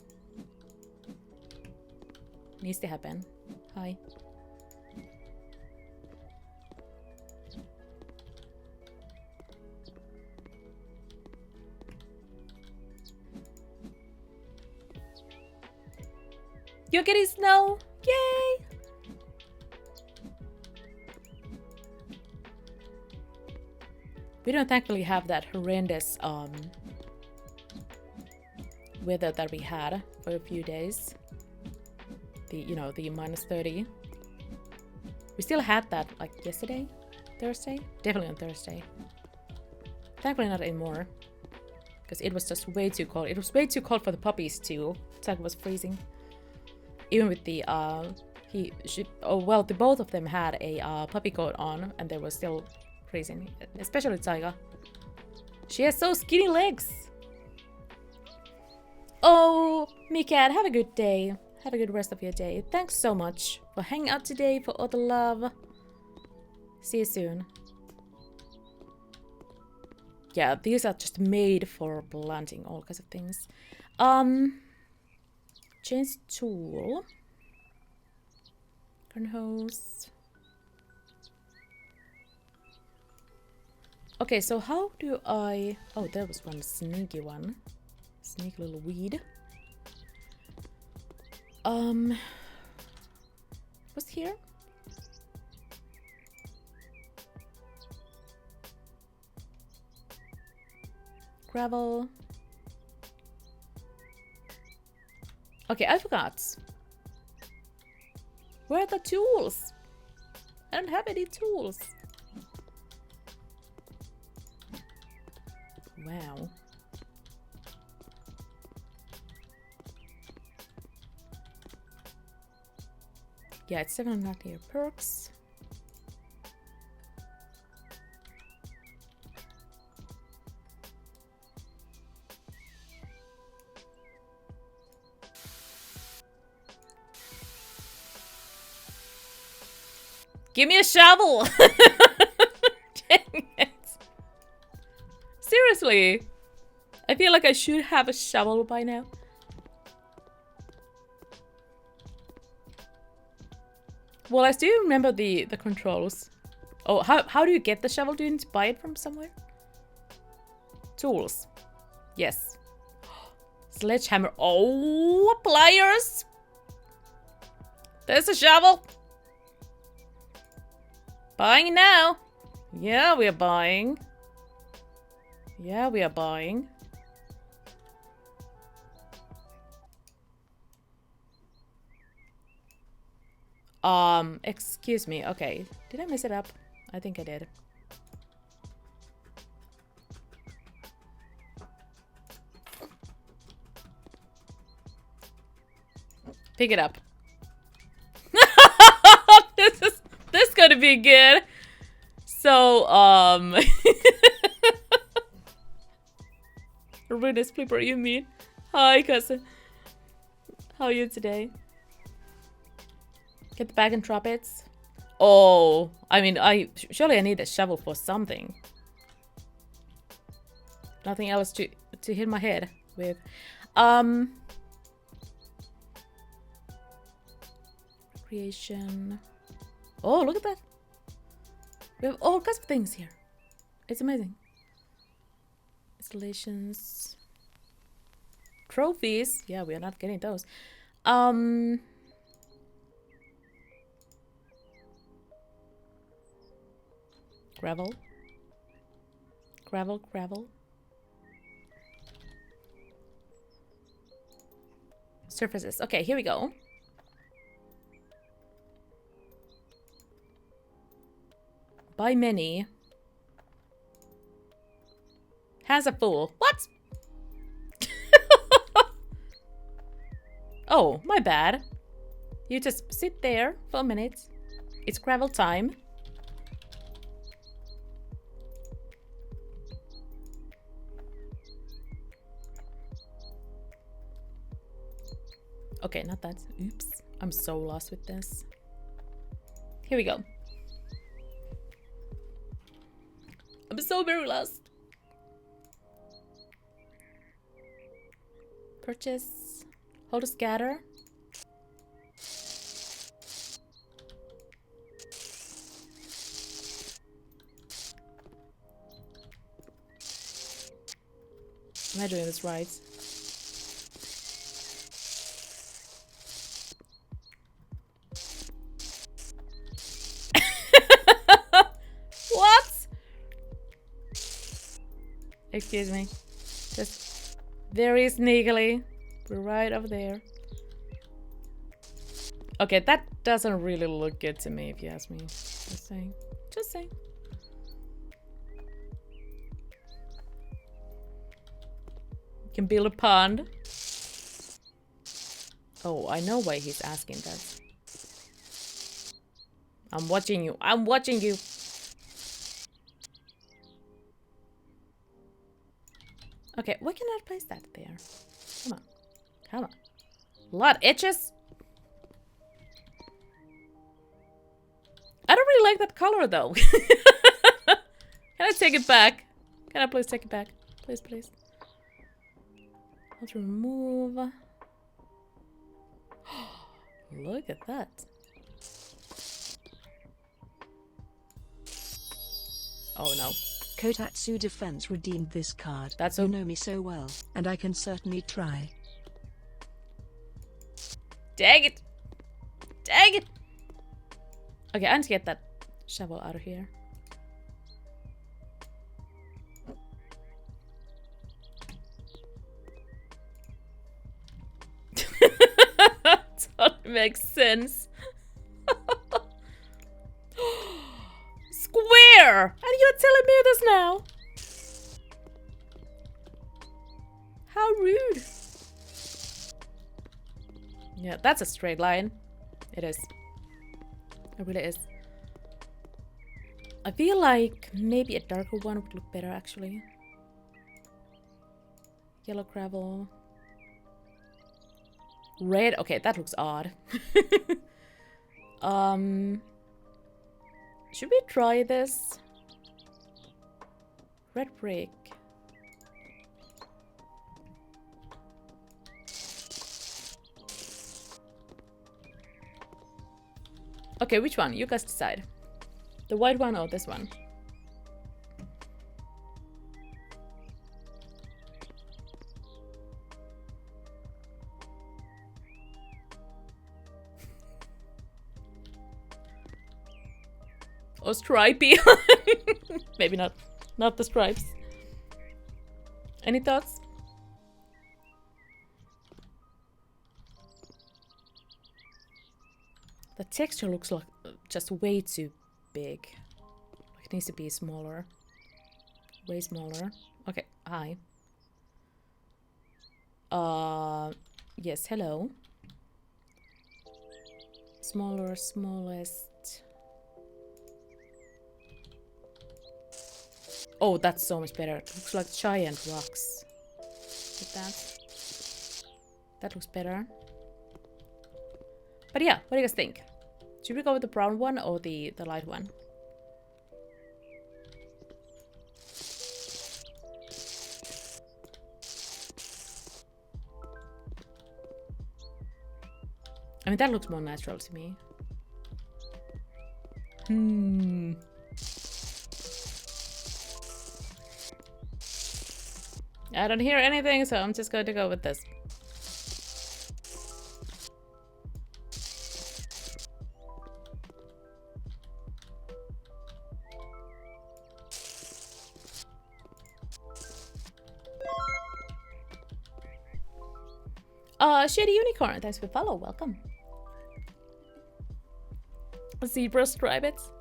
Needs to happen. Hi. You're getting snow! Yay! We don't thankfully have that horrendous weather that we had for a few days. The minus 30. We still had that like yesterday, Thursday? Definitely on Thursday. Thankfully not anymore. Because it was just way too cold. It was way too cold for the puppies too. Tag was freezing. Even with the the both of them had a puppy coat on and they were still freezing. Especially Taiga. She has so skinny legs. Oh, Mikat, have a good day. Have a good rest of your day. Thanks so much for hanging out today, for all the love. See you soon. Yeah, these are just made for planting all kinds of things. Change tool. Garden hose. Okay, so how do I... Oh, there was one sneaky one. Sneaky little weed. What's here? Gravel. Okay, I forgot. Where are the tools? I don't have any tools. Wow. Yeah, it's 700 here. Perks. Give me a shovel! Dang it. Seriously. I feel like I should have a shovel by now. Well, I still remember the controls. Oh, how do you get the shovel? Do you need to buy it from somewhere? Tools. Yes. Sledgehammer. Oh, pliers! There's a shovel! Buying now! Yeah, we are buying. Yeah, we are buying. Excuse me. Okay. Did I mess it up? I think I did. Pick it up. This is gonna be good. So, Ruinous Flipper, you mean? Hi, cousin. How are you today? Get the bag and drop it. Oh, I mean, surely I need a shovel for something. Nothing else to hit my head with. Creation. Oh, look at that. We have all kinds of things here. It's amazing. Installations. Trophies. Yeah, we are not getting those. Gravel. Gravel, gravel. Surfaces. Okay, here we go. Buy many. Has a full. What? Oh, my bad. You just sit there for a minute. It's gravel time. Okay, not that. Oops. I'm so lost with this. Here we go. I'm so very lost. Purchase. Hold to scatter. Am I doing this right? What? Excuse me. Just very sneakily. We're right over there. Okay, that doesn't really look good to me if you ask me. Just saying. Just saying. Can build a pond. Oh, I know why he's asking that. I'm watching you. I'm watching you. Okay, why can I place that there? Come on. Come on. A lot of itches. I don't really like that color though. Can I take it back? Can I please take it back? Please, please. Let's remove. Look at that. Oh no. Kotatsu Defense redeemed this card. That's you know me so well, and I can certainly try. Dang it! Dang it! Okay, I need to get that shovel out of here. Totally makes sense. Square! And you're telling me this now? How rude. Yeah, that's a straight line. It is. It really is. I feel like maybe a darker one would look better actually. Yellow gravel. Red. Okay, that looks odd. Should we try this? Red brick. Okay, which one? You guys decide. The white one or this one? Or stripey? Maybe not. Not the stripes. Any thoughts? The texture looks like just way too big. It needs to be smaller. Way smaller. Okay, hi. Yes, hello. Smaller, smallest. Oh, that's so much better. It looks like giant rocks. Like that. That looks better. But yeah, what do you guys think? Should we go with the brown one or the light one? I mean, that looks more natural to me. I don't hear anything, so I'm just going to go with this. Shady Unicorn, thanks for follow, welcome. Zebra stripes.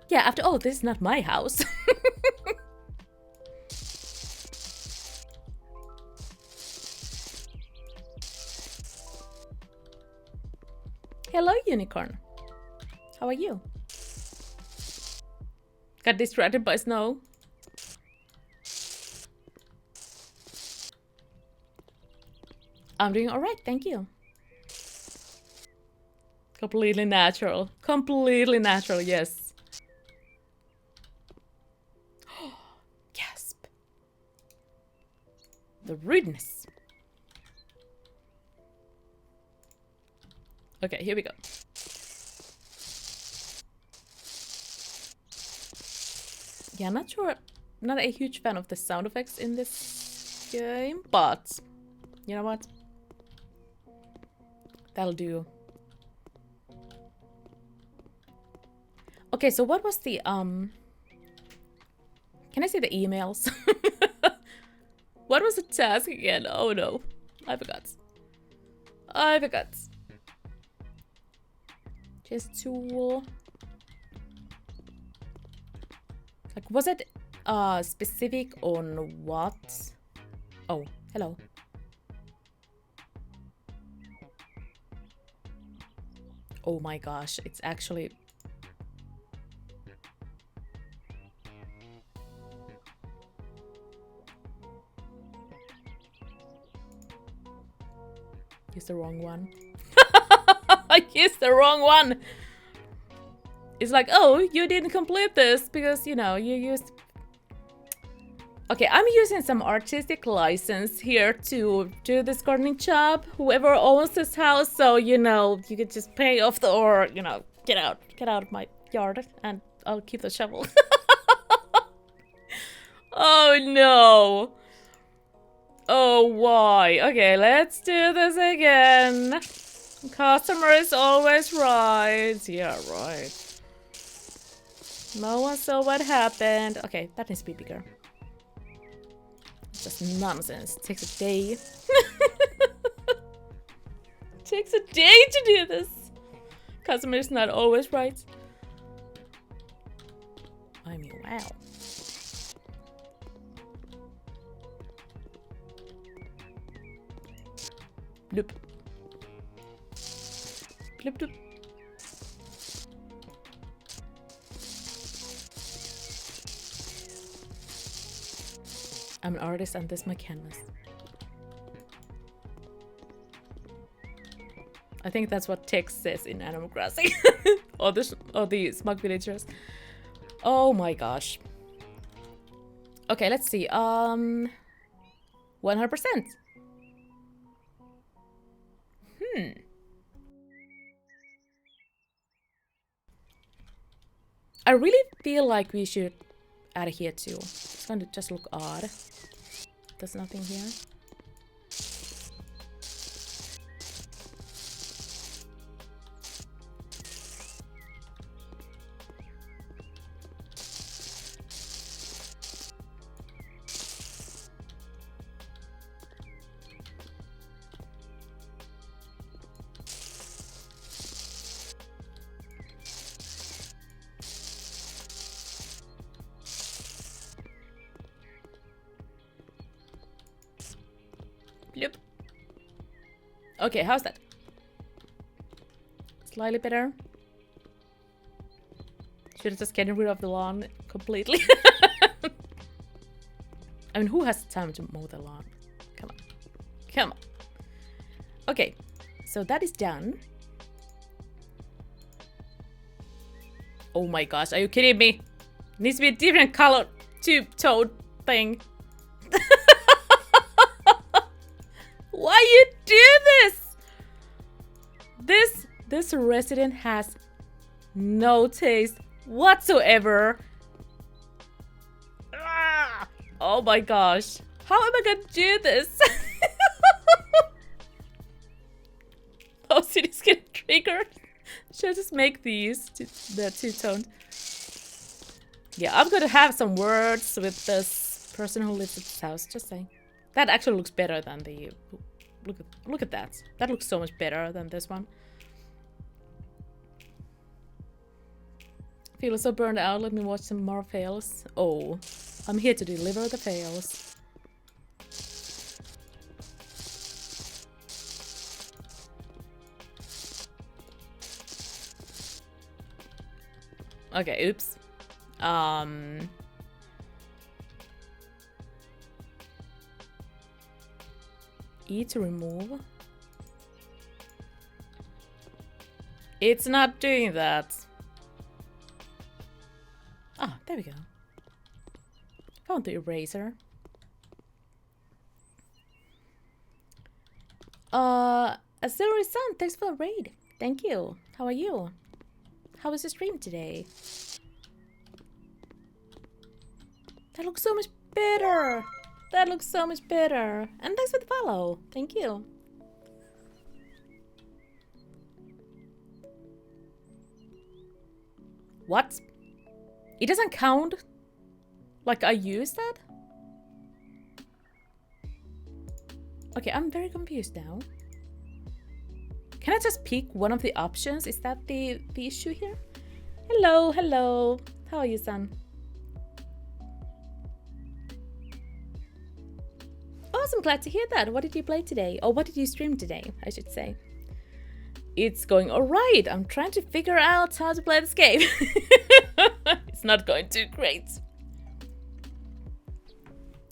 Yeah, after all, this is not my house. Hello, Unicorn. How are you? Got distracted by snow. I'm doing alright, thank you. Completely natural. Completely natural, yes. Gasp. The rudeness. Okay, here we go. Yeah, not sure. Not a huge fan of the sound effects in this game, but you know what? That'll do. Okay, so what was the can I see the emails? What was the task again? Oh no. I forgot. I forgot. Just tool. Like, was it specific on what? Oh, hello. Oh my gosh, it's actually... Used the wrong one. I used the wrong one! It's like, oh, you didn't complete this because, you know, you used... Okay, I'm using some artistic license here to do this gardening job. Whoever owns this house, so, you know, you could just pay off the, or, you know, get out of my yard and I'll keep the shovel. Oh no. Oh, why? Okay, let's do this again. Customer is always right. Yeah, right. No one saw what happened. Okay, that needs to be bigger. It's just nonsense. It takes a day. It takes a day to do this. Customer is not always right. I mean, wow. Bloop. Bloop, bloop. I'm an artist and this is my canvas. I think that's what text says in Animal Crossing. or the smug villagers. Oh my gosh. Okay, let's see. 100%. I really feel like we should add here too. It's going to just look odd. There's nothing here. Yep. Okay, how's that? Slightly better. Should have just gotten rid of the lawn completely. I mean, who has time to mow the lawn? Come on. Come on. Okay, so that is done. Oh my gosh, are you kidding me? Needs to be a different color two-tone thing. Why you do this? This resident has no taste whatsoever. Ah! Oh my gosh. How am I gonna do this? Oh, city's getting triggered. Should I just make these the two-toned? Yeah, I'm gonna have some words with this person who lives at this house. Just saying. That actually looks better than the... Look at that. That looks so much better than this one. Feel so burned out. Let me watch some more fails. Oh, I'm here to deliver the fails. Okay, oops. E to remove. It's not doing that. Ah, there we go. Found the eraser. Azuri Sun, thanks for the raid. Thank you. How are you? How was the stream today? That looks so much better. That looks so much better. And thanks for the follow. Thank you. What? It doesn't count? Like I used that? Okay, I'm very confused now. Can I just pick one of the options? Is that the issue here? Hello, hello. How are you, son? Awesome, glad to hear that. What did you play today? Or what did you stream today, I should say? It's going alright. I'm trying to figure out how to play this game. It's not going too great.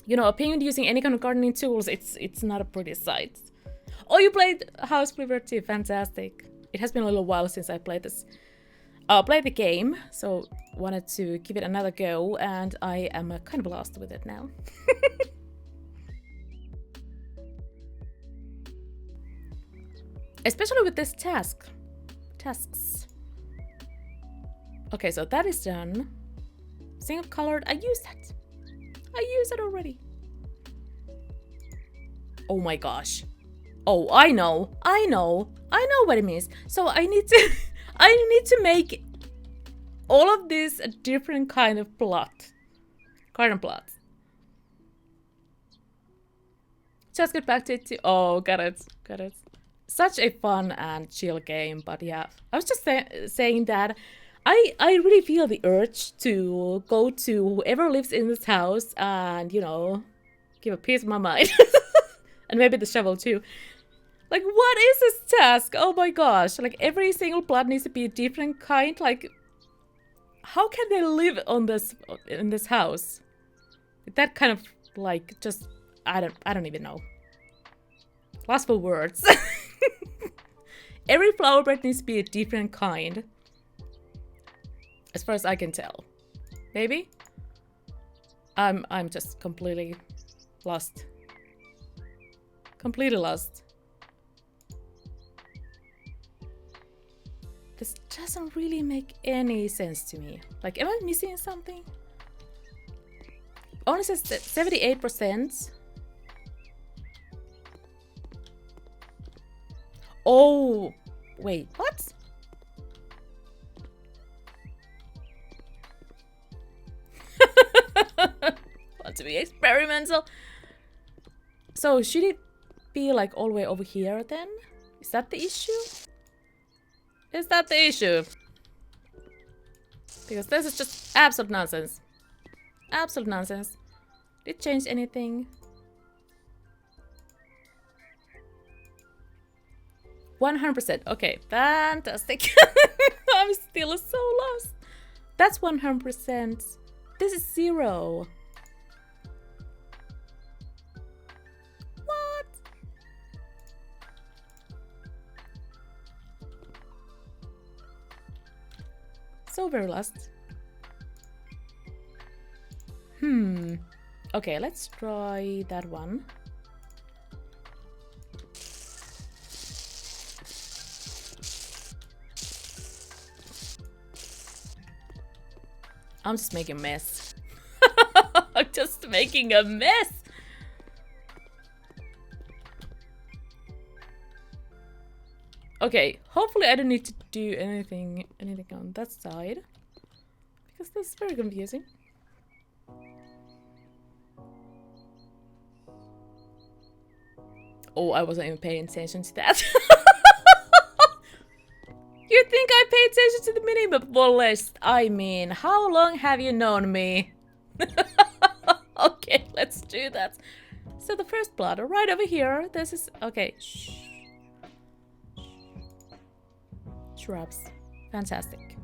You know, opinion using any kind of gardening tools, it's not a pretty sight. Oh, you played House Flipper too. Fantastic. It has been a little while since I played this. Played the game, so wanted to give it another go, and I am kind of lost with it now. Especially with this tasks. Okay, so that is done. Single colored, I used that. I used it already. Oh my gosh. Oh, I know what it means. So I need to make all of this a different kind of plot. Garden plot. Just get back to it too. Oh, got it. Such a fun and chill game, but yeah. I was just saying that I really feel the urge to go to whoever lives in this house and, you know, give a piece of my mind. And maybe the shovel too. Like, what is this task? Oh my gosh. Like, every single plot needs to be a different kind. Like, how can they live on in this house? That kind of, like, just, I don't even know. Lost for words. Every flower bed needs to be a different kind. As far as I can tell. Maybe? I'm just completely lost. Completely lost. This doesn't really make any sense to me. Like, am I missing something? Only says 78%. Oh, wait, what? Want to be experimental? So should it be like all the way over here then? Is that the issue? Is that the issue? Because this is just absolute nonsense. Absolute nonsense. Did it change anything? 100%. Okay, fantastic. I'm still so lost. That's 100%. This is 0. What? So very lost. Okay, let's try that one. I'm just making a mess. I'm just making a mess. Okay, hopefully I don't need to do anything on that side, because this is very confusing. Oh, I wasn't even paying attention to that. You think I pay attention to the mini-map list? I mean, how long have you known me? Okay, let's do that. So the first plot, right over here. This is... okay. Shh. Shrubs. Fantastic.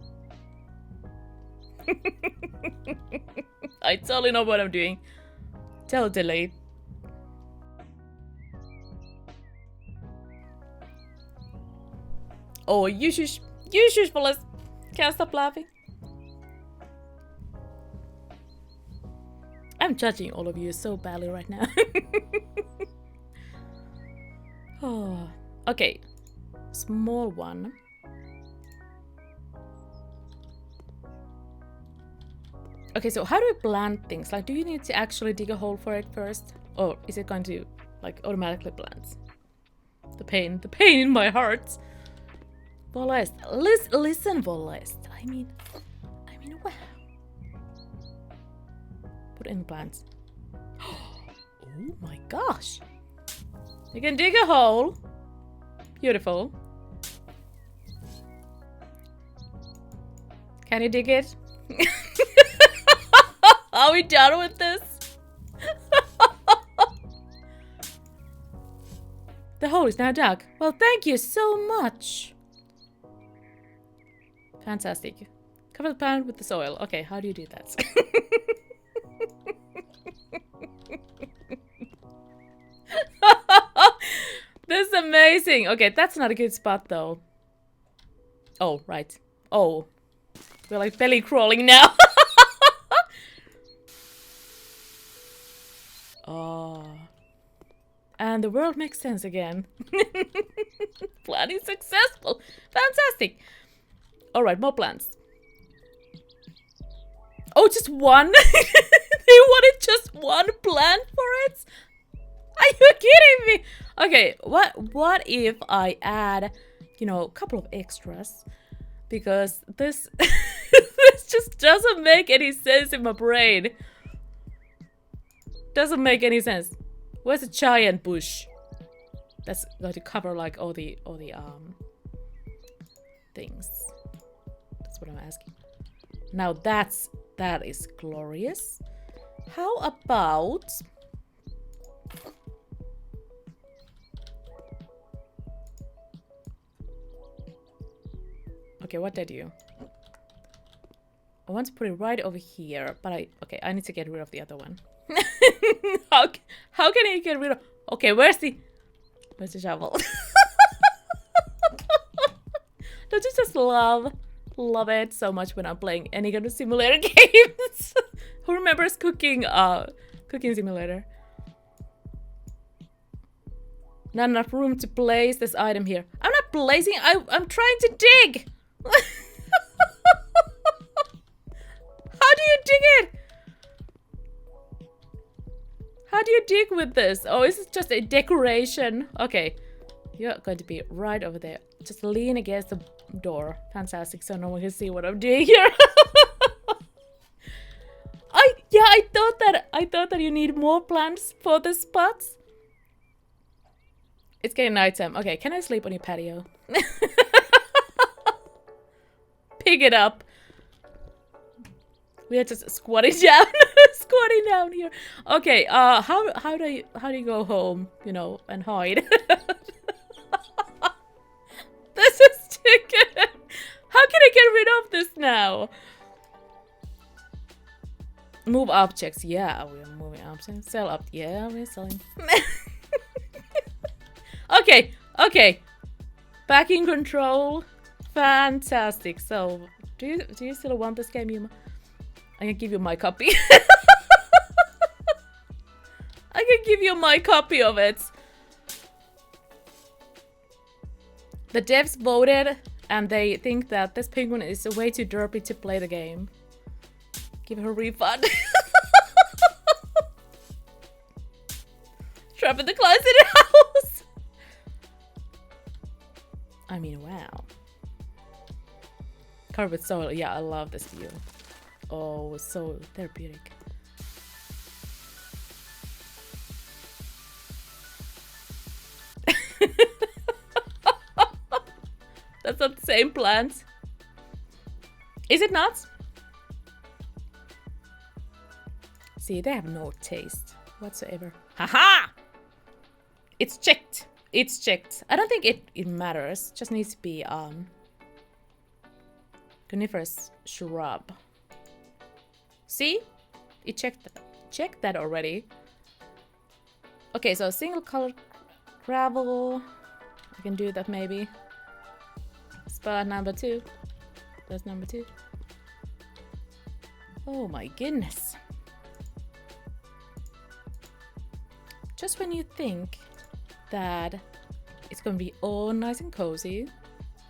I totally know what I'm doing. Totally. Oh, you shush, Wallace. Can't stop laughing. I'm judging all of you so badly right now. Oh, okay. Small one. Okay, so how do we plant things? Like, do you need to actually dig a hole for it first? Or is it going to, like, automatically plant? The pain in my heart. Wallace, listen, Wallace. I mean, wow. Put in the plants. Oh my gosh. You can dig a hole. Beautiful. Can you dig it? Are we done with this? The hole is now dug. Well, thank you so much. Fantastic. Cover the plant with the soil. Okay, how do you do that? This is amazing. Okay, that's not a good spot though. Oh, right. Oh. We're like belly crawling now. Oh. And the world makes sense again. Plan is successful. Fantastic. Alright, more plants. Oh, just one? They wanted just one plant for it? Are you kidding me? Okay, what if I add, you know, a couple of extras? Because this this just doesn't make any sense in my brain. Doesn't make any sense. Where's the giant bush? That's going to cover like all the things. That's what I'm asking. Now that is glorious. How about okay, what did I do? I want to put it right over here, but I need to get rid of the other one. How can I get rid of? Okay, where's the shovel? Don't you just love it so much when I'm playing any kind of simulator games? Who remembers cooking simulator? Not enough room to place this item here. I'm not placing. I'm trying to dig. How do you dig it? How do you dig with this? Oh, is it just a decoration? Okay. You're going to be right over there. Just lean against the door. Fantastic, so no one can see what I'm doing here. I thought that you need more plants for the spots. It's getting nighttime. Okay, can I sleep on your patio? Pick it up. We are just squatting down, squatting down here. Okay, how do you go home? You know, and hide. This is too good. How can I get rid of this now? Move objects. Yeah, we're moving objects. Sell up. Yeah, we're selling. Okay, okay. Back in control. Fantastic. So, do you still want this game, Yuma? I can give you my copy. I can give you my copy of it. The devs voted, and they think that this penguin is way too derpy to play the game. Give her a refund. Trap in the closet house. I mean, wow. Covered with soil. Yeah, I love this view. Oh, so therapeutic. That's not the same plant. Is it not? See, they have no taste whatsoever. Haha! It's checked. It's checked. I don't think it matters. Just needs to be coniferous shrub. See? It checked that already. Okay, so single color gravel. I can do that maybe. Spot number 2. That's number 2. Oh my goodness. Just when you think that it's gonna be all nice and cozy,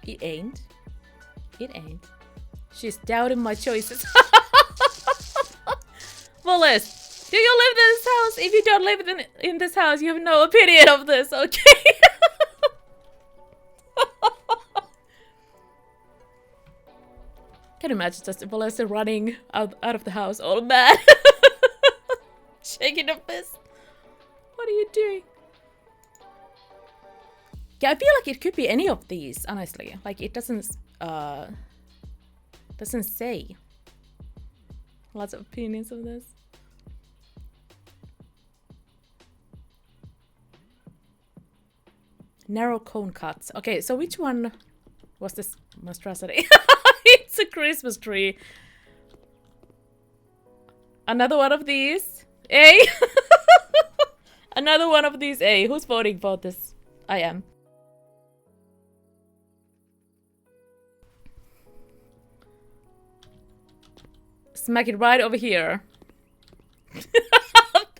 it ain't. It ain't. She's doubting my choices. Wallace, do you live in this house? If you don't live in this house, you have no opinion of this, okay? Can you imagine just Wallace running out of the house all mad? Shaking a fist. What are you doing? Yeah, I feel like it could be any of these, honestly. Like, it doesn't say. Lots of opinions of this. Narrow cone cuts. Okay, so which one was this monstrosity? It's a Christmas tree. Another one of these. A. Another one of these. A. Who's voting for this? I am. Smack it right over here.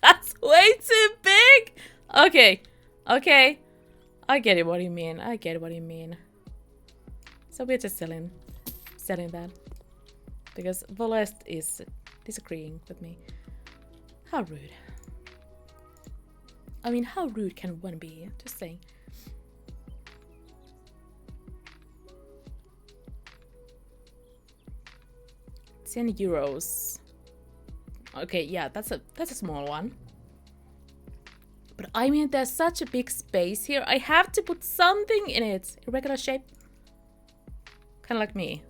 That's way too big. Okay. Okay. I get it what you mean. I get what you mean. So we're just selling that. Because Volest is disagreeing with me. How rude. I mean, how rude can one be? Just saying. €10. Okay, yeah, that's a small one. But I mean, there's such a big space here. I have to put something in it. Irregular shape. Kind of like me.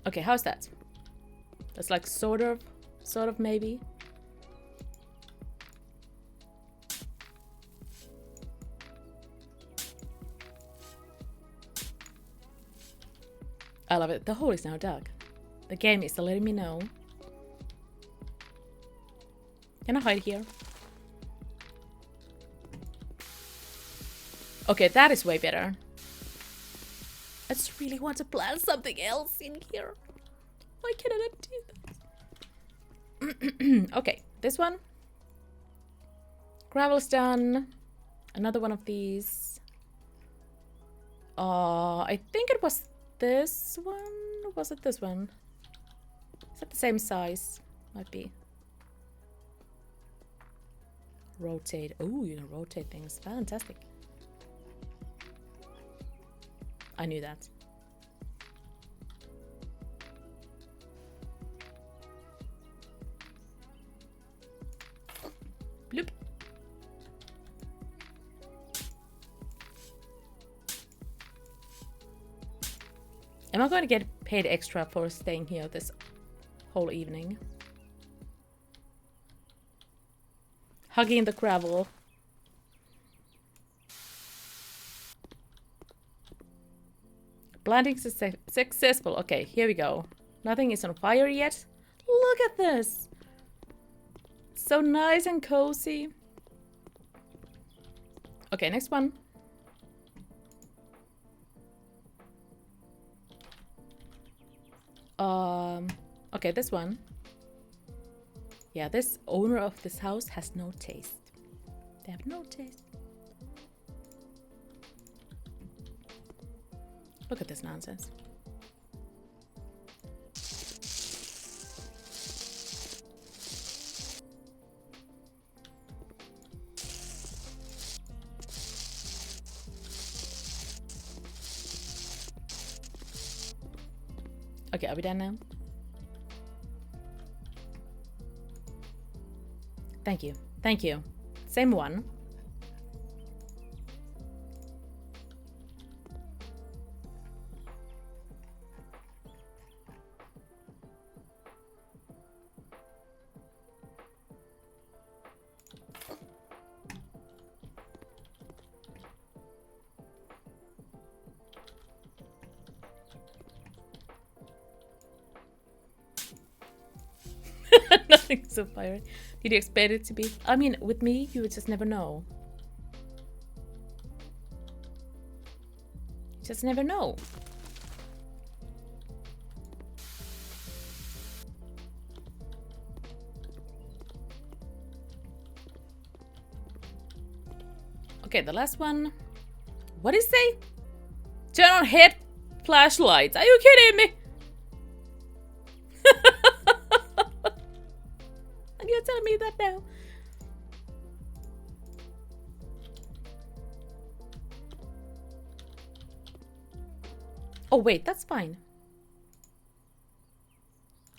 Okay, how's that? That's like sort of maybe. I love it. The hole is now dug. The game is letting me know. Can I hide here? Okay, that is way better. really want to plant something else in here. Why can I not do that? Okay, this one. Gravel's done. Another one of these. I think it was this one. Or was it this one? Is that the same size? Might be. Rotate. Oh, you can rotate things. Fantastic. I knew that. Bloop. Am I going to get paid extra for staying here this whole evening? Hugging the gravel. Planting successful. Okay, here we go. Nothing is on fire yet. Look at this. So nice and cozy. Okay, next one. Okay, this one. Yeah, this owner of this house has no taste. They have no taste. Look at this nonsense. Okay, are we done now? Thank you. Thank you. Same one. Nothing so fiery. Did you expect it to be? I mean, with me, you would just never know. Just never know. Okay, the last one. What did it say? Turn on head flashlights. Are you kidding me? And you're telling me that now? Oh wait, that's fine.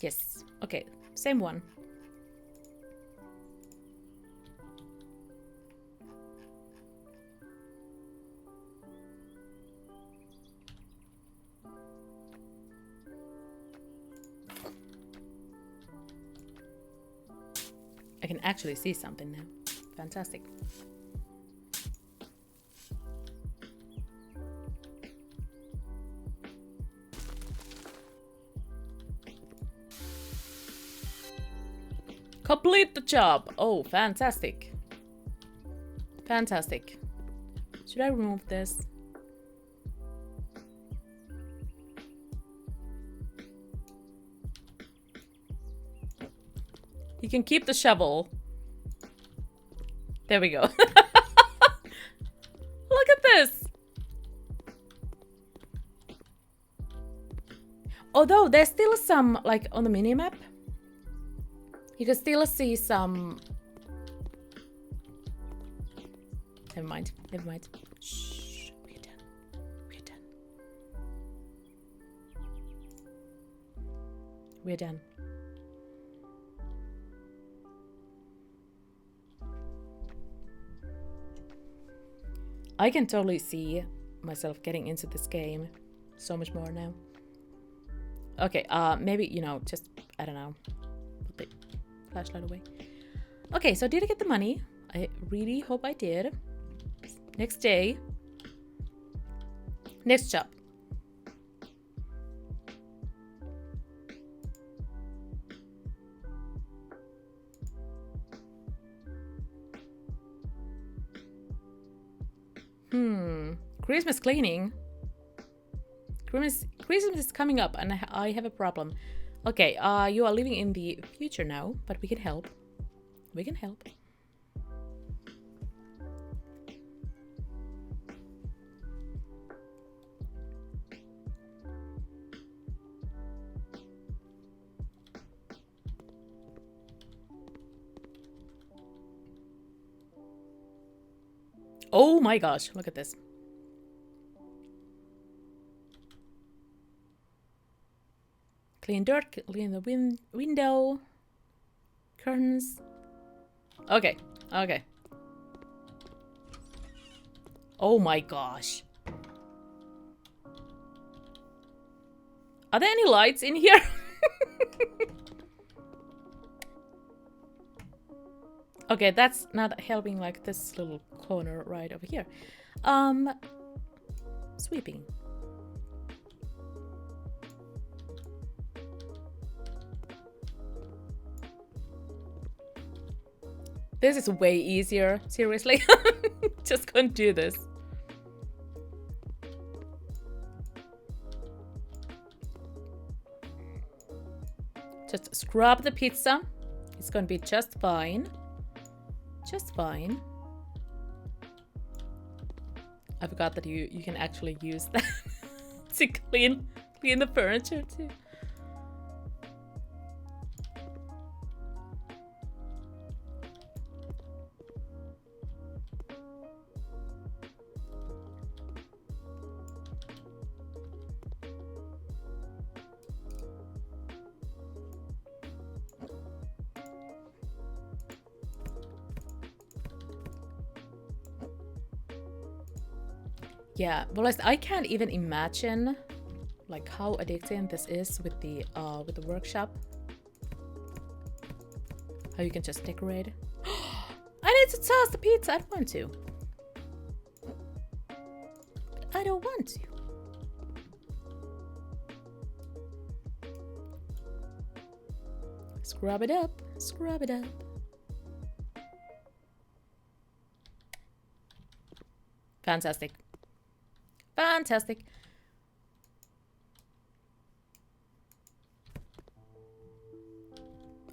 Yes. Okay, same one. I can actually see something now. Fantastic. Complete the job. Oh, fantastic. Fantastic. Should I remove this? You can keep the shovel. There we go. Look at this. Although there's still some, like on the minimap, you can still see some. Never mind. Never mind. Shh. We're done. We're done. We're done. I can totally see myself getting into this game so much more now. Okay, maybe, you know, just, I don't know, put the flashlight away. Okay, so did I get the money? I really hope I did. Next day. Next job. Christmas cleaning. Christmas is coming up and I have a problem. Okay, you are living in the future now, but we can help. We can help. Oh my gosh, look at this. Clean dirt, clean the window. Curtains. Okay, okay. Oh my gosh. Are there any lights in here? Okay, that's not helping, like this little corner right over here. Sweeping. This is way easier, seriously. Just couldn't do this. Just scrub the pizza. It's gonna be just fine. Just fine. I forgot that you can actually use that to clean the furniture too. Yeah, well, I can't even imagine like how addicting this is with the workshop. How you can just decorate. I need to toss the pizza. I don't want to. I don't want to. Scrub it up. Scrub it up. Fantastic. Fantastic.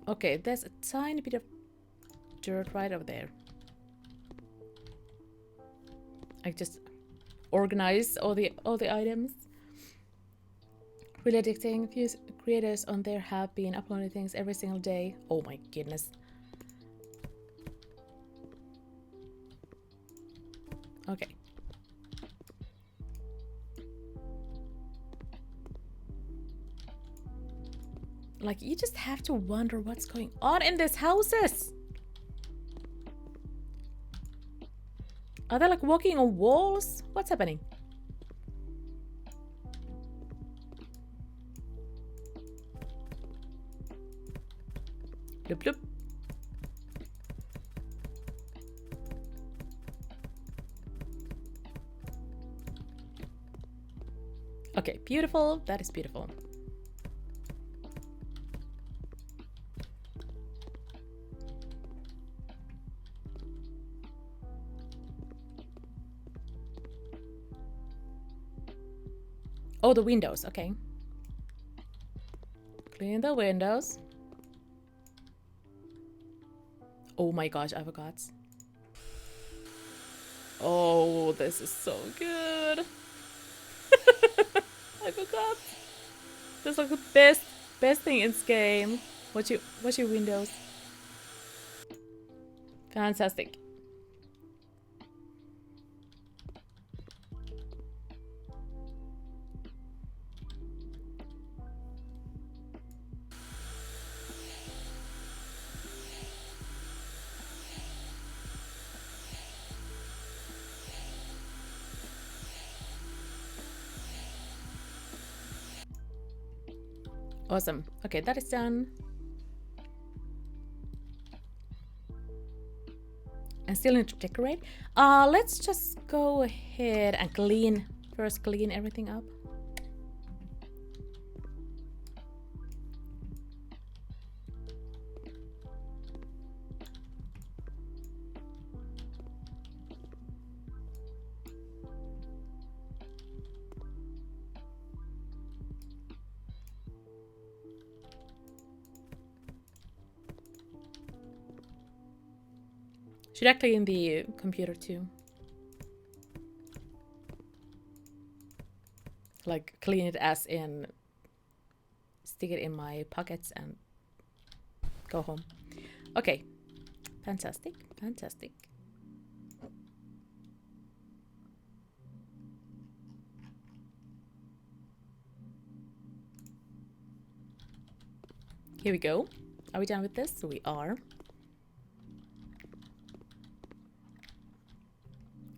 Okay, there's a tiny bit of dirt right over there. I just organize all the items. Really addicting. Few creators on there have been uploading things every single day. Oh my goodness. Okay. Like, you just have to wonder what's going on in these houses. Are they like walking on walls? What's happening? Bloop bloop. Okay, beautiful. That is beautiful. Oh, the windows. Okay. Clean the windows. Oh my gosh, I forgot. Oh, this is so good. I forgot. This is like the best thing in this game. Watch your windows. Fantastic. Awesome. Okay, that is done. And still need to decorate. Let's just go ahead and clean. First, clean everything up. Should I clean the computer too? Like clean it as in stick it in my pockets and go home. Okay. Fantastic. Fantastic. Here we go. Are we done with this? We are.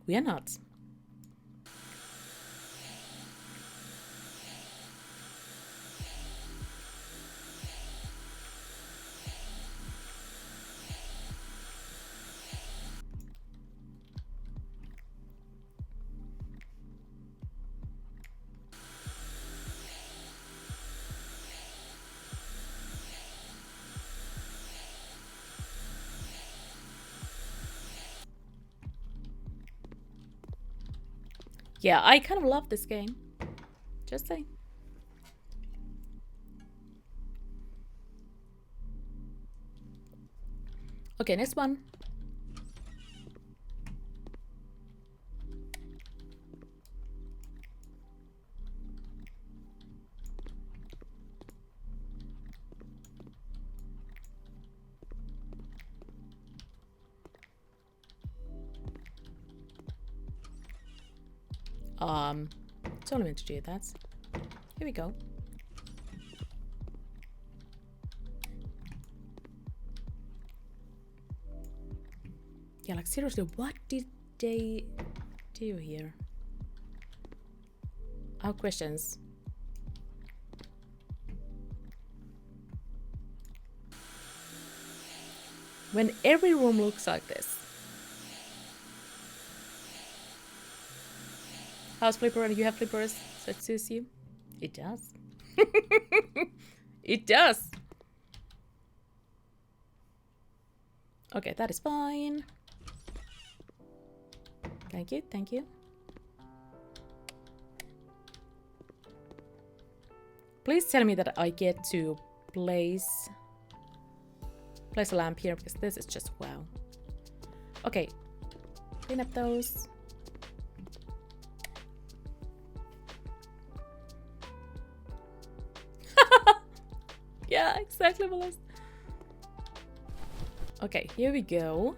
We are not. Yeah, I kind of love this game. Just saying. Okay, next one. It's only meant to do that. Here we go. Yeah, like seriously, what did they do here? I have questions. When every room looks like this. How's Flipper? You have flippers, so it suits you? It does. It does. Okay, that is fine. Thank you, thank you. Please tell me that I get to place a lamp here, because this is just wow. Okay, clean up those. Yeah, exactly, Melissa. Okay, here we go.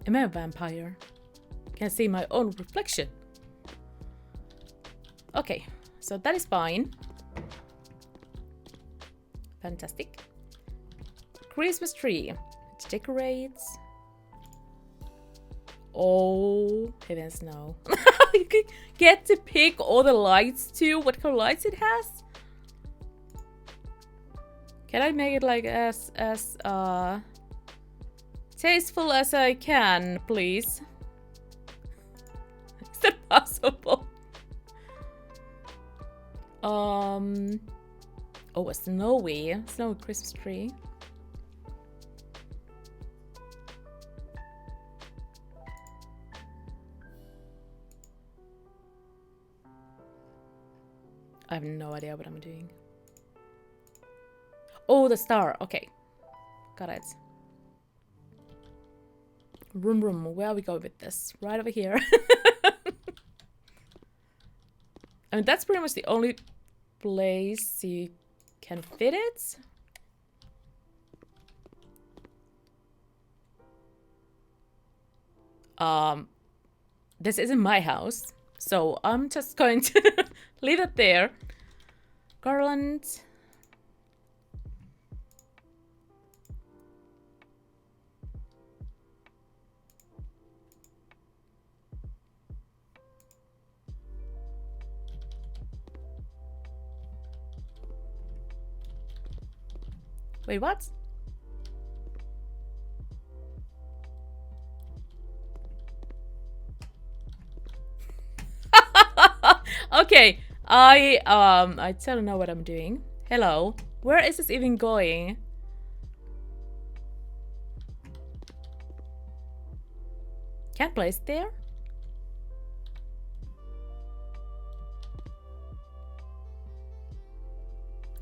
Am I a vampire? Can see my own reflection. Okay, so that is fine. Fantastic. Christmas tree. It decorates. Oh, heavens no. You can get to pick all the lights too. What kind of lights it has? Can I make it like as tasteful as I can, please? Is that possible? Oh, a snowy Christmas tree. I have no idea what I'm doing. Oh, the star. Okay, got it. Room, where we go with this? Right over here. I mean, that's pretty much the only place you can fit it. This isn't my house, so I'm just going to leave it there. Garland. Wait, what? Okay, I don't know what I'm doing. Hello, where is this even going? Can't place it there?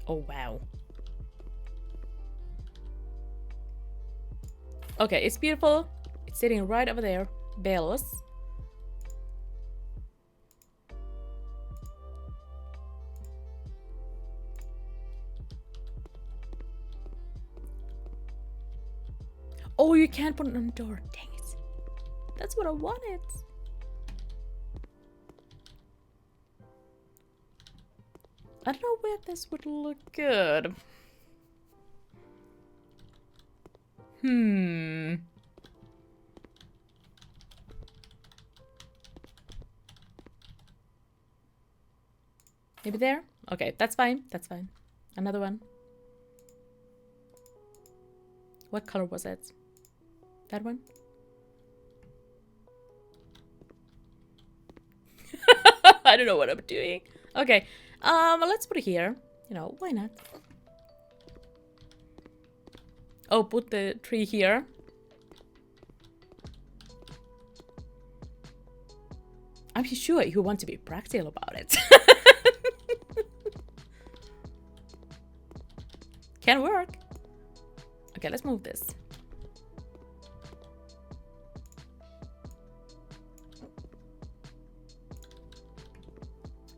Oh wow. Okay, it's beautiful. It's sitting right over there. Bells. Oh, you can't put it on the door. Dang it. That's what I wanted. I don't know where this would look good. Maybe there? Okay, that's fine. That's fine. Another one. What color was it? That one? I don't know what I'm doing. Okay, let's put it here. You know, why not? Oh, put the tree here. I'm sure you want to be practical about it. Can work. Okay, let's move this.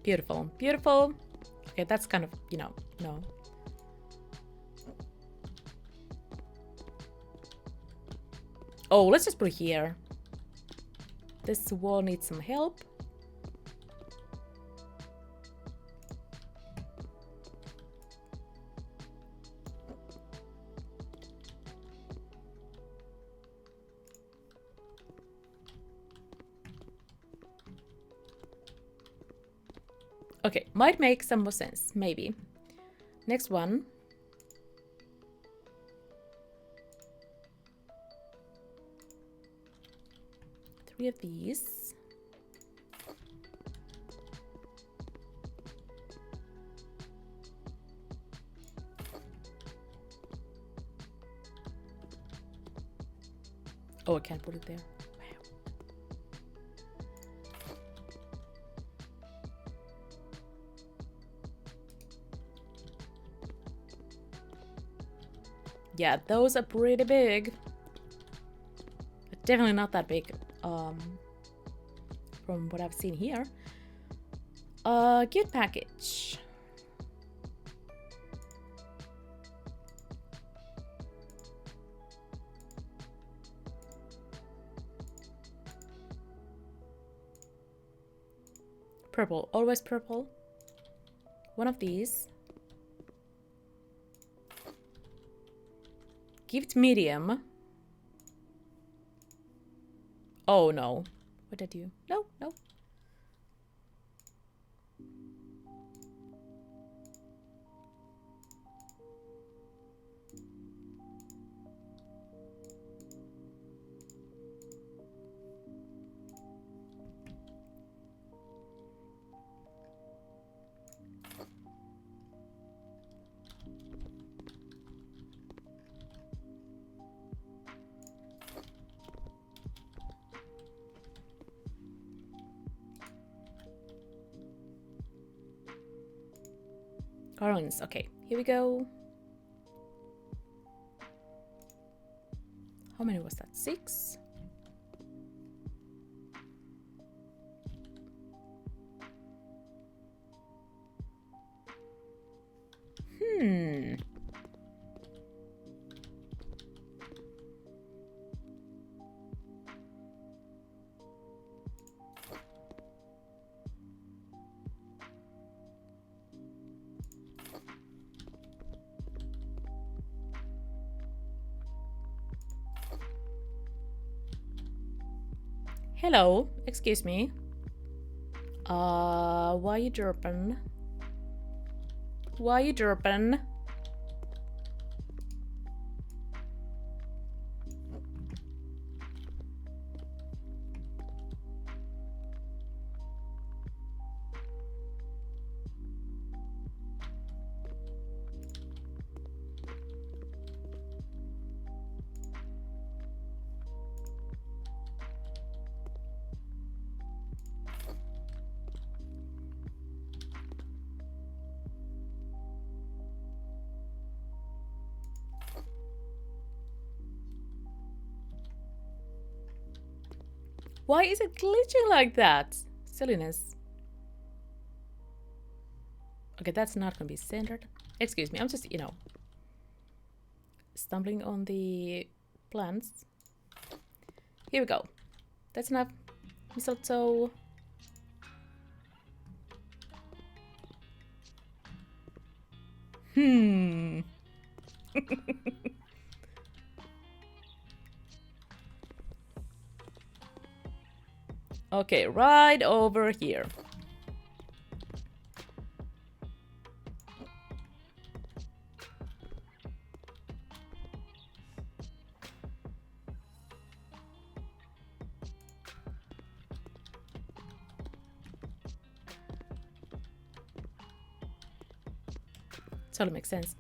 Beautiful, beautiful. Okay, that's kind of, you know, no. Oh, let's just put it here. This wall needs some help. Okay, might make some more sense, maybe. Next one. Three of these. Oh, I can't put it there. Yeah, those are pretty big. But definitely not that big, from what I've seen here. Gift package. Purple, always purple. One of these. Gift medium. Oh no. What did I do? No, no. Garlands. Okay, here we go. How many was that? 6? Hello, excuse me. Why you derping? Why you derping? Why is it glitching like that? Silliness. Okay, that's not gonna be centered. Excuse me, I'm just, you know, stumbling on the plants. Here we go. That's enough. Mistletoe. Okay, right over here. Totally makes sense.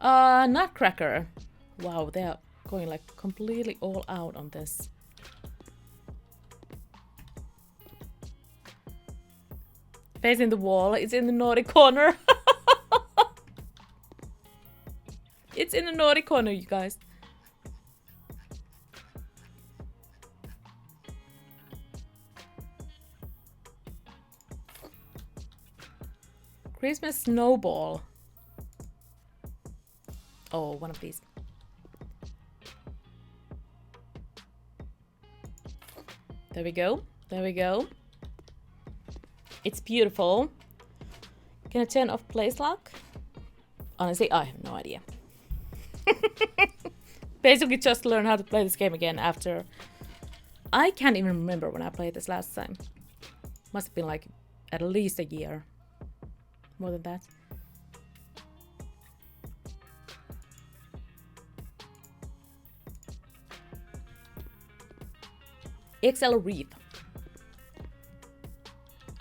Nutcracker. Wow, they're going like completely all out on this. Facing the wall. It's in the naughty corner. It's in the naughty corner, you guys. Christmas snowball. Oh, one of these. There we go. There we go. It's beautiful. Can I turn off place lock? Honestly, I have no idea. Basically just learn how to play this game again after... I can't even remember when I played this last time. Must have been like at least a year. More than that. XL wreath.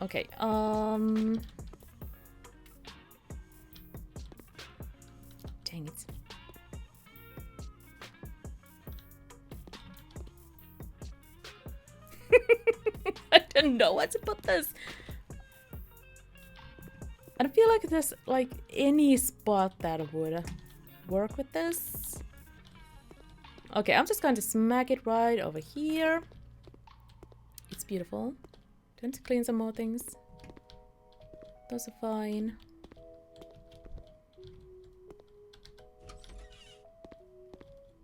Okay, dang it. I don't know where to put this. I don't feel like there's like any spot that would work with this. Okay, I'm just going to smack it right over here. It's beautiful. Don't to clean some more things. Those are fine.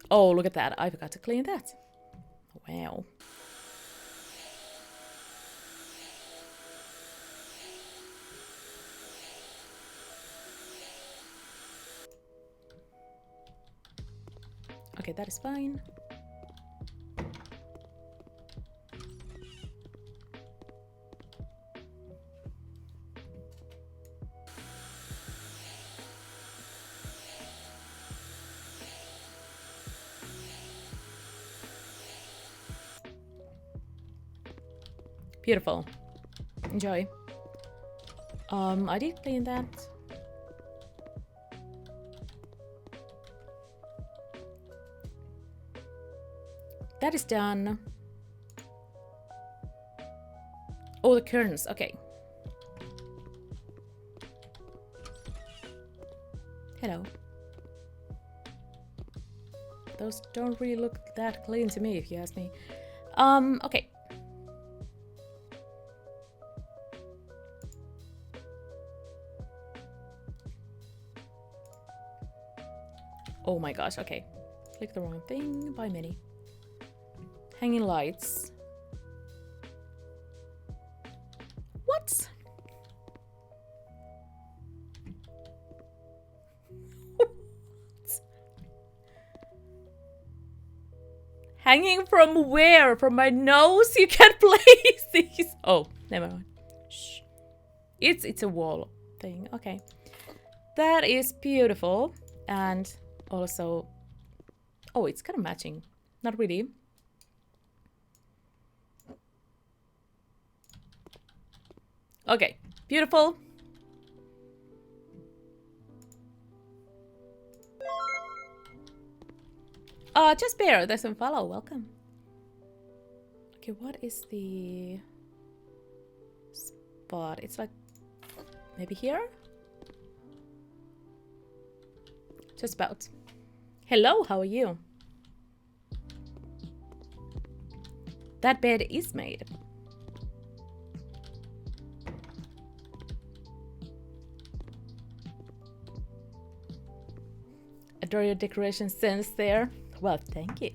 Oh, look at that. I forgot to clean that. Wow. Okay, that is fine. Beautiful. Enjoy. I did clean that. That is done. Oh, the curtains. Okay. Hello. Those don't really look that clean to me, if you ask me. Okay. Oh my gosh, okay. Click the wrong thing. Buy mini. Hanging lights. What? Hanging from where? From my nose? You can't place these. Oh, never mind. Shh. It's a wall thing. Okay. That is beautiful. And also... Oh, it's kind of matching. Not really. Okay. Beautiful. Just Bear, there's some follow. Welcome. Okay, what is the spot? It's like maybe here? Just about. Hello, how are you? that bed is made. Adore your decoration sense there. Well, thank you.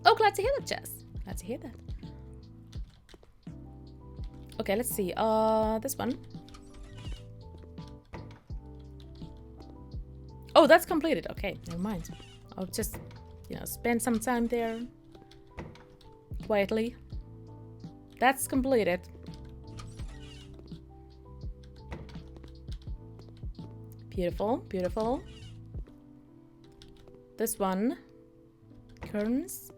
Oh, glad to hear that, Jess. Glad to hear that. Okay, let's see. This one. Oh, that's completed. Okay, never mind. I'll just, you know, spend some time there quietly. That's completed. Beautiful, beautiful. This one. Curtains.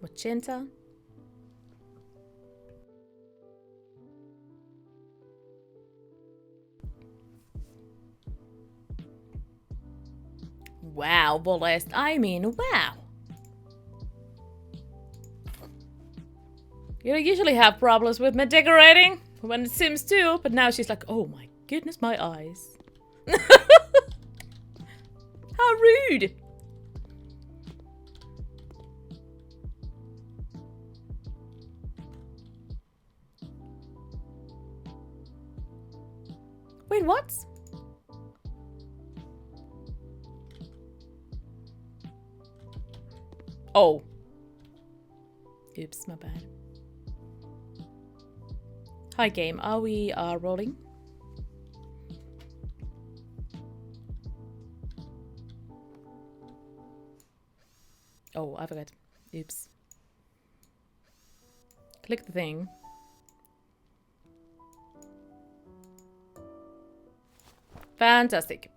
Magenta. Wow, Bolest. I mean, wow. You don't usually have problems with me decorating when it seems to, but now she's like, oh my goodness, my eyes. How rude. Wait, what? Oh. Oops, my bad. Hi game, are we rolling? Oh, I forgot. Oops. Click the thing. Fantastic.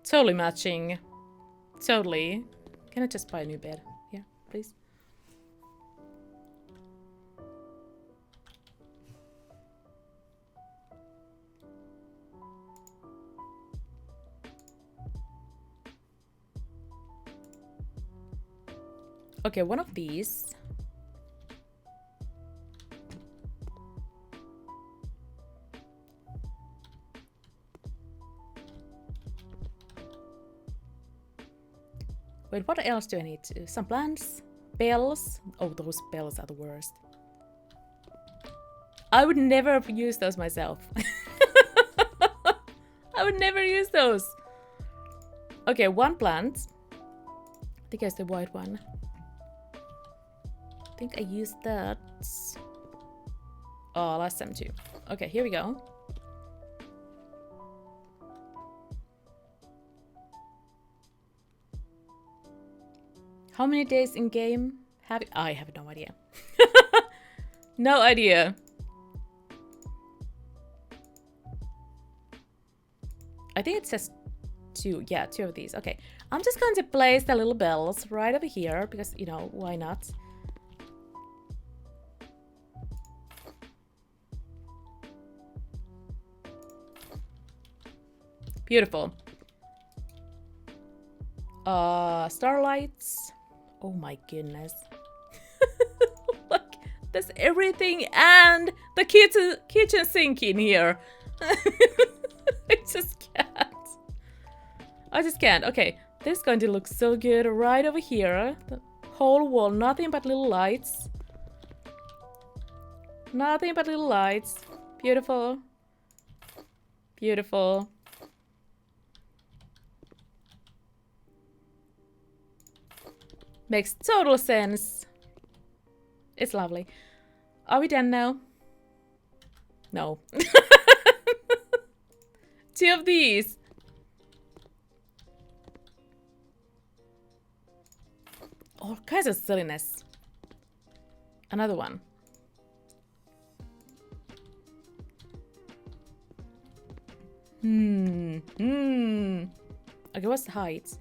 Totally matching. Totally. Can I just buy a new bed? Yeah, please. Okay, one of these. Wait, what else do I need to? Some plants? Bells? Oh, those bells are the worst. I would never use those myself. I would never use those. Okay, one plant. I think it's the white one. I think I used that. Oh, last time too. Okay, here we go. How many days in game have I have no idea. No idea. I think it says two. Yeah, two of these. Okay. I'm just going to place the little bells right over here because, you know, why not? Beautiful. Starlights. Oh my goodness. Look, there's everything and the kitchen sink in here. I just can't. I just can't. Okay, this is going to look so good right over here. The whole wall, nothing but little lights. Nothing but little lights. Beautiful. Beautiful. Makes total sense. It's lovely. Are we done now? No. Two of these. All kinds of silliness. Another one. Okay, what's the height?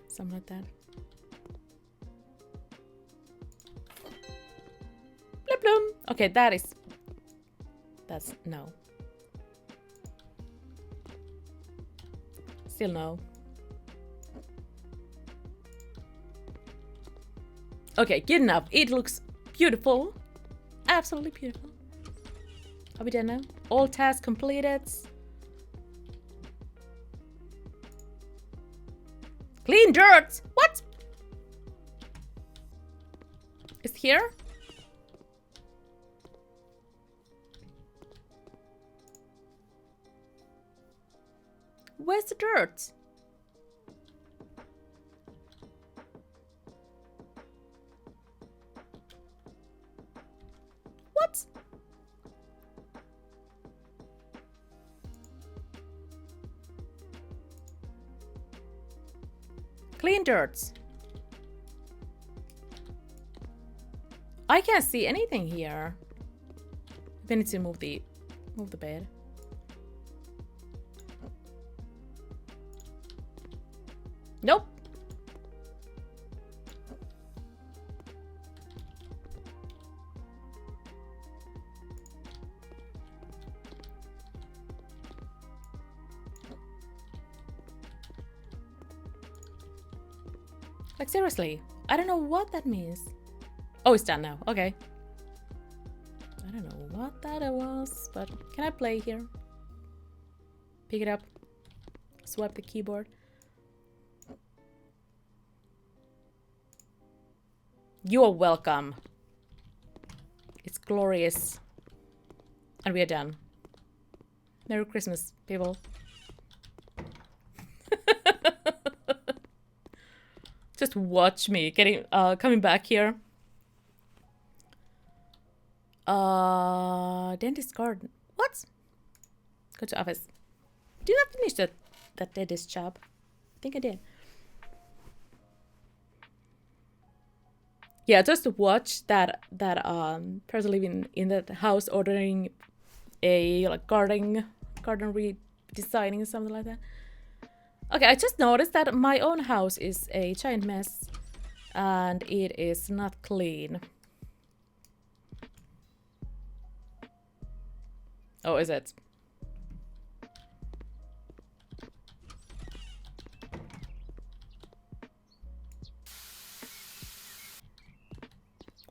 Something like that. Blum, blum. Okay, that's no. Still no. Okay, good enough. It looks beautiful. Absolutely beautiful. Are we done now? All tasks completed. Clean dirt! What? Is it here? Where's the dirt? What? Clean dirt. I can't see anything here. We need to move the bed. Nope. Like seriously, I don't know what that means. Oh, it's done now. Okay. I don't know what that was, but can I play here? Pick it up. Swipe the keyboard. You are welcome. It's glorious. And we are done. Merry Christmas, people. Just watch me getting coming back here. Dentist garden. What? Go to office. Did I finish that dentist job? I think I did. Yeah, just to watch that person living in that house ordering a like garden redesigning, something like that. Okay, I just noticed that my own house is a giant mess and it is not clean. Oh, is it?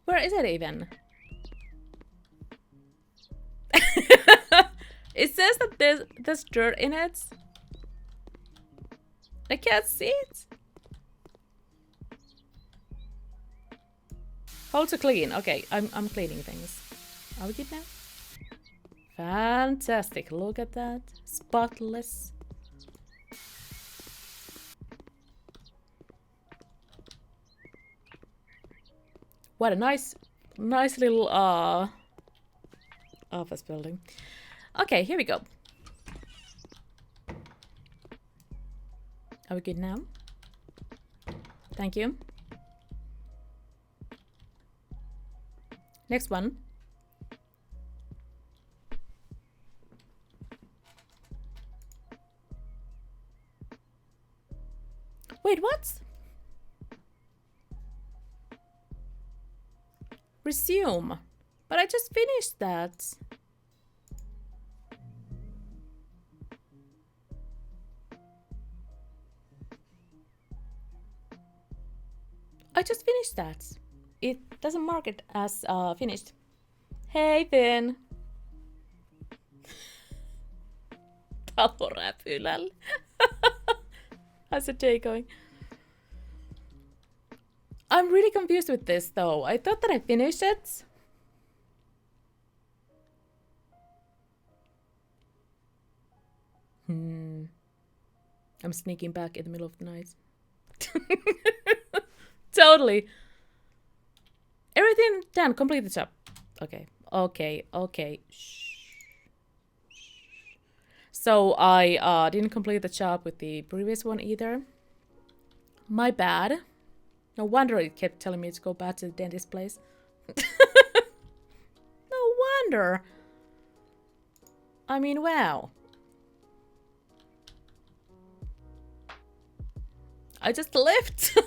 Where is it even? It says that there's dirt in it. I can't see it. Hold to clean. Okay, I'm cleaning things. Are we good now? Fantastic. Look at that. Spotless. What a nice little office building. Okay, here we go. Are we good now? Thank you. Next one. Wait, what? Resume. But I just finished that. I just finished that. It doesn't mark it as finished. Hey, Finn. Taloräpylällä. How's the day going? I'm really confused with this though. I thought that I finished it. I'm sneaking back in the middle of the night. Totally. Everything done. Complete the job. Okay. Shh. So I didn't complete the job with the previous one either. My bad. No wonder it kept telling me to go back to the dentist place. No wonder. I mean, wow. I just left.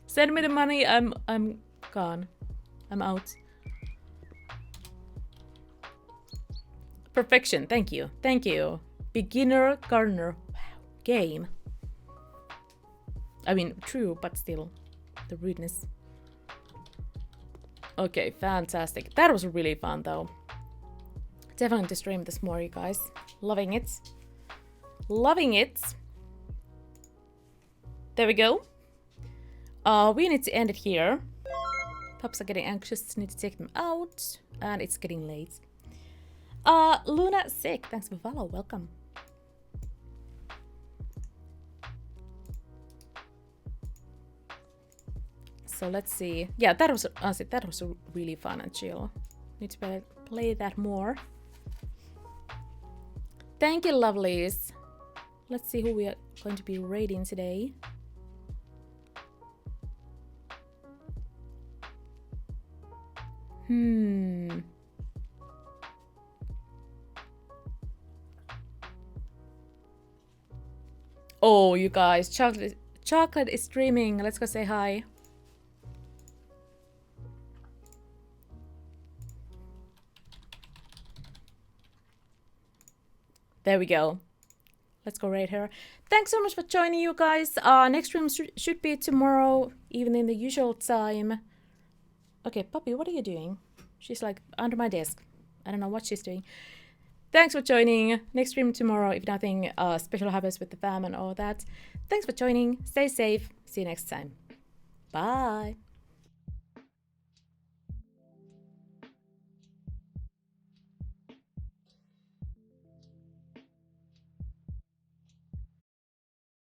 Send me the money. I'm gone. I'm out. Perfection. Thank you. Thank you. Beginner gardener. Wow. Game. I mean, true, but still. the rudeness. Okay, fantastic. That was really fun though. Definitely to stream this more, you guys. Loving it. Loving it. There we go. We need to end it here. Pups are getting anxious, need to take them out. And it's getting late. Luna Sick, thanks for follow, welcome. So let's see. Yeah, that was really fun and chill. Need to play that more. Thank you, lovelies. Let's see who we are going to be raiding today. Oh, you guys, chocolate is streaming. Let's go say hi. There we go. Let's go raid her. Thanks so much for joining, you guys. Next stream should be tomorrow, even in the usual time. Okay, puppy, what are you doing? She's like under my desk. I don't know what she's doing. Thanks for joining. Next stream tomorrow, if nothing special happens with the fam and all that. Thanks for joining. Stay safe. See you next time. Bye.